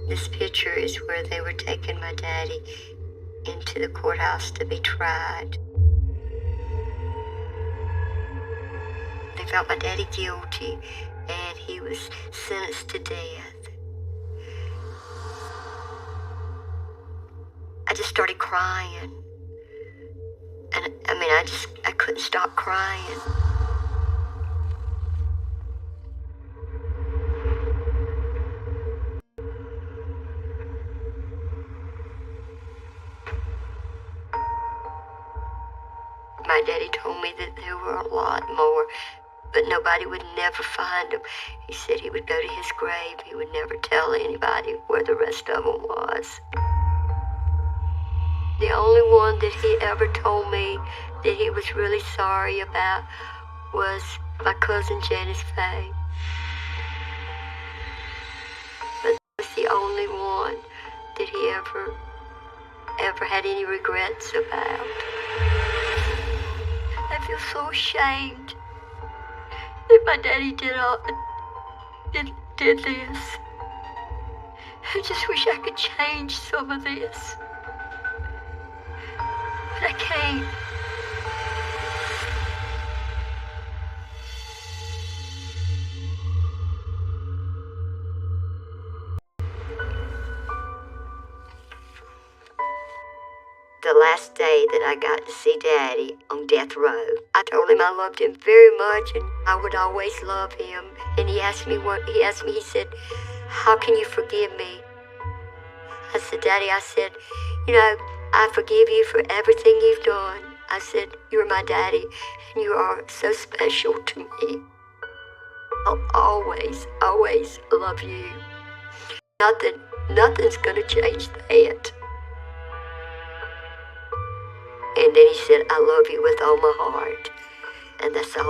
This picture is where they were taking my daddy into the courthouse to be tried. They found my daddy guilty and he was sentenced to death. I just started crying. And I couldn't stop crying. My daddy told me that there were a lot more, but nobody would never find them. He said he would go to his grave. He would never tell anybody where the rest of them was. The only one that he ever told me that he was really sorry about was my cousin Janice Faye. But that was the only one that he ever had any regrets about. I feel so ashamed that my daddy did this. I just wish I could change some of this. But I can't. The last day that I got to see Daddy on death row, I told him I loved him very much and I would always love him. And he said, "How can you forgive me?" I said, "Daddy," I said, "I forgive you for everything you've done." I said, "You're my daddy and you are so special to me. I'll always, always love you. Nothing's gonna change that." And then he said, "I love you with all my heart." And that's the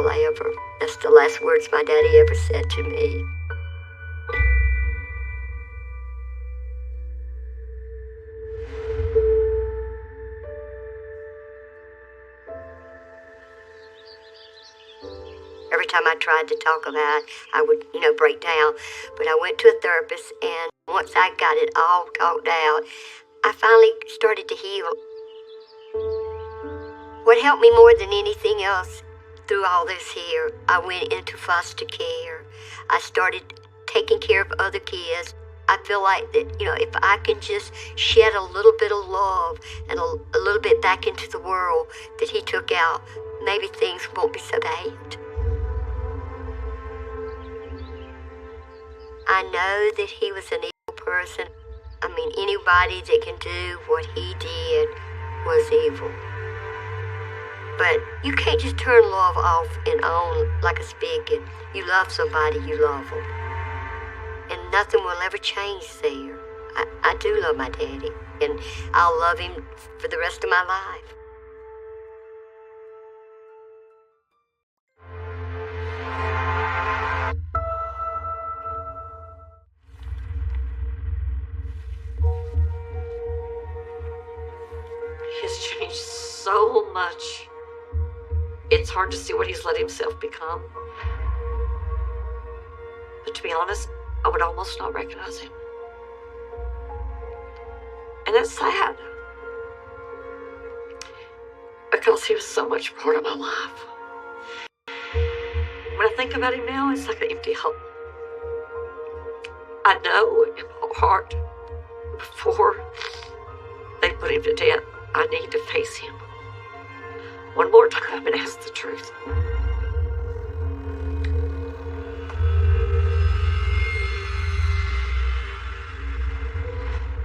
last words my daddy ever said to me. Every time I tried to talk about it, I would, break down. But I went to a therapist, and once I got it all talked out, I finally started to heal. What helped me more than anything else through all this here, I went into foster care. I started taking care of other kids. I feel like that, if I can just shed a little bit of love and a little bit back into the world that he took out, maybe things won't be so bad. I know that he was an evil person. Anybody that can do what he did was evil. But you can't just turn love off and on like a spigot. You love somebody, you love them. And nothing will ever change there. I do love my daddy, and I'll love him for the rest of my life. He's changed so much. It's hard to see what he's let himself become. But to be honest, I would almost not recognize him. And it's sad. Because he was so much part of my life. When I think about him now, it's like an empty hole. I know in my heart, before they put him to death, I need to face him one more time and ask the truth.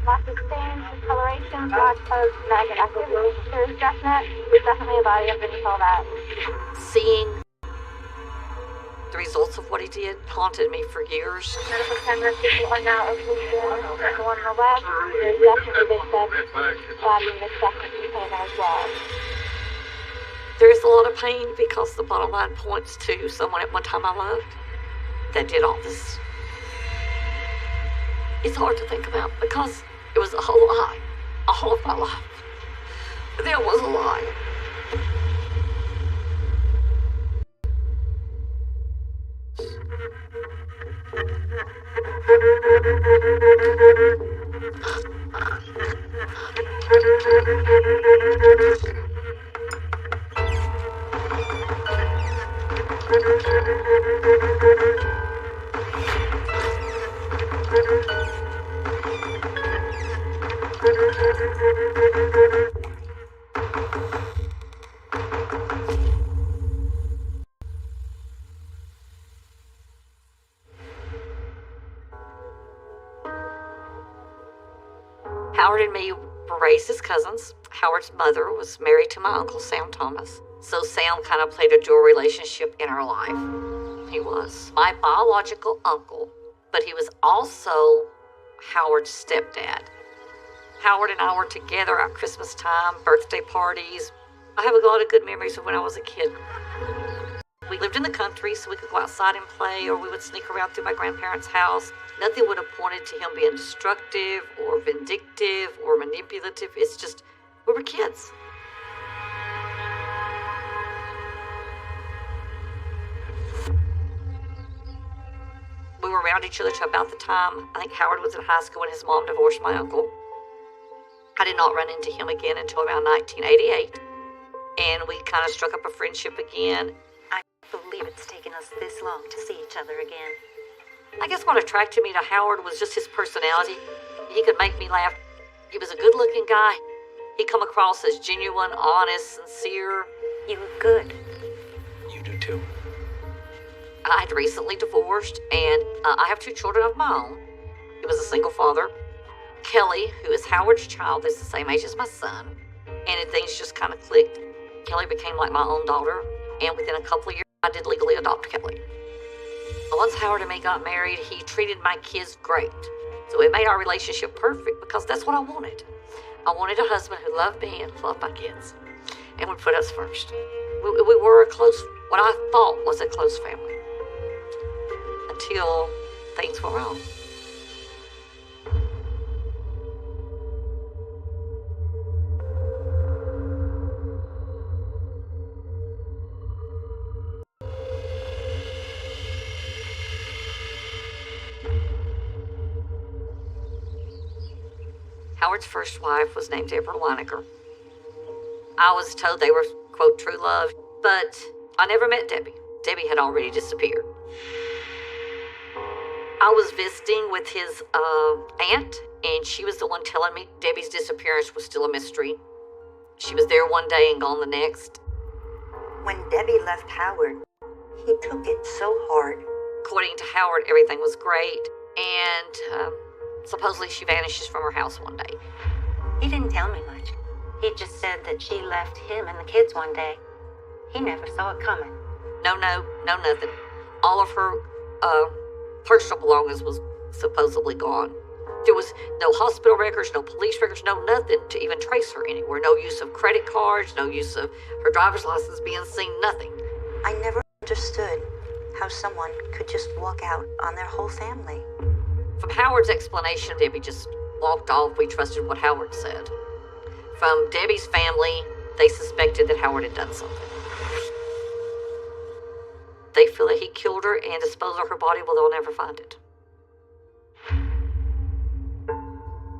Lots of stains, discoloration, lots of negative activity. There's definitely a body underneath all that. Seeing the results of what he did haunted me for years. Medical cameras are now open. The one on the left, there's definitely been said body in this definitely pain as well. There is a lot of pain because the bottom line points to someone at one time I loved that did all this. It's hard to think about because it was a whole lie, all of my life. There was a lie. Howard and me were raised as cousins. Howard's mother was married to my uncle, Sam Thomas. So Sam kind of played a dual relationship in our life. He was my biological uncle, but he was also Howard's stepdad. Howard and I were together at Christmas time, birthday parties. I have a lot of good memories of when I was a kid. We lived in the country, so we could go outside and play, or we would sneak around through my grandparents' house. Nothing would have pointed to him being destructive or vindictive or manipulative. It's just, we were kids. We were around each other to about the time I think Howard was in high school when his mom divorced my uncle. I did not run into him again until around 1988, and we kind of struck up a friendship again. I can't believe it's taken us this long to see each other again. I guess what attracted me to Howard was just his personality. He could make me laugh. He was a good-looking guy. He come across as genuine, honest, sincere. You look good. You do too. I had recently divorced, and I have 2 children of my own. He was a single father. Kelly, who is Howard's child, is the same age as my son, and things just kind of clicked. Kelly became like my own daughter, and within a couple of years, I did legally adopt Kelly. Once Howard and me got married, he treated my kids great. So it made our relationship perfect because that's what I wanted. I wanted a husband who loved me and loved my kids and would put us first. We were a close, what I thought was a close family, until things went wrong. Howard's first wife was named Deborah Weinecker. I was told they were, quote, true love, but I never met Debbie. Debbie had already disappeared. I was visiting with his aunt, and she was the one telling me Debbie's disappearance was still a mystery. She was there one day and gone the next. When Debbie left Howard, he took it so hard. According to Howard, everything was great, and supposedly she vanishes from her house one day. He didn't tell me much. He just said that she left him and the kids one day. He never saw it coming. No, nothing. All of her personal belongings was supposedly gone. There was no hospital records, no police records, no nothing to even trace her anywhere. No use of credit cards, no use of her driver's license being seen, nothing. I never understood how someone could just walk out on their whole family. From Howard's explanation, Debbie just walked off. We trusted what Howard said. From Debbie's family, they suspected that Howard had done something. They feel that he killed her and disposed of her body, well, they'll never find it.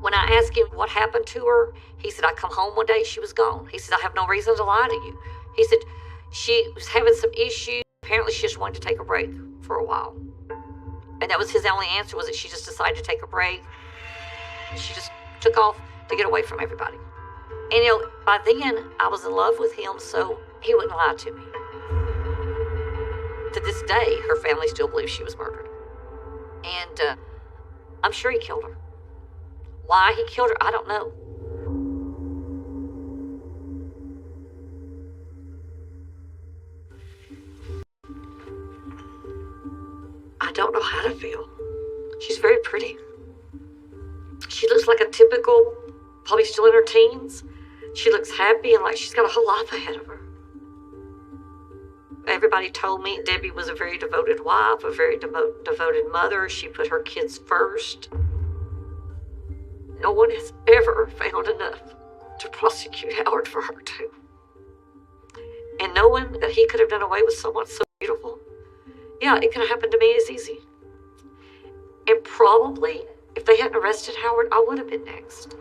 When I asked him what happened to her, he said, I come home one day, she was gone. He said, I have no reason to lie to you. He said, she was having some issues. Apparently, she just wanted to take a break for a while. And that was his only answer, was that she just decided to take a break. She just took off to get away from everybody. And by then, I was in love with him, so he wouldn't lie to me. To this day, her family still believes she was murdered. And I'm sure he killed her. Why he killed her, I don't know. I don't know how to feel. She's very pretty. She looks like a typical, probably still in her teens. She looks happy and like she's got a whole life ahead of her. Everybody told me Debbie was a very devoted wife, a very devoted mother. She put her kids first. No one has ever found enough to prosecute Howard for her too. And knowing that he could have done away with someone so beautiful, yeah, it could have happened to me as easy. And probably, if they hadn't arrested Howard, I would have been next.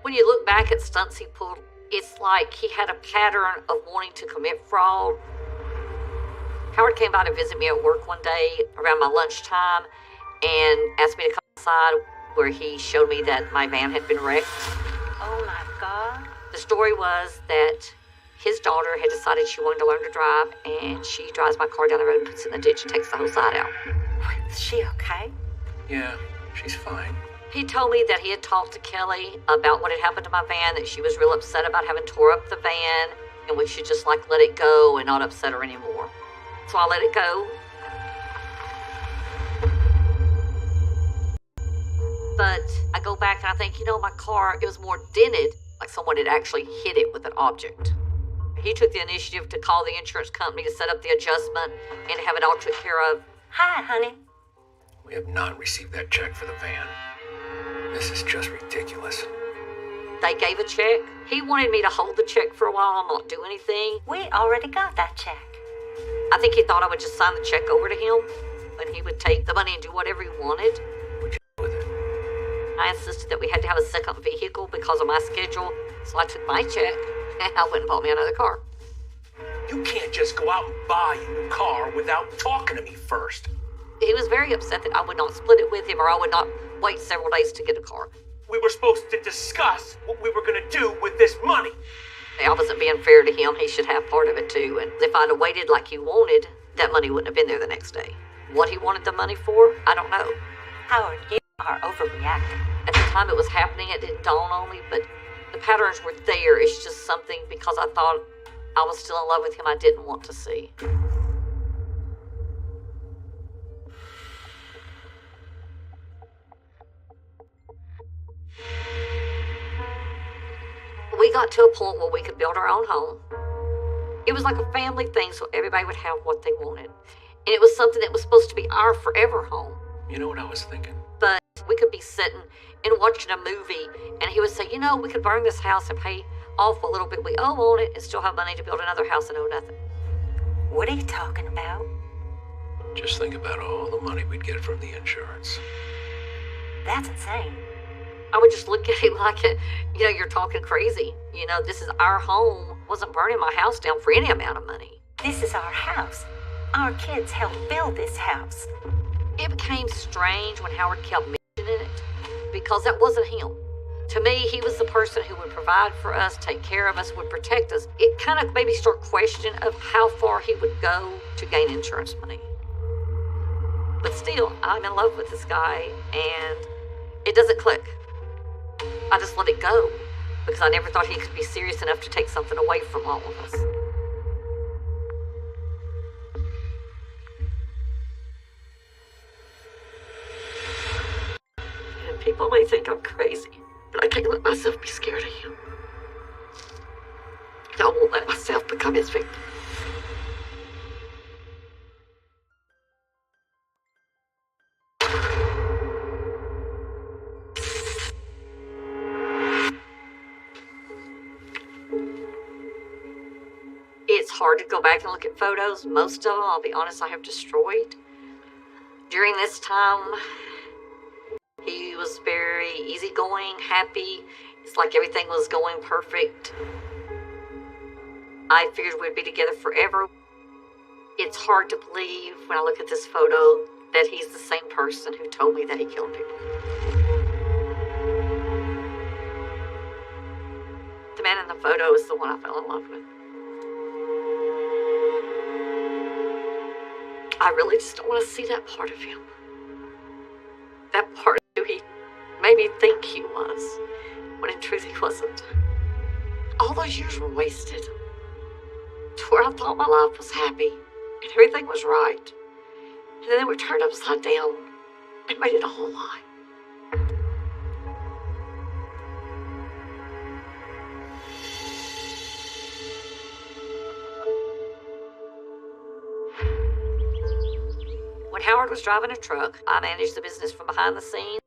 When you look back at stunts he pulled, it's like he had a pattern of wanting to commit fraud. Howard came by to visit me at work one day around my lunchtime and asked me to come inside, where he showed me that my van had been wrecked. Oh my God. The story was that his daughter had decided she wanted to learn to drive, and she drives my car down the road and puts it in the ditch and takes the whole side out. Is she okay? Yeah, she's fine. He told me that he had talked to Kelly about what had happened to my van, that she was real upset about having tore up the van, and we should just let it go and not upset her anymore. So I let it go. But I go back and I think, my car, it was more dented, like someone had actually hit it with an object. He took the initiative to call the insurance company to set up the adjustment and have it all taken care of. Hi, honey. We have not received that check for the van. This is just ridiculous. They gave a check. He wanted me to hold the check for a while and not do anything. We already got that check. I think he thought I would just sign the check over to him, and he would take the money and do whatever he wanted. What'd you do with it? I insisted that we had to have a second vehicle because of my schedule, so I took my check and I went and bought me another car. You can't just go out and buy a new car without talking to me first. He was very upset that I would not split it with him, or I would not wait several days to get a car. We were supposed to discuss what we were going to do with this money. I wasn't being fair to him. He should have part of it too. And if I'd have waited like he wanted, that money wouldn't have been there the next day. What he wanted the money for, I don't know. Howard, you are overreacting. At the time it was happening, it didn't dawn on me, but the patterns were there. It's just something, because I thought I was still in love with him, I didn't want to see. We got to a point where we could build our own home. It was like a family thing, so everybody would have what they wanted. And it was something that was supposed to be our forever home. You know what I was thinking? But we could be sitting and watching a movie, and he would say, we could burn this house and pay off what little bit we owe on it and still have money to build another house and owe nothing. What are you talking about? Just think about all the money we'd get from the insurance. That's insane. I would just look at him like, you're talking crazy. This is our home. Wasn't burning my house down for any amount of money. This is our house. Our kids helped build this house. It became strange when Howard kept mentioning it, because that wasn't him. To me, he was the person who would provide for us, take care of us, would protect us. It kind of made me start questioning of how far he would go to gain insurance money. But still, I'm in love with this guy, and it doesn't click. I just let it go, because I never thought he could be serious enough to take something away from all of us. And people may think I'm crazy, but I can't let myself be scared of him. And I won't let myself become his victim. It's hard to go back and look at photos. Most of them, I'll be honest, I have destroyed. During this time, he was very easygoing, happy, It's like everything was going perfect. I figured we'd be together forever. It's hard to believe when I look at this photo that he's the same person who told me that he killed people. The man in the photo is the one I fell in love with. I really just don't want to see that part of him. That part of who he made me think he was, when in truth he wasn't. All those years were wasted. To where I thought my life was happy and everything was right. And then it would turn upside down and made it a whole lie. When Howard was driving a truck, I managed the business from behind the scenes.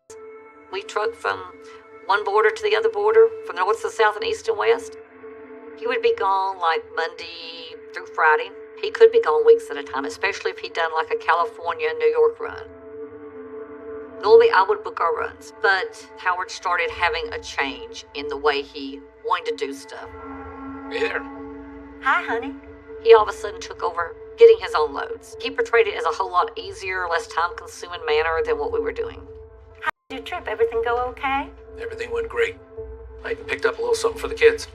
We trucked from one border to the other border, from north to south and east and west. He would be gone like Monday through Friday. He could be gone weeks at a time, especially if he'd done like a California-New York run. Normally I would book our runs, but Howard started having a change in the way he wanted to do stuff. Hey there. Hi, honey. He all of a sudden took over getting his own loads. He portrayed it as a whole lot easier, less time-consuming manner than what we were doing. How did your trip? Everything go okay? Everything went great. I even picked up a little something for the kids.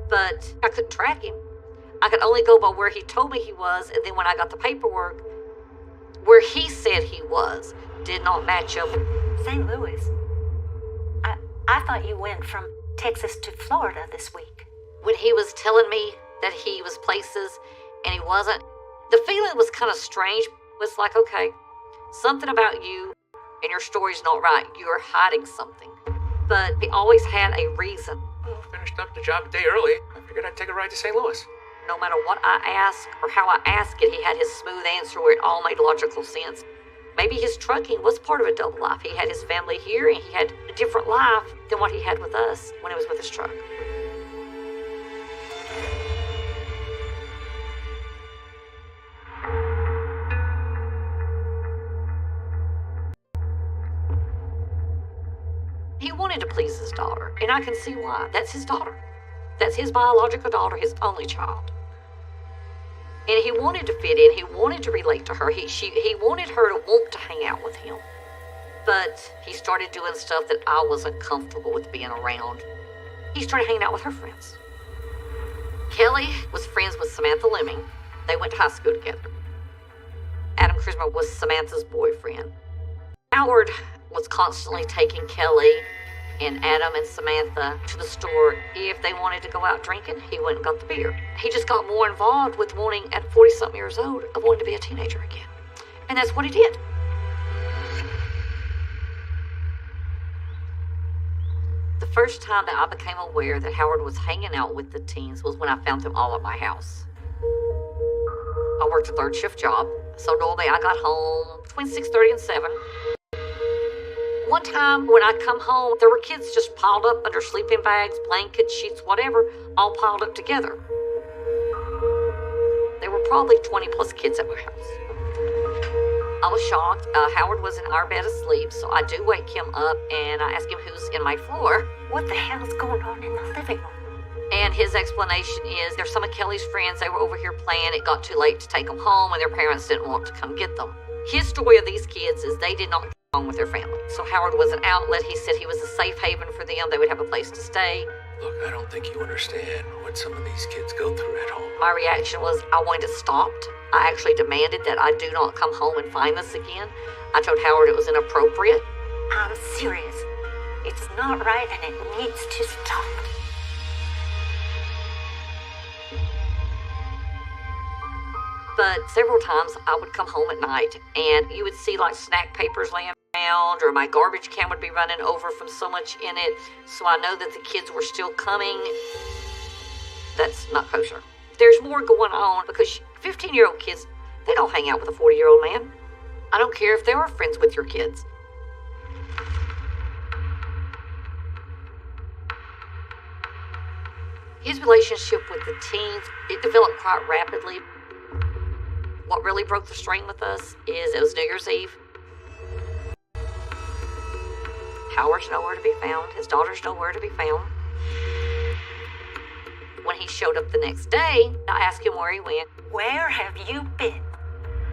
But I couldn't track him. I could only go by where he told me he was, and then when I got the paperwork, where he said he was did not match up. St. Louis. I thought you went from Texas to Florida this week. When he was telling me that he was places and he wasn't, the feeling was kind of strange. It was like, okay, something about you and your story's not right. You're hiding something. But he always had a reason. Well, finished up the job a day early. I figured I'd take a ride to St. Louis. No matter what I asked or how I asked it, he had his smooth answer where it all made logical sense. Maybe his trucking was part of a double life. He had his family here and he had a different life than what he had with us when he was with his truck. He wanted to please his daughter, and I can see why. That's his daughter. That's his biological daughter, his only child. And he wanted to fit in. He wanted to relate to her. He wanted her to want to hang out with him. But he started doing stuff that I wasn't comfortable with being around. He started hanging out with her friends. Kelly was friends with Samantha Lemming. They went to high school together. Adam Krismer was Samantha's boyfriend. Howard was constantly taking Kelly and Adam and Samantha to the store. If they wanted to go out drinking, he went and got the beer. He just got more involved with wanting, at 40-something years old, of wanting to be a teenager again. And that's what he did. The first time that I became aware that Howard was hanging out with the teens was when I found them all at my house. I worked a third shift job, so normally I got home between 6:30 and 7. One time when I come home, there were kids just piled up under sleeping bags, blankets, sheets, whatever, all piled up together. There were probably 20 plus kids at my house. I was shocked. Howard was in our bed asleep, so I do wake him up and I ask him who's in my floor. What the hell's going on in the living room? And his explanation is there's some of Kelly's friends, they were over here playing, it got too late to take them home and their parents didn't want to come get them. His story of these kids is they did not get along with their family. So Howard was an outlet. He said he was a safe haven for them. They would have a place to stay. Look, I don't think you understand what some of these kids go through at home. My reaction was I wanted it stopped. I actually demanded that I do not come home and find this again. I told Howard it was inappropriate. I'm serious. It's not right and it needs to stop. But several times I would come home at night and you would see like snack papers laying around or my garbage can would be running over from so much in it. So I know that the kids were still coming. That's not kosher. There's more going on because 15-year-old kids, they don't hang out with a 40-year-old man. I don't care if they were friends with your kids. His relationship with the teens, it developed quite rapidly. What really broke the strain with us is it was New Year's Eve. Howard's nowhere to be found. His daughter's nowhere to be found. When he showed up the next day, I asked him where he went. Where have you been?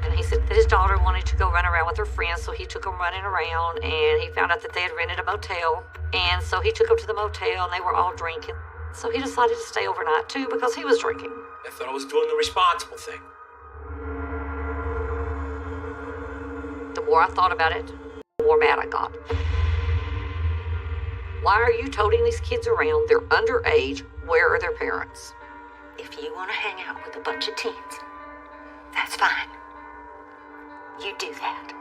And he said that his daughter wanted to go run around with her friends, so he took them running around, and he found out that they had rented a motel. And so he took them to the motel, and they were all drinking. So he decided to stay overnight, too, because he was drinking. I thought I was doing the responsible thing. The more I thought about it, the more mad I got. Why are you toting these kids around? They're underage. Where are their parents? If you want to hang out with a bunch of teens, that's fine. You do that.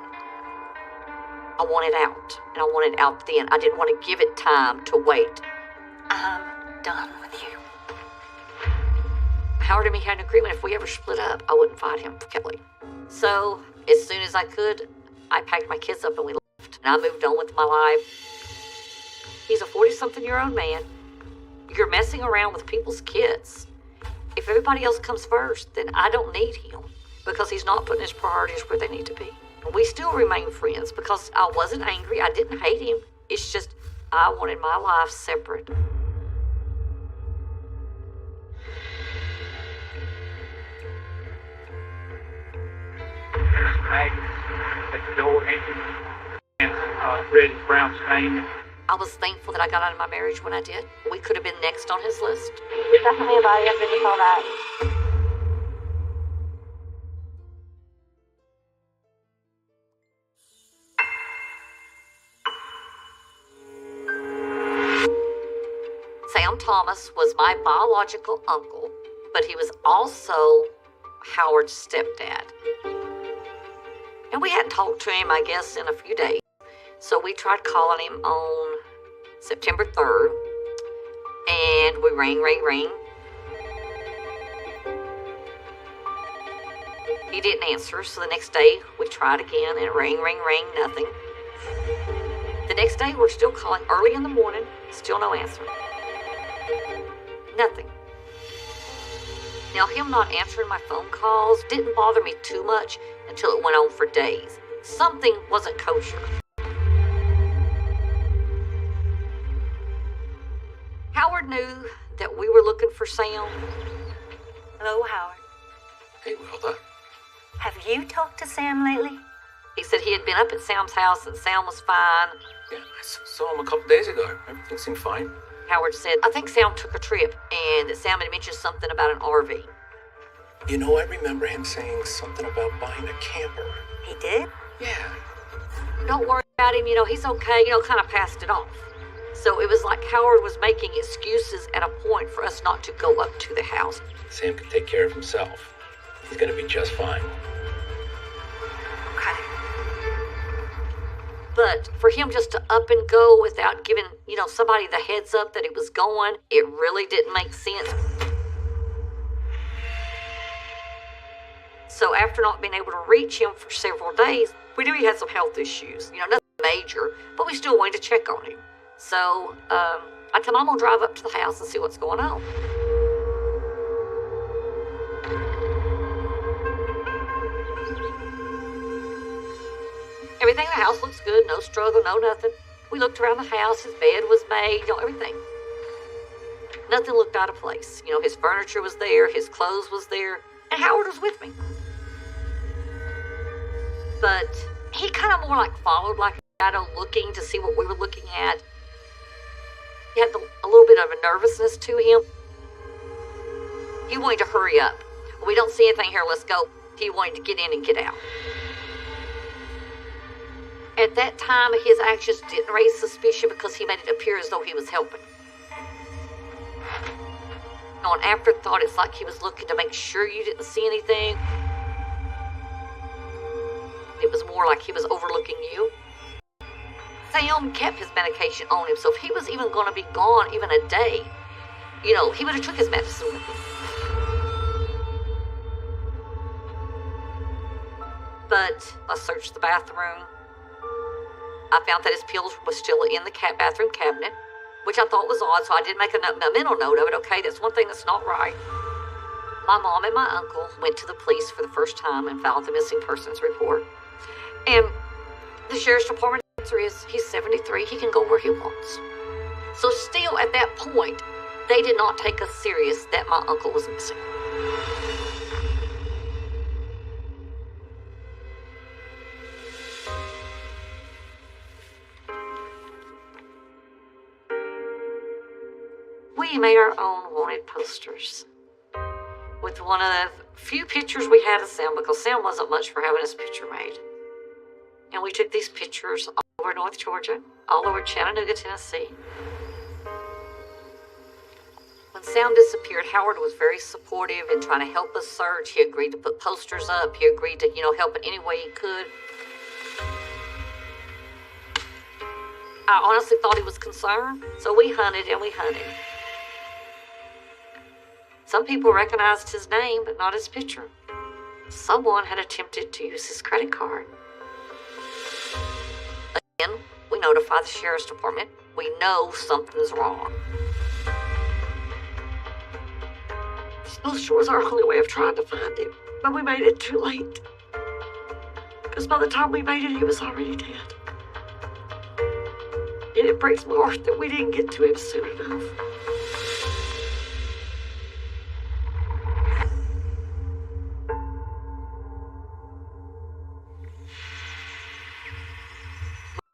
I want it out, and I want it out then. I didn't want to give it time to wait. I'm done with you. Howard and me had an agreement if we ever split up, I wouldn't fight him, Kelly. So, as soon as I could, I packed my kids up and we left. And I moved on with my life. He's a 40-something-year-old man. You're messing around with people's kids. If everybody else comes first, then I don't need him because he's not putting his priorities where they need to be. We still remain friends because I wasn't angry. I didn't hate him. It's just I wanted my life separate. At the door entrance and red and brown stain. I was thankful that I got out of my marriage when I did. We could have been next on his list. There's definitely a body underneath all that. Sam Thomas was my biological uncle, but he was also Howard's stepdad. And we hadn't talked to him, I guess, in a few days. So we tried calling him on September 3rd, and we rang. He didn't answer, so the next day we tried again, and rang, nothing. The next day we're still calling early in the morning, still no answer. Nothing. Now, him not answering my phone calls didn't bother me too much until it went on for days. Something wasn't kosher. Howard knew that we were looking for Sam. Hello, Howard. Hey, Wilda. Have you talked to Sam lately? He said he had been up at Sam's house and Sam was fine. Yeah, I saw him a couple days ago. Everything seemed fine. Howard said, I think Sam took a trip and that Sam had mentioned something about an RV. You know, I remember him saying something about buying a camper. He did? Yeah. Don't worry about him, he's okay, kind of passed it off. So it was like Howard was making excuses at a point for us not to go up to the house. Sam can take care of himself. He's gonna be just fine. Okay. But for him just to up and go without giving, somebody the heads up that he was going, it really didn't make sense. So after not being able to reach him for several days, we knew he had some health issues. Nothing major, but we still wanted to check on him. So I told him I'm going to drive up to the house and see what's going on. Everything in the house looks good, no struggle, no nothing. We looked around the house, his bed was made, everything. Nothing looked out of place. His furniture was there, his clothes was there, and Howard was with me. But he kind of more like followed like a shadow looking to see what we were looking at. He had a little bit of a nervousness to him. He wanted to hurry up. We don't see anything here, let's go. He wanted to get in and get out. At that time, his actions didn't raise suspicion because he made it appear as though he was helping. On afterthought, it's like he was looking to make sure you didn't see anything. It was more like he was overlooking you. Sam kept his medication on him, so if he was even going to be gone even a day, he would have took his medicine with him. But I searched the bathroom. I found that his pills were still in the bathroom cabinet, which I thought was odd, so I did make a mental note of it. Okay, that's one thing that's not right. My mom and my uncle went to the police for the first time and filed the missing persons report. And the sheriff's department did answer is he's 73. He can go where he wants. So still at that point, they did not take us serious that my uncle was missing. We made our own wanted posters with one of the few pictures we had of Sam, because Sam wasn't much for having his picture made. And we took these pictures all over North Georgia, all over Chattanooga, Tennessee. When Sam disappeared, Howard was very supportive in trying to help us search. He agreed to put posters up. He agreed to, help in any way he could. I honestly thought he was concerned, so we hunted and we hunted. Some people recognized his name, but not his picture. Someone had attempted to use his credit card. Again, we notified the sheriff's department. We know something's wrong. This poster was our only way of trying to find him, but we made it too late. Because by the time we made it, he was already dead. And it breaks my heart that we didn't get to him soon enough.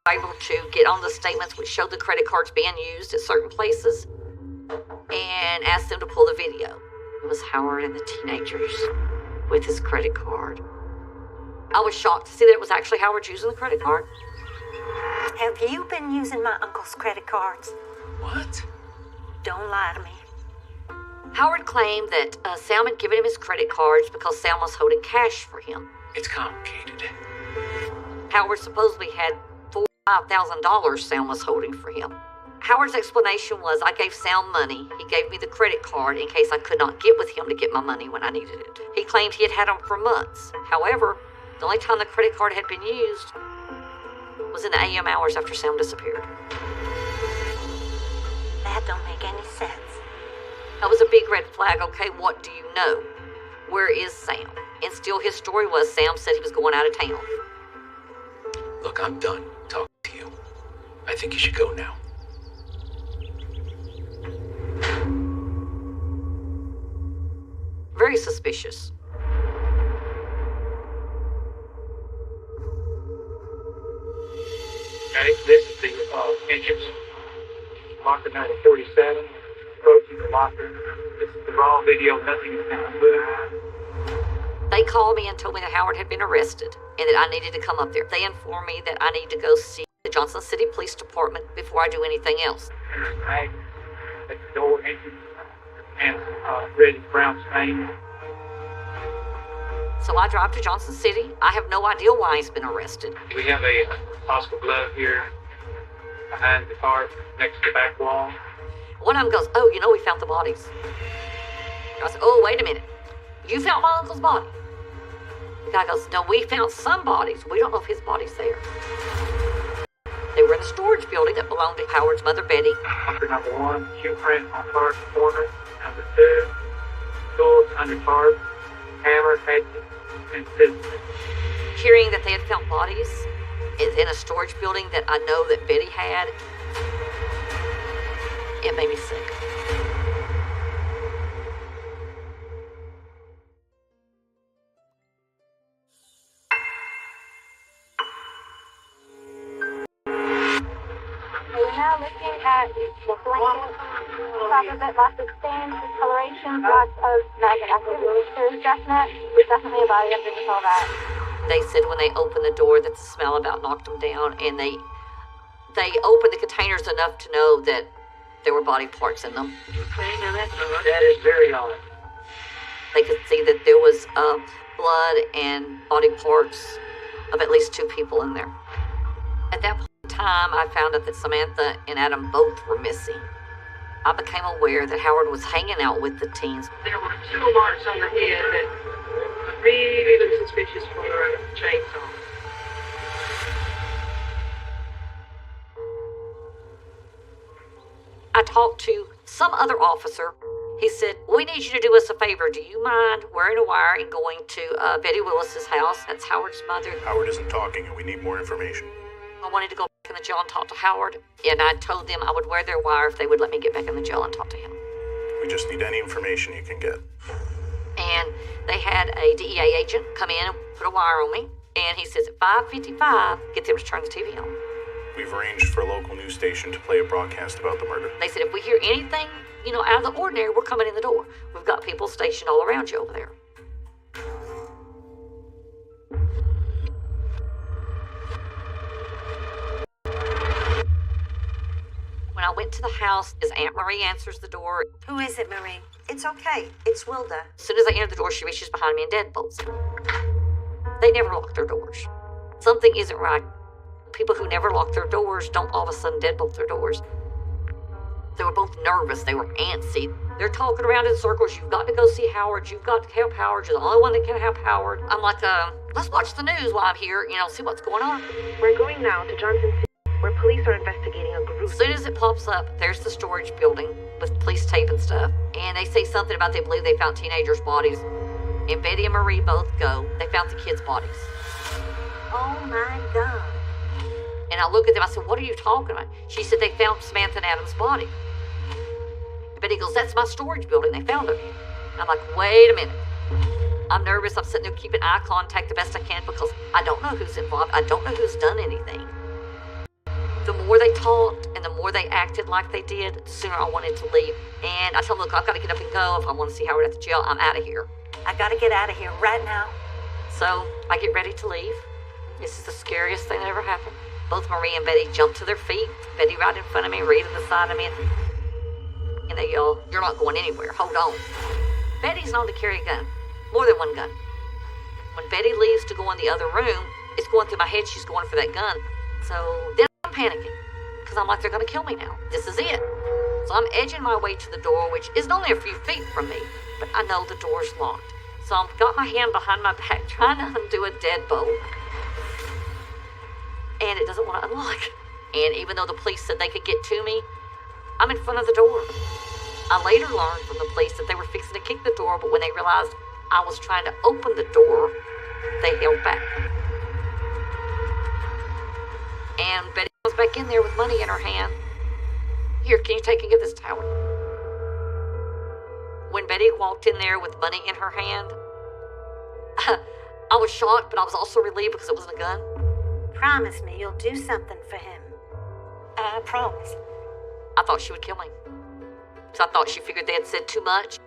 Able to get on the statements which showed the credit cards being used at certain places and asked them to pull the video. It was Howard and the teenagers with his credit card. I was shocked to see that it was actually Howard using the credit card. Have you been using my uncle's credit cards? What? Don't lie to me. Howard claimed that Sam had given him his credit cards because Sam was holding cash for him. It's complicated. Howard supposedly had $5,000 Sam was holding for him. Howard's explanation was, I gave Sam money. He gave me the credit card in case I could not get with him to get my money when I needed it. He claimed he had had them for months. However, the only time the credit card had been used was in the AM hours after Sam disappeared. That don't make any sense. That was a big red flag. Okay, what do you know? Where is Sam? And still his story was Sam said he was going out of town. Look, I'm done talking to you. I think you should go now. Very suspicious. Okay, this is the entrance. Locker number 47. Approaching the locker. This is the raw video. Nothing is going to move. They called me and told me that Howard had been arrested and that I needed to come up there. They informed me that I need to go see the Johnson City Police Department before I do anything else. There's a bag at the door entrance and red brown stain. So I drive to Johnson City. I have no idea why he's been arrested. We have a hospital glove here behind the car next to the back wall. One of them goes, oh, we found the bodies. I said, oh, wait a minute. You found my uncle's body? The guy goes, no, we found some bodies. We don't know if his body's there. They were in a storage building that belonged to Howard's mother, Betty. Locker number 1, shoe print on tarp corner. Number 2, tools under tarp, hammer, hatchet, and scissors. Hearing that they had found bodies in a storage building that I know that Betty had, it made me sick. We're now looking at the blanket, proper bit, lots of stains, discoloration, lots of maggot activity. There's definitely a body underneath all that. They said when they opened the door that the smell about knocked them down, and they opened the containers enough to know that there were body parts in them. Okay, now that is very odd. They could see that there was blood and body parts of at least 2 people in there. At that point in time, I found out that Samantha and Adam both were missing. I became aware that Howard was hanging out with the teens. There were 2 marks on the head that really looked suspicious for a chainsaw. I talked to some other officer. He said, we need you to do us a favor. Do you mind wearing a wire and going to Betty Willis's house? That's Howard's mother. Howard isn't talking and we need more information. I wanted to go back in the jail and talk to Howard, and I told them I would wear their wire if they would let me get back in the jail and talk to him. We just need any information you can get. And they had a DEA agent come in and put a wire on me, and he says at 5:55, get them to turn the TV on. We've arranged for a local news station to play a broadcast about the murder. They said if we hear anything, out of the ordinary, we're coming in the door. We've got people stationed all around you over there. When I went to the house, his Aunt Marie answers the door. Who is it, Marie? It's okay. It's Wilda. As soon as I enter the door, she reaches behind me and deadbolts. They never lock their doors. Something isn't right. People who never lock their doors don't all of a sudden deadbolt their doors. They were both nervous. They were antsy. They're talking around in circles. You've got to go see Howard. You've got to help Howard. You're the only one that can help Howard. I'm like, let's watch the news while I'm here, see what's going on. We're going now to Johnson City, where police are investigating a group. As soon as it pops up, there's the storage building with police tape and stuff. And they say something about they believe they found teenagers' bodies. And Betty and Marie both go. They found the kids' bodies. Oh, my God. And I look at them, I said, what are you talking about? She said they found Samantha and Adam's body. And Betty goes, that's my storage building. They found her. I'm like, wait a minute. I'm nervous. I'm sitting there keeping eye contact the best I can because I don't know who's involved. I don't know who's done anything. The more they talked and the more they acted like they did, the sooner I wanted to leave. And I told them, look, I've got to get up and go. If I want to see Howard at the jail, I'm out of here. I got to get out of here right now. So I get ready to leave. This is the scariest thing that ever happened. Both Marie and Betty jump to their feet. Betty right in front of me, Marie to the side of me. And they yell, you're not going anywhere. Hold on. Betty's known to carry a gun. More than one gun. When Betty leaves to go in the other room, it's going through my head she's going for that gun. So then I'm panicking. Because I'm like, they're going to kill me now. This is it. So I'm edging my way to the door, which is only a few feet from me. But I know the door's locked. So I've got my hand behind my back trying to undo a deadbolt. And it doesn't want to unlock. And even though the police said they could get to me, I'm in front of the door. I later learned from the police that they were fixing to kick the door, but when they realized I was trying to open the door, they held back. And Betty was back in there with money in her hand. Here, can you take and give this to Howard? When Betty walked in there with money in her hand, I was shocked, but I was also relieved because it wasn't a gun. Promise me you'll do something for him. I promise. I thought she would kill me. So I thought she figured they had said too much.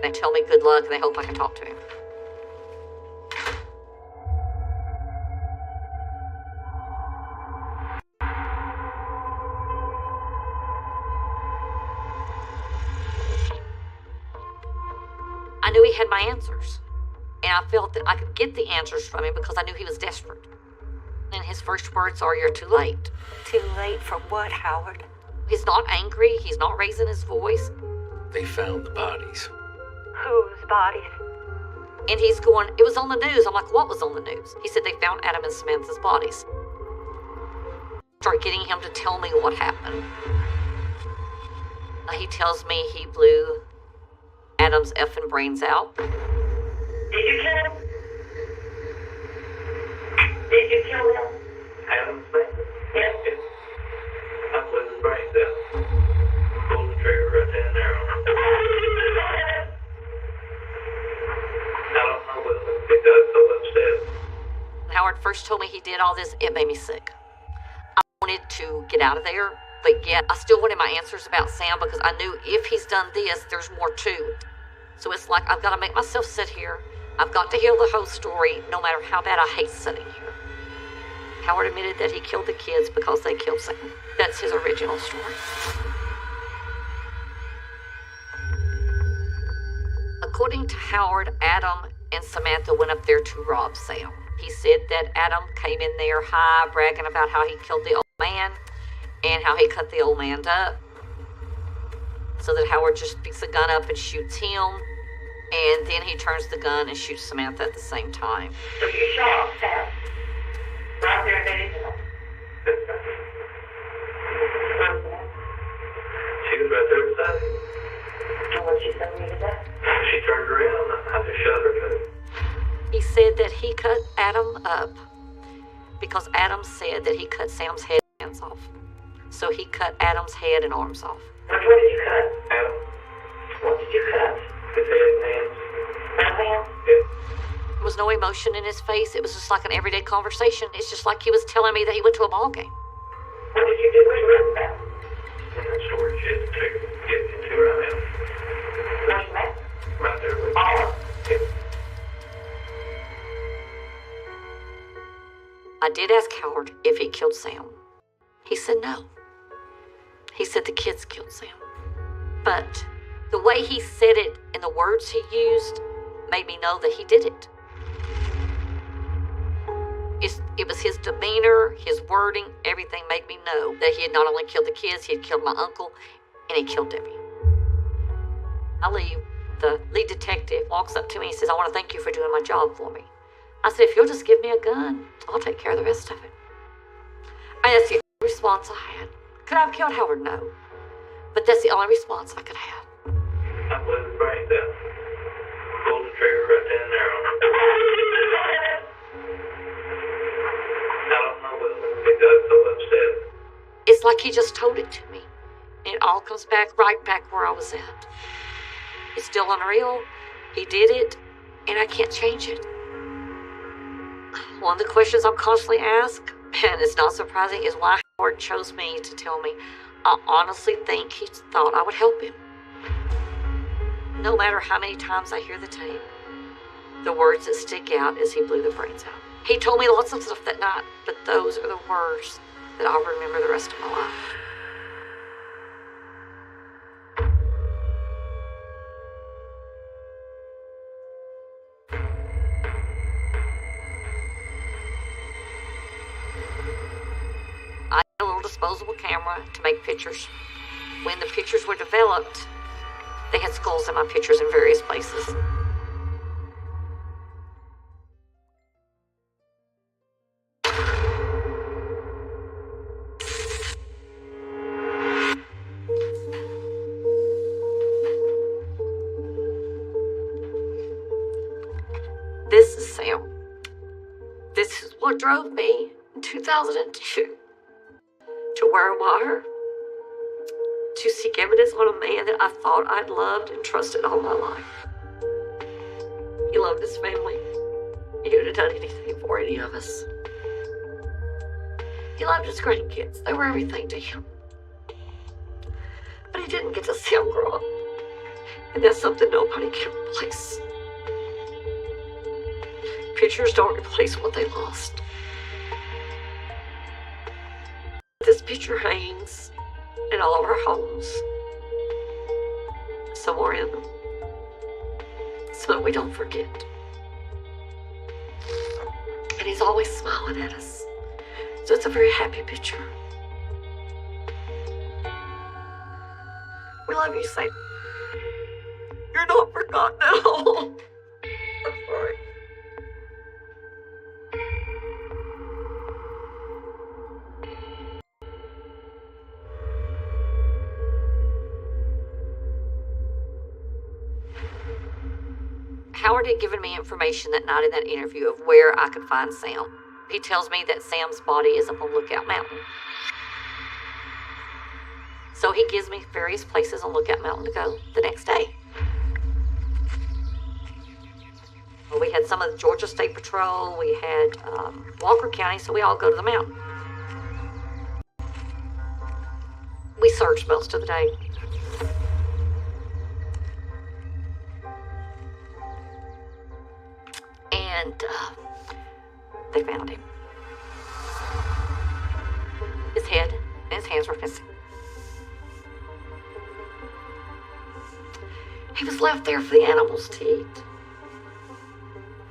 They tell me good luck and they hope I can talk to him. I knew he had my answers. And I felt that I could get the answers from him because I knew he was desperate. And his first words are, you're too late. Too late for what, Howard? He's not angry. He's not raising his voice. They found the bodies. Whose bodies? And he's going, it was on the news. I'm like, what was on the news? He said they found Adam and Samantha's bodies. Start getting him to tell me what happened. He tells me he blew Adam's effing brains out. Did you kill him? Did you kill him? Adam's brains? Yes. I blew his brains out. Pulled the trigger right then and there. I don't know what he got so upset. When Howard first told me he did all this, it made me sick. I wanted to get out of there, but yet I still wanted my answers about Sam because I knew if he's done this, there's more to it. So it's like I've got to make myself sit here. I've got to hear the whole story, no matter how bad I hate sitting here. Howard admitted that he killed the kids because they killed Sam. That's his original story. According to Howard, Adam and Samantha went up there to rob Sam. He said that Adam came in there high, bragging about how he killed the old man and how he cut the old man up. So that Howard just picks a gun up and shoots him. And then he turns the gun and shoots Samantha at the same time. So you shot Sam? Right there, Betty? She was right there beside me. And what she said to me today? She turned around and I just shot her to it. He said that he cut Adam up because Adam said that he cut Sam's head in. hands off. So he cut Adam's head and arms off. What did you cut, Adam? What did you cut? His head and hands. Hands? Yeah. There was no emotion in his face. It was just like an everyday conversation. It's just like he was telling me that he went to a ball game. What did you do with your map? In the storage shed to get into right now. Where's the map? Right there with you. Yeah. I did ask Howard if he killed Sam. He said no. He said the kids killed Sam. But the way he said it and the words he used made me know that he did it. It was his demeanor, his wording, everything made me know that he had not only killed the kids, he had killed my uncle, and he killed Debbie. I leave. The lead detective walks up to me and says, I want to thank you for doing my job for me. I said, if you'll just give me a gun, I'll take care of the rest of it. And that's the only response I had. Could I have killed Howard? No. But that's the only response I could have. I blew the brains out. Pulled the trigger right down there on him. I don't know what he got so upset. It's like he just told it to me. And it all comes back right back where I was at. It's still unreal. He did it, and I can't change it. One of the questions I'm constantly asked, and it's not surprising, is why Howard chose me to tell me. I honestly think he thought I would help him. No matter how many times I hear the tape, the words that stick out is he blew the brains out. He told me lots of stuff that night, but those are the words that I'll remember the rest of my life. I had a little disposable camera to make pictures. When the pictures were developed, they had skulls in my pictures in various places. This is Sam. This is what drove me in 2002 to wear a wire, to seek evidence on a man that I thought I'd loved and trusted all my life. He loved his family. He would have done anything for any of us. He loved his grandkids. They were everything to him. But he didn't get to see them grow up. And that's something nobody can replace. Pictures don't replace what they lost. This picture hangs in all of our homes, somewhere in them, so that we don't forget. And he's always smiling at us, so it's a very happy picture. We love you, Sam. You're not forgotten at all. I'm sorry. Howard had given me information that night in that interview of where I could find Sam. He tells me that Sam's body is up on Lookout Mountain. So he gives me various places on Lookout Mountain to go the next day. We had some of the Georgia State Patrol, we had Walker County, so we all go to the mountain. We searched most of the day. And they found him. His head and his hands were missing. He was left there for the animals to eat.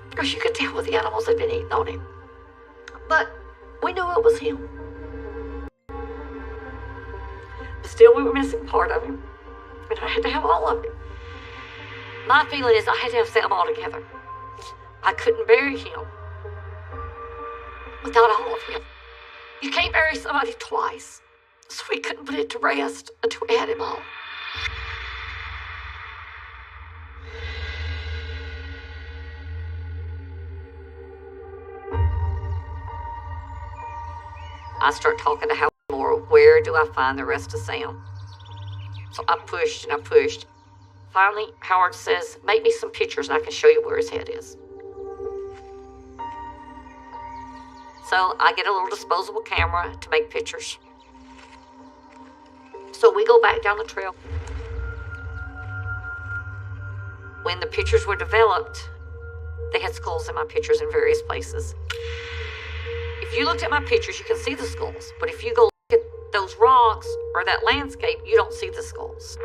Because you could tell what the animals had been eating on him. But we knew it was him. But still, we were missing part of him. And I had to have all of him. My feeling is I had to have Sam all together. I couldn't bury him without all of him. You can't bury somebody twice. So we couldn't put it to rest until we had him all. I start talking to Howard more do I find the rest of Sam? So I pushed and I pushed. Finally, Howard says, make me some pictures and I can show you where his head is. So I get a little disposable camera to make pictures. So we go back down the trail. When the pictures were developed, they had skulls in my pictures in various places. If you looked at my pictures, you can see the skulls. But if you go look at those rocks or that landscape, you don't see the skulls.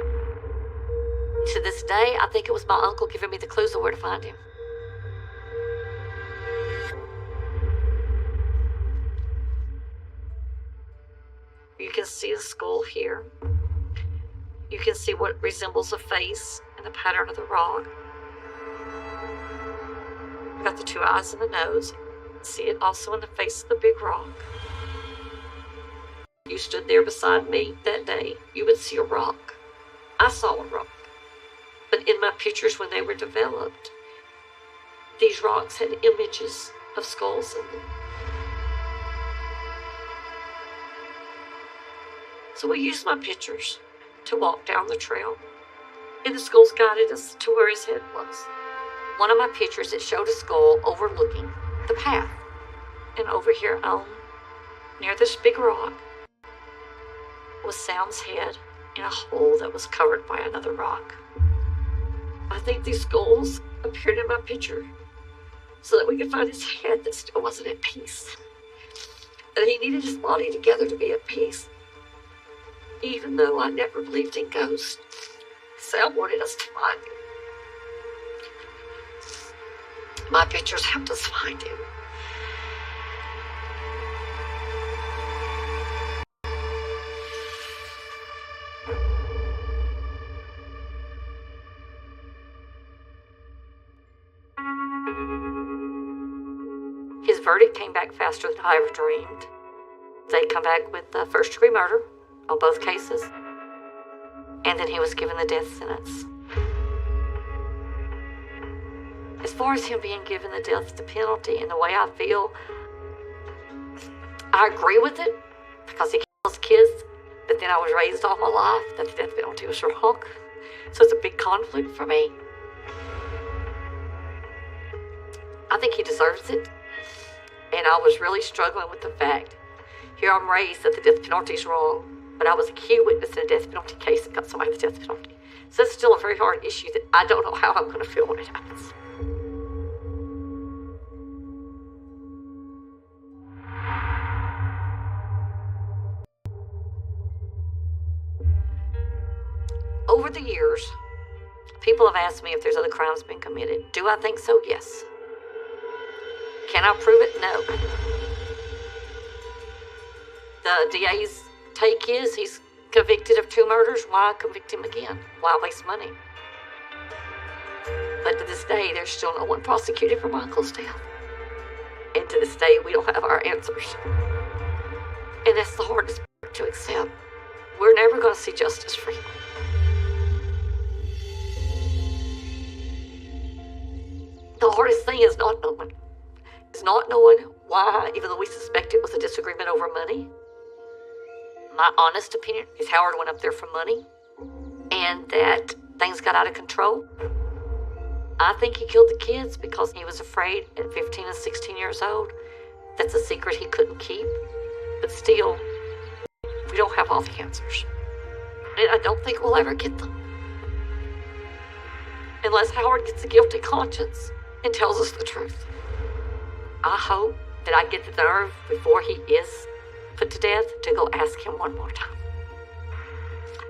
To this day, I think it was my uncle giving me the clues of where to find him. You can see a skull here. You can see what resembles a face and the pattern of the rock. Got the two eyes and the nose. See it also in the face of the big rock. You stood there beside me that day, you would see a rock. I saw a rock. But in my pictures when they were developed, these rocks had images of skulls in them. So we used my pictures to walk down the trail, and the skulls guided us to where his head was. One of my pictures, it showed a skull overlooking the path. And over here near this big rock, was Sam's head in a hole that was covered by another rock. I think these skulls appeared in my picture so that we could find his head that still wasn't at peace. That he needed his body together to be at peace. Even though I never believed in ghosts, Sam wanted us to find him. My pictures helped us find him. His verdict came back faster than I ever dreamed. They come back with first-degree murder on both cases, and then he was given the death sentence. As far as him being given the death penalty and the way I feel, I agree with it because he kills kids, but then I was raised all my life that the death penalty was wrong. So it's a big conflict for me. I think he deserves it. And I was really struggling with the fact, here I'm raised that the death penalty is wrong, but I was a key witness in a death penalty case that got somebody the death penalty. So that's still a very hard issue that I don't know how I'm going to feel when it happens. Over the years, people have asked me if there's other crimes been committed. Do I think so? Yes. Can I prove it? No. The DA's take is he's convicted of 2 murders. Why convict him again? Why waste money? But to this day, there's still no one prosecuted for my uncle's death. And to this day, we don't have our answers. And that's the hardest part to accept. We're never going to see justice for him. The hardest thing is not knowing. It's not knowing why, even though we suspect it was a disagreement over money. My honest opinion is Howard went up there for money and that things got out of control. I think he killed the kids because he was afraid at 15 and 16 years old. That's a secret he couldn't keep. But still, we don't have all the answers. And I don't think we'll ever get them. Unless Howard gets a guilty conscience and tells us the truth. I hope that I get the nerve before he is put to death to go ask him one more time.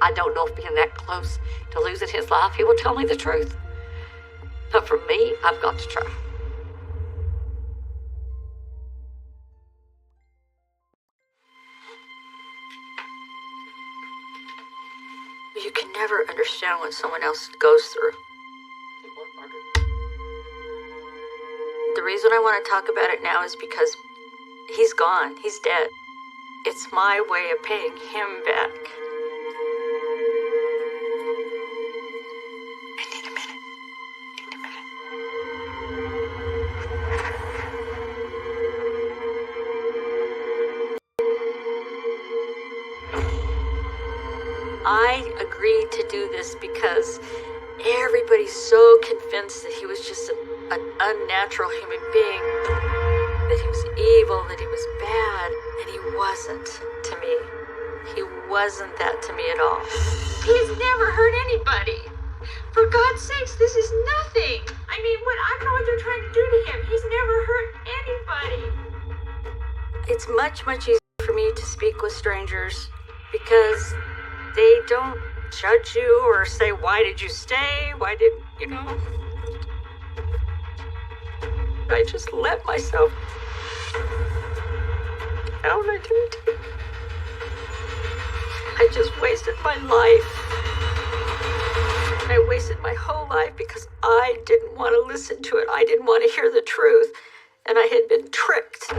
I don't know if being that close to losing his life, he will tell me the truth. But for me, I've got to try. You can never understand what someone else goes through. The reason I want to talk about it now is because he's gone. He's dead. It's my way of paying him back. I need a minute. I agreed to do this because everybody's so convinced that he was just an unnatural human being, that he was evil, that he was bad, and he wasn't to me. He wasn't that to me at all. He's never hurt anybody. For God's sakes, this is nothing. I mean, I don't know what they're trying to do to him. He's never hurt anybody. It's much, much easier for me to speak with strangers because they don't judge you or say, why did you stay? Why did, I just let myself down. I just wasted my life. I wasted my whole life because I didn't want to listen to it. I didn't want to hear the truth. And I had been tricked.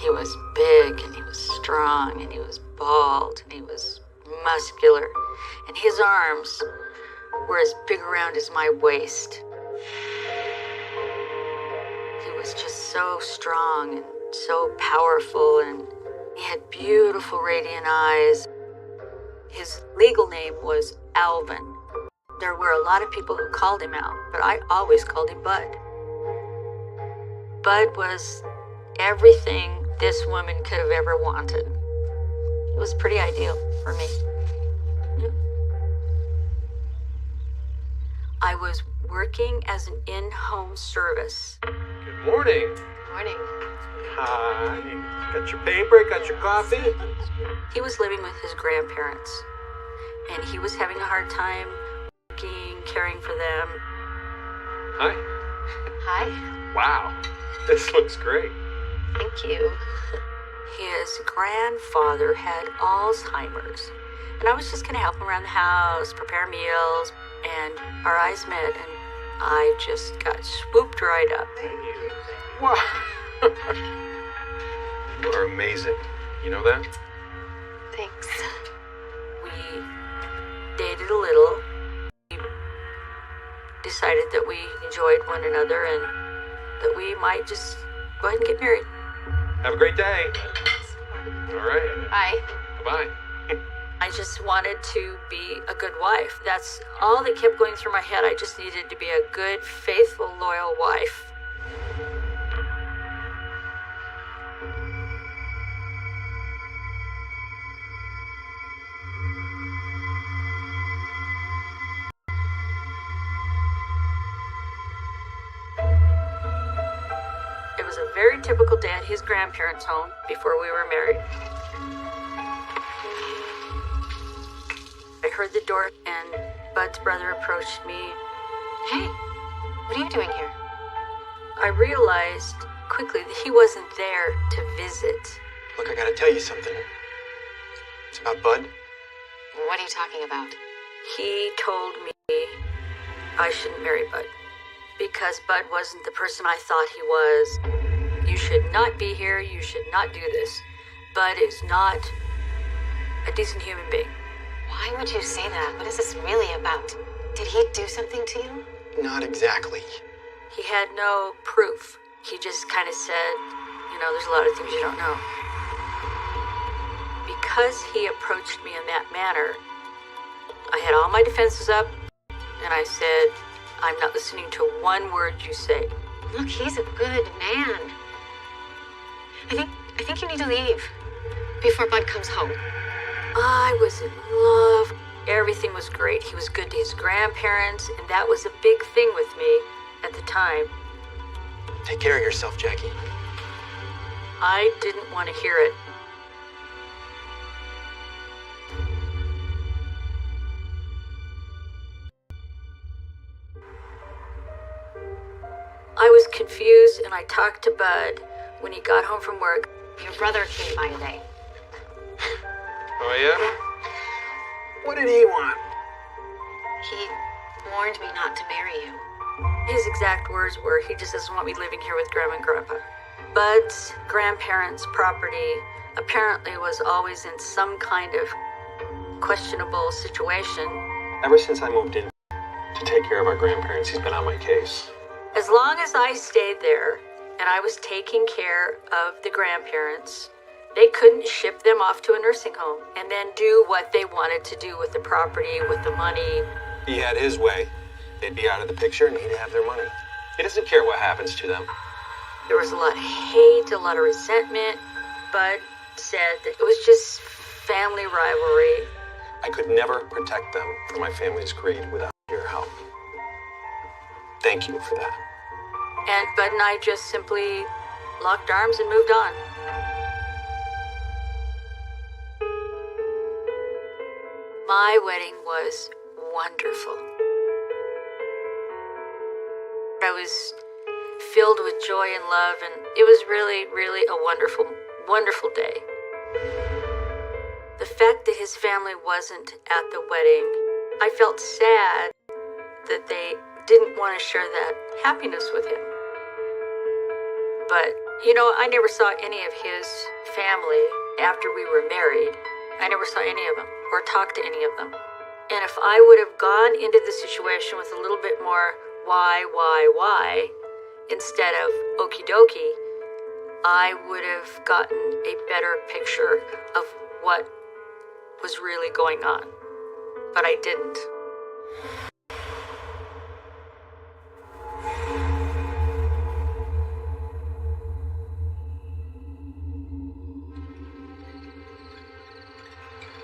He was big, and he was strong, and he was bald, and he was muscular, and his arms were as big around as my waist. He was just so strong and so powerful, and he had beautiful radiant eyes. His legal name was Alvin. There were a lot of people who called him Al, but I always called him Bud. Bud was everything this woman could have ever wanted. It was pretty ideal for me. I was working as an in-home service. Good morning. Morning. Hi. Got your paper? Got your coffee? He was living with his grandparents, and he was having a hard time working, caring for them. Hi. Hi. Wow. This looks great. Thank you. His grandfather had Alzheimer's, and I was just going to help him around the house, prepare meals, and our eyes met, and I just got swooped right up. Wow. You are amazing. You know that? Thanks. We dated a little. We decided that we enjoyed one another and that we might just go ahead and get married. Have a great day. All right. Bye. Bye. I just wanted to be a good wife. That's all that kept going through my head. I just needed to be a good, faithful, loyal wife. It was a very typical day at his grandparents' home before we were married. I heard the door, and Bud's brother approached me. Hey, what are you doing here? I realized quickly that he wasn't there to visit. Look, I gotta tell you something. It's about Bud. What are you talking about? He told me I shouldn't marry Bud because Bud wasn't the person I thought he was. You should not be here. You should not do this. Bud is not a decent human being. Why would you say that? What is this really about? Did he do something to you? Not exactly. He had no proof. He just kind of said, there's a lot of things you don't know. Because he approached me in that manner, I had all my defenses up, and I said, I'm not listening to one word you say. Look, he's a good man. I think you need to leave before Bud comes home. I was in love. Everything was great. He was good to his grandparents, and that was a big thing with me at the time. Take care of yourself, Jackie. I didn't want to hear it. confused, and I talked to Bud when he got home from work. Your brother came by today. Oh, yeah? What did he want? He warned me not to marry you. His exact words were, he just doesn't want me living here with Grandma and Grandpa. Bud's grandparents' property apparently was always in some kind of questionable situation. Ever since I moved in to take care of our grandparents, he's been on my case. As long as I stayed there and I was taking care of the grandparents, they couldn't ship them off to a nursing home and then do what they wanted to do with the property, with the money. He had his way. They'd be out of the picture and he'd have their money. He doesn't care what happens to them. There was a lot of hate, a lot of resentment. Bud said that it was just family rivalry. I could never protect them from my family's greed without your help. Thank you for that. And Bud and I just simply locked arms and moved on. My wedding was wonderful. I was filled with joy and love, and it was really, really a wonderful, wonderful day. The fact that his family wasn't at the wedding, I felt sad that they didn't want to share that happiness with him. But, you know, I never saw any of his family after we were married. I never saw any of them or talked to any of them. And if I would have gone into the situation with a little bit more why, instead of okie dokie, I would have gotten a better picture of what was really going on. But I didn't.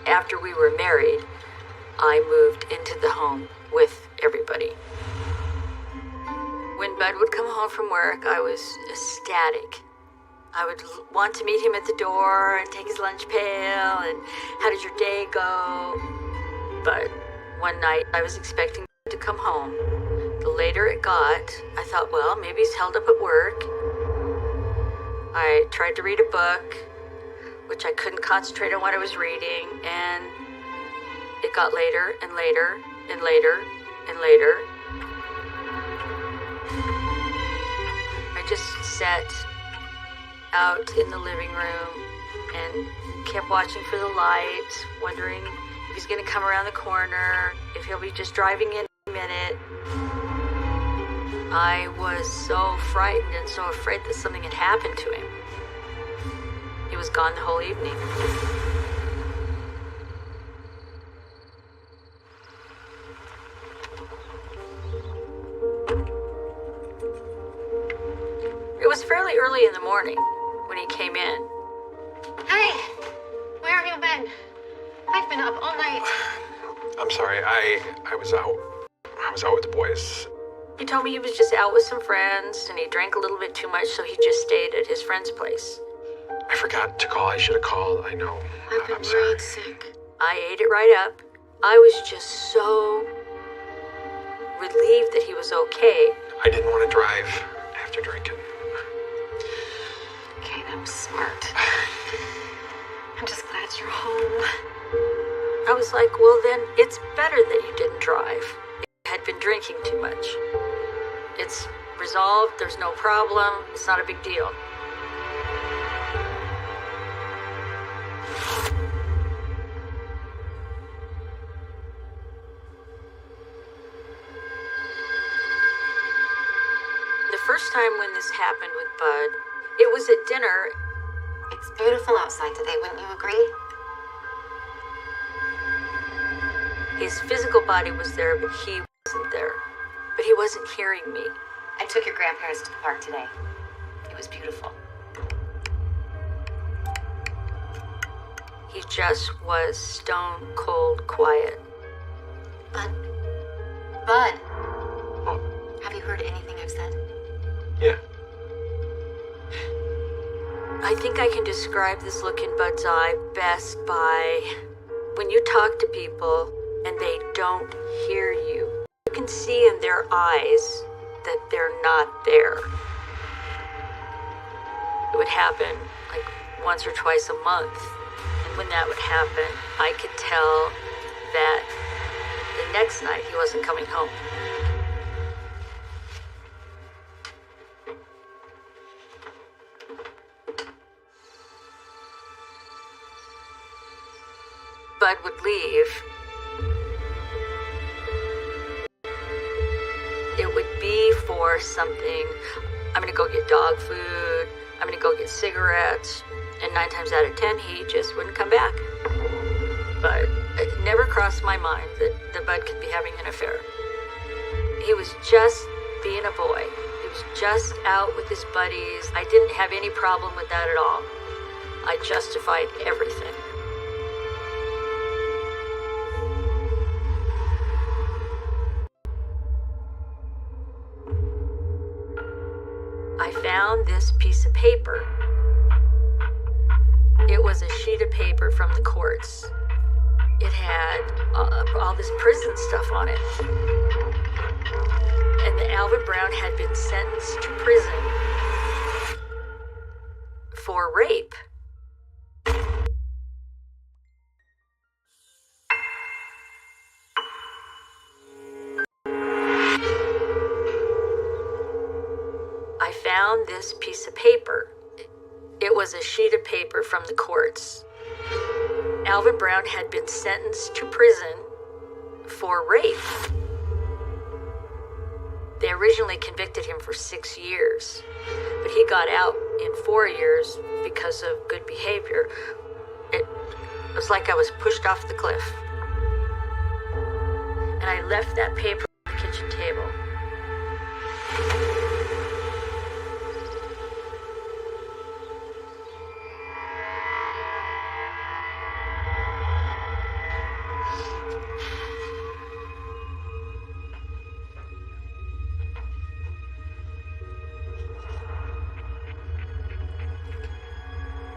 After we were married, I moved into the home with everybody. When Bud would come home from work, I was ecstatic. I would want to meet him at the door and take his lunch pail and how did your day go? But one night I was expecting to come home. The later it got, I thought, well, maybe he's held up at work. I tried to read a book, which I couldn't concentrate on what I was reading, and it got later and later and later and later. I just sat out in the living room and kept watching for the lights, wondering if he's going to come around the corner, if he'll be just driving in a minute. I was so frightened and so afraid that something had happened to him. He was gone the whole evening. It was fairly early in the morning when he came in. Hey, where have you been? I've been up all night. I'm sorry, I was out. I was out with the boys. He told me he was just out with some friends and he drank a little bit too much, so he just stayed at his friend's place. I forgot to call. I should have called. I know. I'm worried sick. I ate it right up. I was just so relieved that he was okay. I didn't want to drive after drinking. Okay, that was smart. I'm just glad you're home. I was like, well then, it's better that you didn't drive. You had been drinking too much. It's resolved, there's no problem, it's not a big deal. The first time when this happened with Bud, it was at dinner. It's beautiful outside today, wouldn't you agree? His physical body was there, but he wasn't there. But he wasn't hearing me. I took your grandparents to the park today. It was beautiful. He just was stone cold quiet. Bud, have you heard anything I've said? Yeah. I think I can describe this look in Bud's eye best by when you talk to people and they don't hear you. You can see in their eyes that they're not there. It would happen like once or twice a month. And when that would happen, I could tell that the next night he wasn't coming home. Bud would leave. It would be for something. I'm gonna go get dog food. I'm gonna go get cigarettes. And 9 times out of 10, he just wouldn't come back. But it never crossed my mind that Bud could be having an affair. He was just being a boy. He was just out with his buddies. I didn't have any problem with that at all. I justified everything. I found this piece of paper. It was a sheet of paper from the courts. It had all this prison stuff on it. And the Alvin Brown had been sentenced to prison for rape. I found this piece of paper. It was a sheet of paper from the courts. Alvin Brown had been sentenced to prison for rape. They originally convicted him for 6 years, but he got out in 4 years because of good behavior. It was like I was pushed off the cliff. And I left that paper on the kitchen table.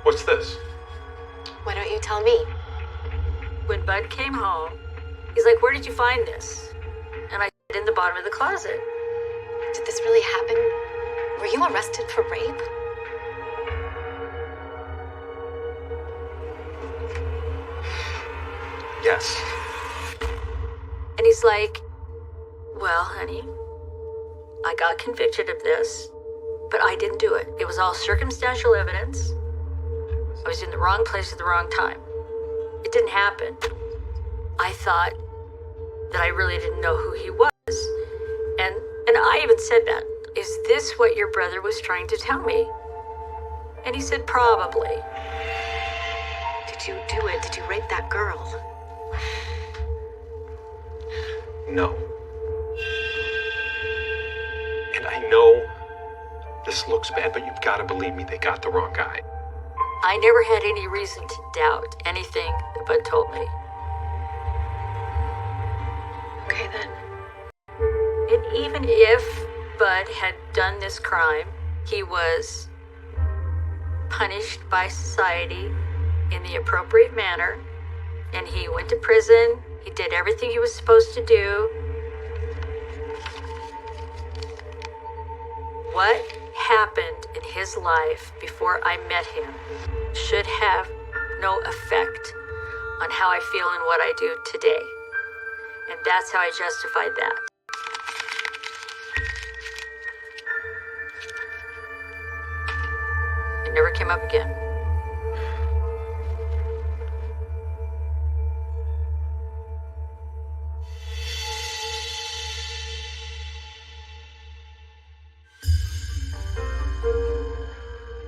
What's this? Why don't you tell me? When Bud came home, he's like, "Where did you find this?" And I said, "In the bottom of the closet." Did this really happen? Were you arrested for rape? Yes. And he's like, "Well, honey, I got convicted of this, but I didn't do it. It was all circumstantial evidence. I was in the wrong place at the wrong time. It didn't happen." I thought that I really didn't know who he was. And I even said that. "Is this what your brother was trying to tell me?" And he said, "Probably." Did you do it? Did you rape that girl? No. And I know this looks bad, but you've got to believe me, they got the wrong guy. I never had any reason to doubt anything that Bud told me. Okay, then. And even if Bud had done this crime, he was punished by society in the appropriate manner, and he went to prison. He did everything he was supposed to do. What happened in his life before I met him should have no effect on how I feel and what I do today. And that's how I justified that. It never came up again.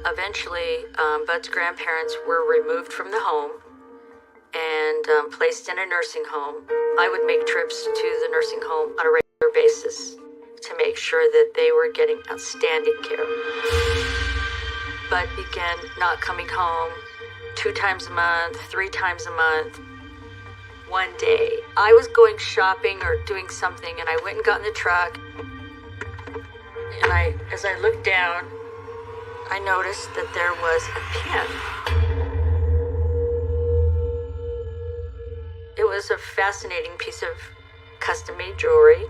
Eventually, Bud's grandparents were removed from the home and placed in a nursing home. I would make trips to the nursing home on a regular basis to make sure that they were getting outstanding care. Bud began not coming home 2 times a month, 3 times a month. One day, I was going shopping or doing something, and I went and got in the truck. And as I looked down, I noticed that there was a pin. It was a fascinating piece of custom-made jewelry.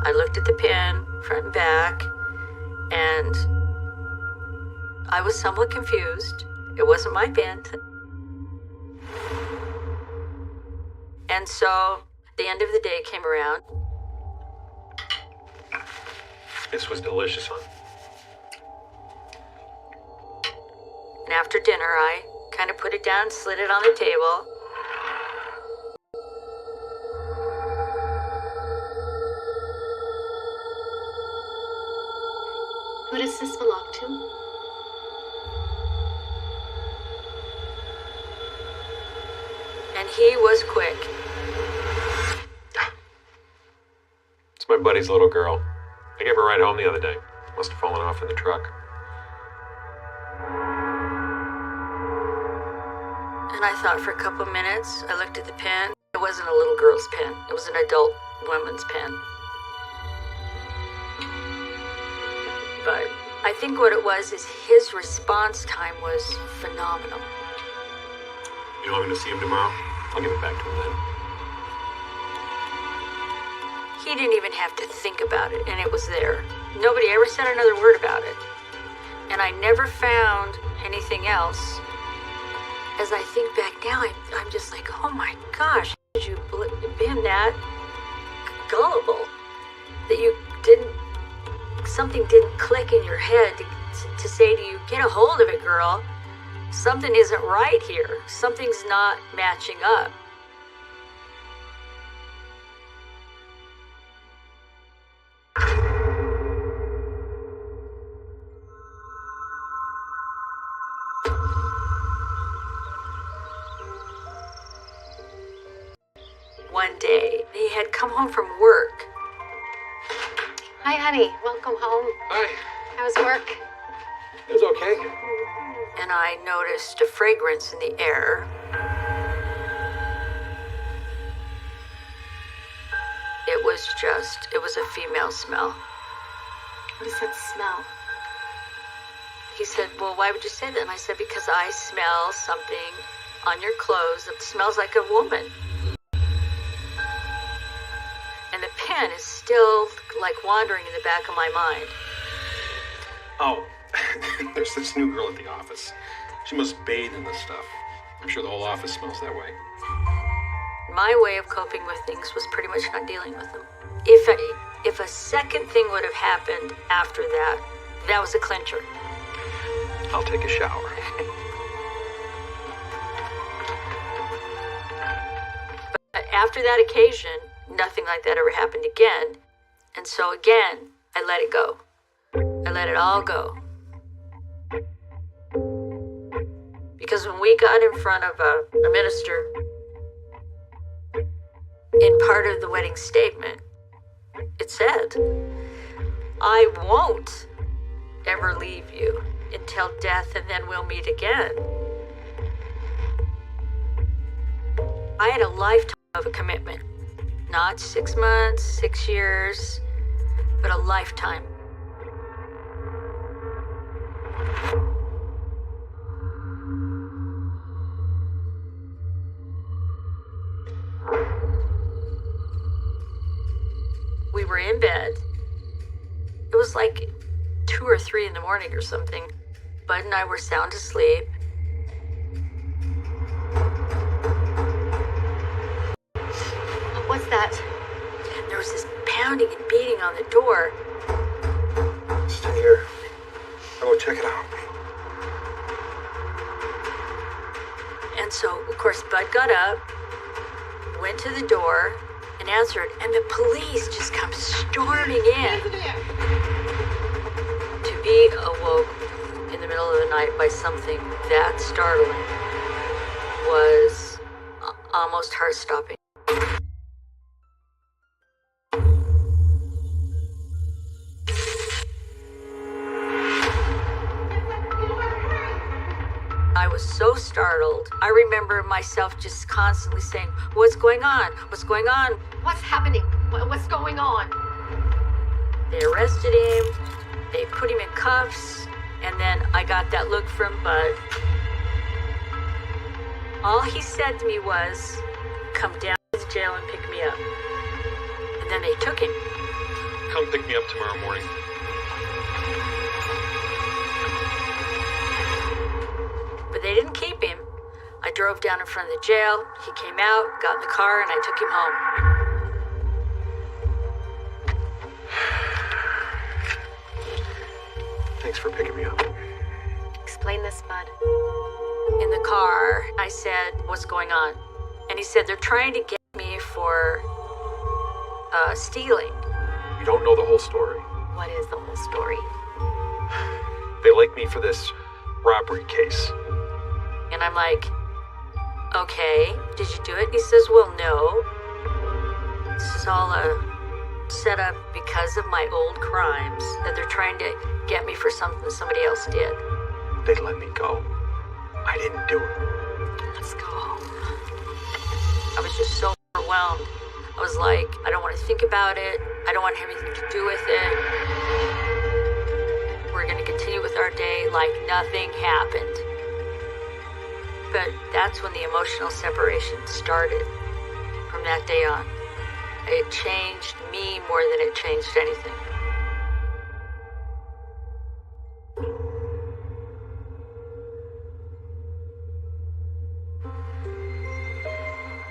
I looked at the pin, front and back, And I was somewhat confused. It wasn't my band. And so the end of the day came around. This was delicious, hon. And after dinner, I kind of put it down, slid it on the table. Who does this belong to? And he was quick. It's my buddy's little girl. I gave her a ride home the other day. Must have fallen off in the truck. And I thought for a couple of minutes. I looked at the pen. It wasn't a little girl's pen. It was an adult woman's pen. But I think what it was is his response time was phenomenal. You want me to see him tomorrow? I'll give it back to him then. He didn't even have to think about it, and it was there. Nobody ever said another word about it. And I never found anything else. As I think back now, I'm just like, oh my gosh, did you been that gullible that you something didn't click in your head to say to you, get a hold of it, girl. Something isn't right here. Something's not matching up. One day, he had come home from work. Hi, honey. Welcome home. Hi. How was work? It was okay. And I noticed a fragrance in the air. It was a female smell. What does that smell? He said, well, why would you say that? And I said, because I smell something on your clothes that smells like a woman. And the pen is still like wandering in the back of my mind. Oh, there's this new girl at the office. She must bathe in this stuff. I'm sure the whole office smells that way. My way of coping with things was pretty much not dealing with them. If a second thing would have happened after that, that was a clincher. I'll take a shower. But after that occasion, nothing like that ever happened again. And so again, I let it go. I let it all go. Because when we got in front of a minister, in part of the wedding statement, it said, I won't ever leave you until death, and then we'll meet again. I had a lifetime of a commitment. Not 6 months, 6 years, but a lifetime. We were in bed. It was like 2 or 3 in the morning or something. Bud and I were sound asleep. What's that? There was this pounding and beating on the door. Stay here. I'll go check it out. And so, of course, Bud got up, went to the door, and answered, and the police just come storming in. To be awoke in the middle of the night by something that startling was almost heart-stopping. I was so startled. I remember myself just constantly saying, what's going on? What's going on? What's happening? What's going on? They arrested him. They put him in cuffs. And then I got that look from Bud. All he said to me was, come down to the jail and pick me up. And then they took him. Come pick me up tomorrow morning. they didn't keep him. I drove down in front of the jail. He came out, got in the car, and I took him home. Thanks for picking me up. Explain this, Bud. In the car, I said, "What's going on?" And he said, "They're trying to get me for stealing." You don't know the whole story. What is the whole story? They like me for this robbery case. And I'm like, "Okay, did you do it?" He says, "Well, no. This is all a setup because of my old crimes, that they're trying to get me for something somebody else did." They let me go. I didn't do it. Let's go home. I was just so overwhelmed. I was like, I don't want to think about it. I don't want to have anything to do with it. We're going to continue with our day like nothing happened. But that's when the emotional separation started. From that day on, it changed me more than it changed anything.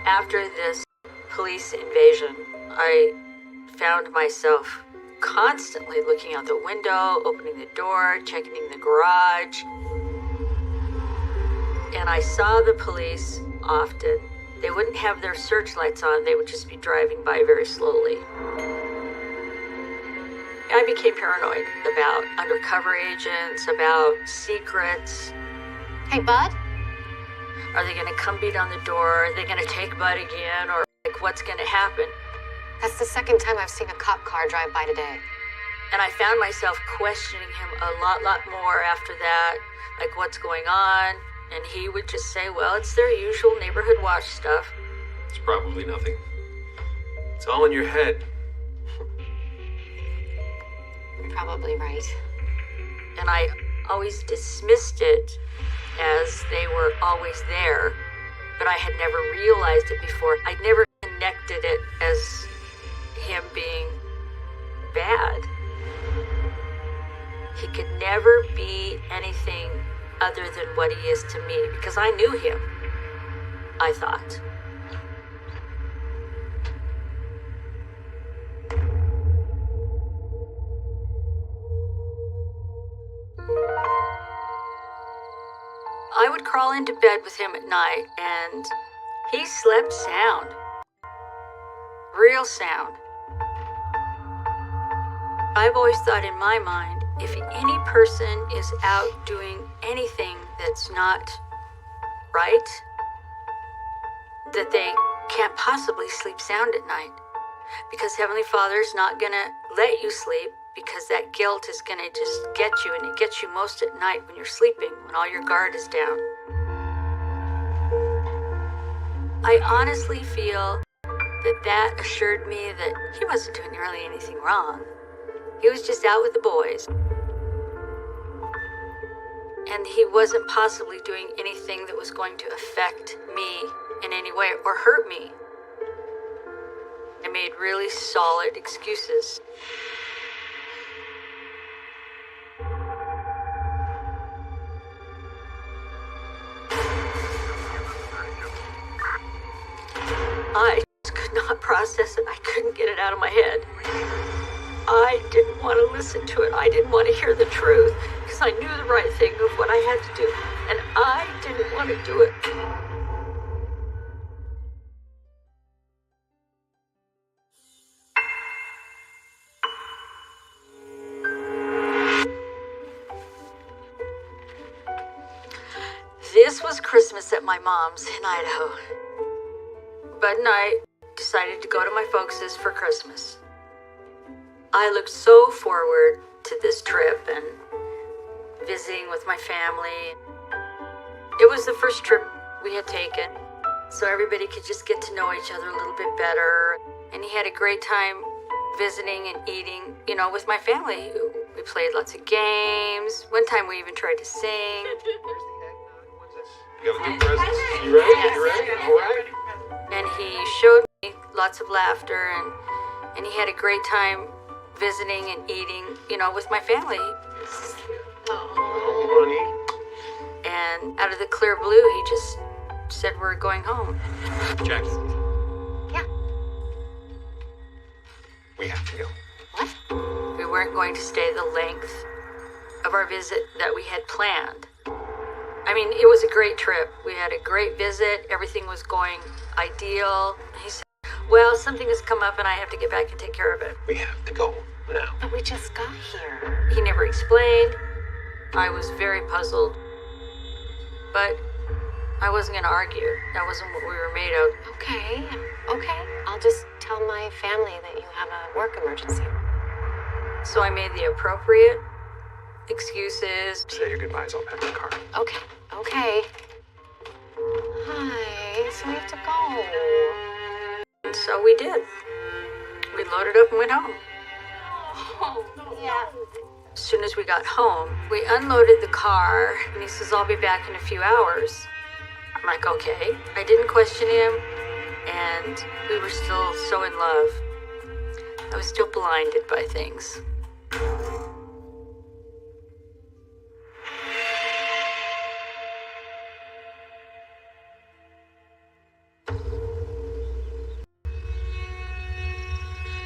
After this police invasion, I found myself constantly looking out the window, opening the door, checking the garage. And I saw the police often. They wouldn't have their searchlights on, they would just be driving by very slowly. I became paranoid about undercover agents, about secrets. Hey, Bud? Are they gonna come beat on the door? Are they gonna take Bud again? Or like, what's gonna happen? That's the second time I've seen a cop car drive by today. And I found myself questioning him a lot more after that. Like, what's going on? And he would just say, well, it's their usual neighborhood watch stuff. It's probably nothing. It's all in your head. You're probably right. And I always dismissed it as they were always there, but I had never realized it before. I'd never connected it as him being bad. He could never be anything other than what he is to me, because I knew him, I thought. I would crawl into bed with him at night, and he slept sound. Real sound. I've always thought in my mind, if any person is out doing anything that's not right, that they can't possibly sleep sound at night. Because Heavenly Father's not gonna let you sleep, because that guilt is gonna just get you, and it gets you most at night when you're sleeping, when all your guard is down. I honestly feel that assured me that he wasn't doing really anything wrong. He was just out with the boys. And he wasn't possibly doing anything that was going to affect me in any way or hurt me. I made really solid excuses. I just could not process it. I couldn't get it out of my head. I didn't want to listen to it. I didn't want to hear the truth, because I knew the right thing of what I had to do, and I didn't want to do it. This was Christmas at my mom's in Idaho. Bud and I decided to go to my folks' for Christmas. I looked so forward to this trip and visiting with my family. It was the first trip we had taken, so everybody could just get to know each other a little bit better. And he had a great time visiting and eating, with my family. We played lots of games. One time we even tried to sing. You got a new presents? You ready? You ready? All right. And he showed me lots of laughter, and he had a great time visiting and eating, with my family. Oh, honey. And out of the clear blue, he just said we're going home. Jackie. Yeah. We have to go. What? We weren't going to stay the length of our visit that we had planned. I mean, it was a great trip. We had a great visit. Everything was going ideal. He said, well, something has come up and I have to get back and take care of it. We have to go now. But we just got here. He never explained. I was very puzzled. But I wasn't going to argue. That wasn't what we were made of. Okay. I'll just tell my family that you have a work emergency. So I made the appropriate excuses. Say your goodbyes. I'll pack the car. Okay. Hi, so we have to go. And so we did. We loaded up and went home. Oh, yeah. As soon as we got home, we unloaded the car, and he says, I'll be back in a few hours. I'm like, okay. I didn't question him, and we were still so in love. I was still blinded by things.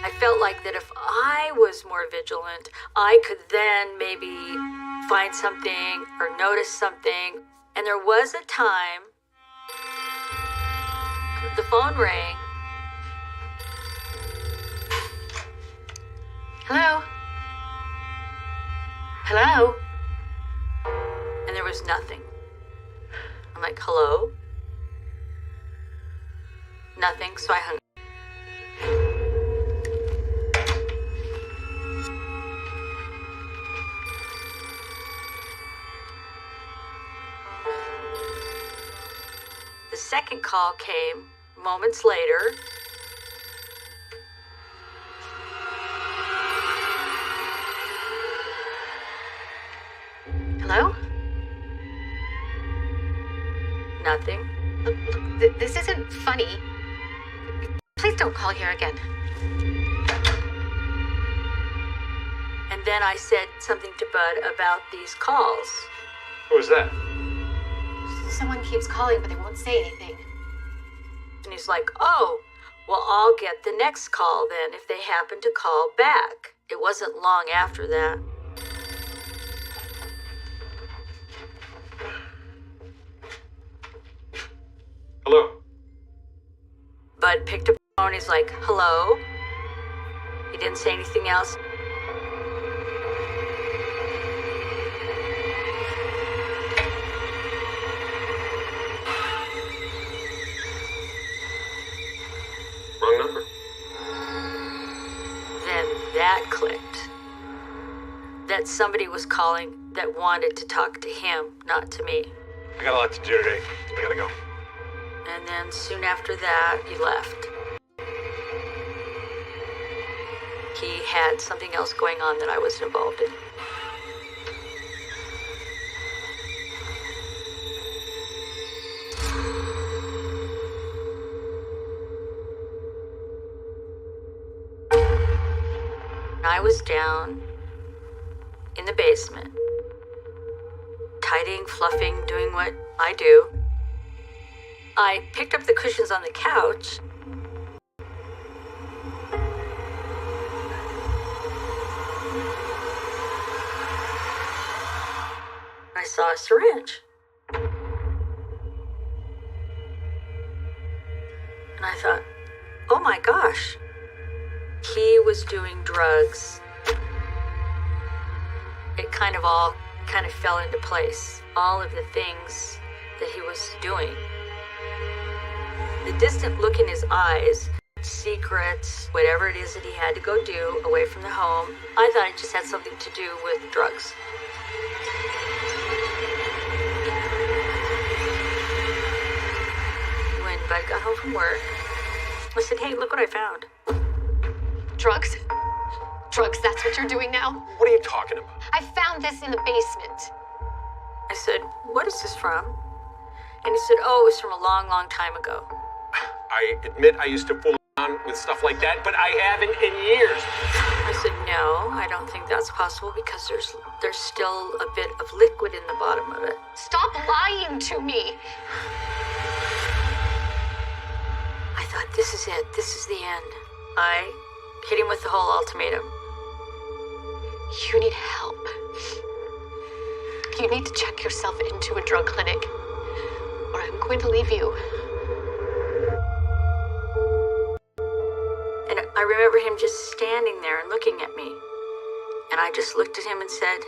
I felt like that if I was more vigilant, I could then maybe find something or notice something. And there was a time the phone rang. Hello? Hello? And there was nothing. I'm like, hello? Nothing, so I hung up. The second call came moments later. Hello? Nothing. Look, this isn't funny. Please don't call here again. And then I said something to Bud about these calls. Who was that? Someone keeps calling, but they won't say anything. And he's like, oh, well, I'll get the next call then if they happen to call back. It wasn't long after that. Hello? Bud picked up the phone. He's like, hello? He didn't say anything else. Wrong number. Then that clicked. That somebody was calling that wanted to talk to him, not to me. I got a lot to do today. I gotta go. And then soon after that, he left. He had something else going on that I was involved in. I was down in the basement, tidying, fluffing, doing what I do. I picked up the cushions on the couch. I saw a syringe. And I thought, oh my gosh, he was doing drugs. It kind of fell into place. All of the things that he was doing. The distant look in his eyes, secrets, whatever it is that he had to go do away from the home, I thought it just had something to do with drugs. When Bud got home from work, I said, hey, look what I found. Drugs? Drugs, that's what you're doing now? What are you talking about? I found this in the basement. I said, what is this from? And he said, oh, it was from a long, long time ago. I admit I used to fool around with stuff like that, but I haven't in years. I said, no, I don't think that's possible because there's still a bit of liquid in the bottom of it. Stop lying happened to me. I thought, this is it. This is the end. I hit him with the whole ultimatum. You need help. You need to check yourself into a drug clinic, or I'm going to leave you. And I remember him just standing there and looking at me. And I just looked at him and said,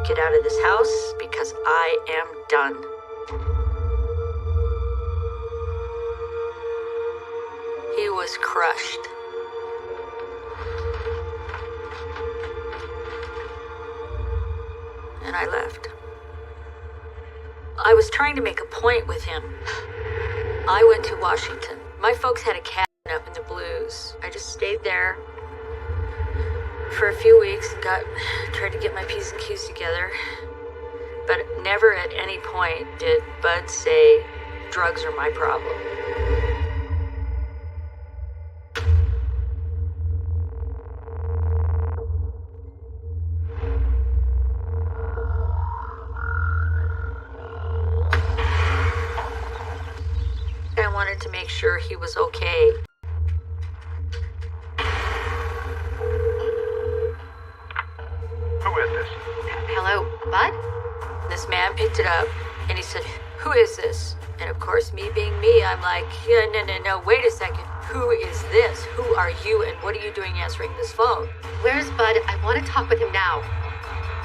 get out of this house because I am done. He was crushed. And I left. I was trying to make a point with him. I went to Washington. My folks had a cabin up in the Blues. I just stayed there for a few weeks and tried to get my P's and Q's together. But never at any point did Bud say, drugs are my problem. I wanted to make sure he was okay. Who is this? Hello, Bud? This man picked it up and he said, who is this? And of course, me being me, I'm like, yeah, no, wait a second. Who is this? Who are you and what are you doing answering this phone? Where's Bud? I want to talk with him now.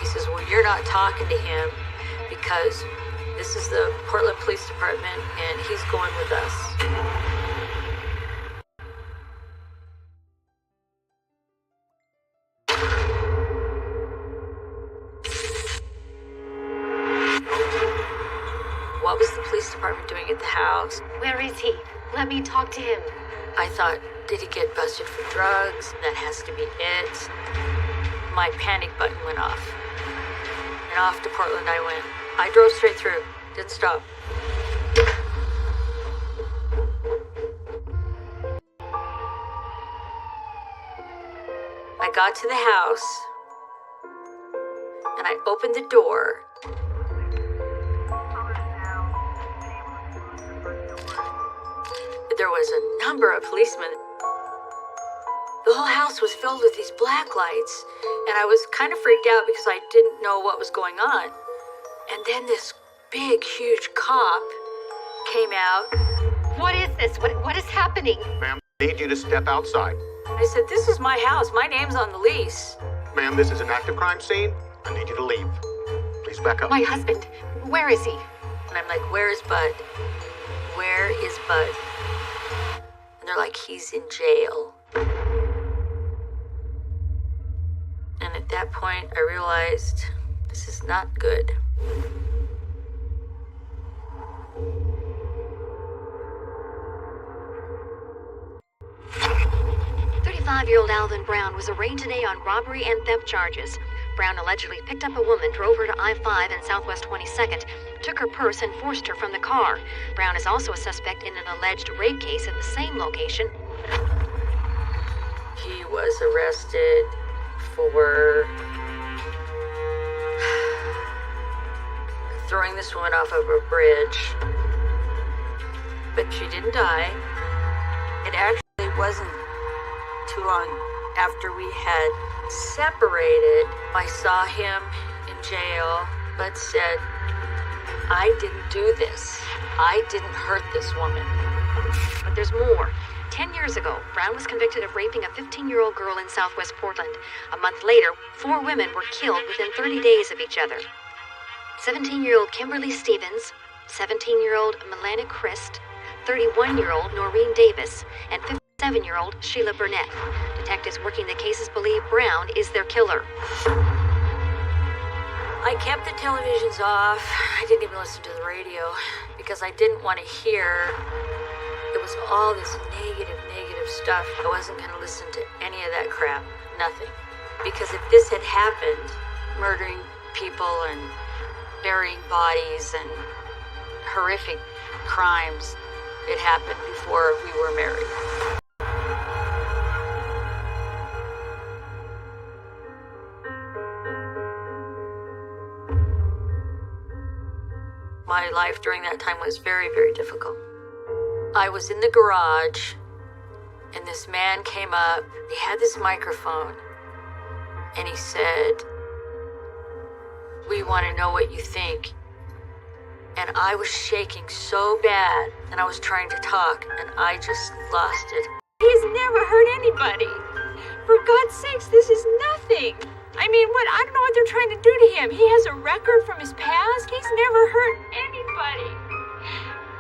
He says, well, you're not talking to him because this is the Portland Police Department and he's going with us. What was the police department doing at the house? Where is he? Let me talk to him. I thought, did he get busted for drugs? That has to be it. My panic button went off. And off to Portland I went. I drove straight through. Didn't stop. I got to the house. And I opened the door. There was a number of policemen. The whole house was filled with these black lights, and I was kind of freaked out because I didn't know what was going on. And then this big, huge cop came out. What is this? What is happening? Ma'am, I need you to step outside. I said, this is my house. My name's on the lease. Ma'am, this is an active crime scene. I need you to leave. Please back up. My husband. Where is he? And I'm like, where is Bud? Where is Bud? And they're like, he's in jail. And at that point, I realized this is not good. 35-year-old Alvin Brown was arraigned today on robbery and theft charges. Brown allegedly picked up a woman, drove her to I-5 and Southwest 22nd, took her purse and forced her from the car. Brown is also a suspect in an alleged rape case at the same location. He was arrested for throwing this woman off of a bridge. But she didn't die. It actually wasn't too long after we had separated. I saw him in jail, but said, I didn't do this. I didn't hurt this woman. But there's more. 10 years ago, Brown was convicted of raping a 15-year-old girl in Southwest Portland. A month later, 4 women were killed within 30 days of each other. 17-year-old Kimberly Stevens, 17-year-old Melania Christ, 31-year-old Noreen Davis, and 57-year-old Sheila Burnett. Detectives working the cases believe Brown is their killer. I kept the televisions off. I didn't even listen to the radio because I didn't want to hear. It was all this negative stuff. I wasn't going to listen to any of that crap. Nothing. Because if this had happened, murdering people and burying bodies and horrific crimes, it happened before we were married. My life during that time was very, very difficult. I was in the garage, and this man came up. He had this microphone, and he said, "We want to know what you think." And I was shaking so bad, and I was trying to talk, and I just lost it. He's never hurt anybody. For God's sakes, this is nothing. I mean, I don't know what they're trying to do to him. He has a record from his past. He's never hurt anybody.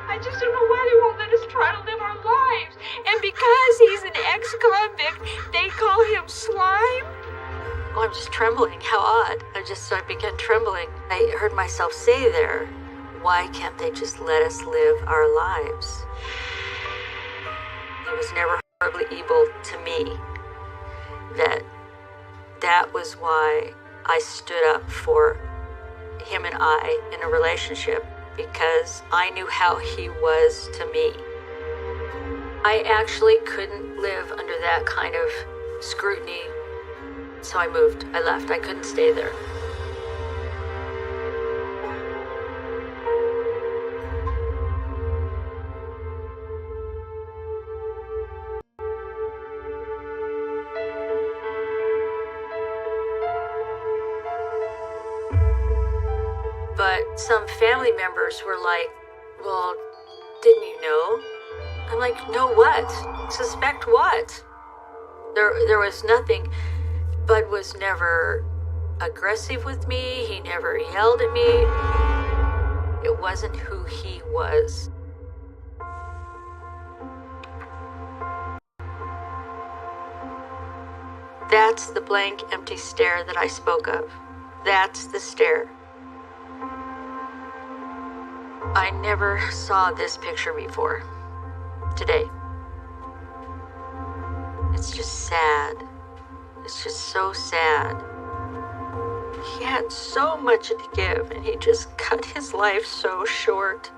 I just don't know why they won't let us try to live our lives. And because he's an ex-convict, they call him Slime? Oh, I'm just trembling. How odd. I began trembling. I heard myself say there, why can't they just let us live our lives? He was never horribly evil to me. That was why I stood up for him and I in a relationship, because I knew how he was to me. I actually couldn't live under that kind of scrutiny, so I moved. I left. I couldn't stay there. But some family members were like, "Well, didn't you know?" I'm like, "Know what? Suspect what?" There was nothing. Bud was never aggressive with me. He never yelled at me. It wasn't who he was. That's the blank, empty stare that I spoke of. That's the stare. I never saw this picture before. Today. It's just sad. It's just so sad. He had so much to give, and he just cut his life so short.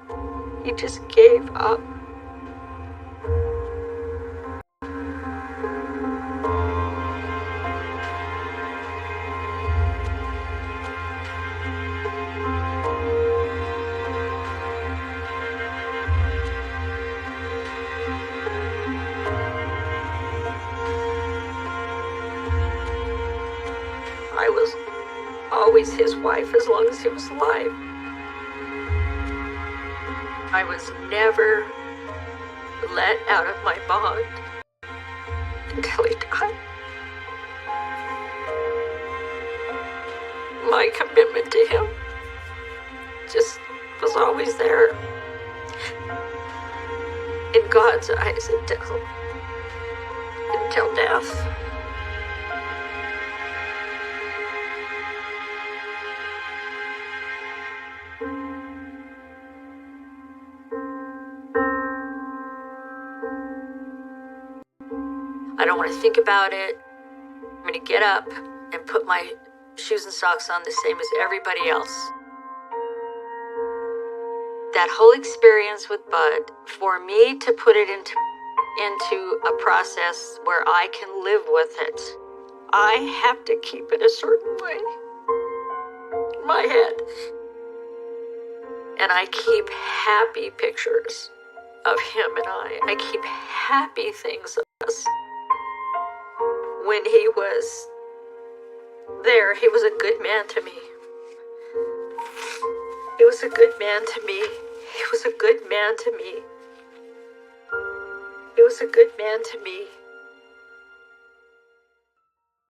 He just gave up. I was always his wife as long as he was alive. I was never let out of my bond until he died. My commitment to him just was always there. In God's eyes until death. I don't want to think about it. I'm going to get up and put my shoes and socks on the same as everybody else. That whole experience with Bud, for me to put it into a process where I can live with it, I have to keep it a certain way. In my head. And I keep happy pictures of him and I. I keep happy things of us. When he was there, he was a good man to me. He was a good man to me. He was a good man to me. He was a good man to me.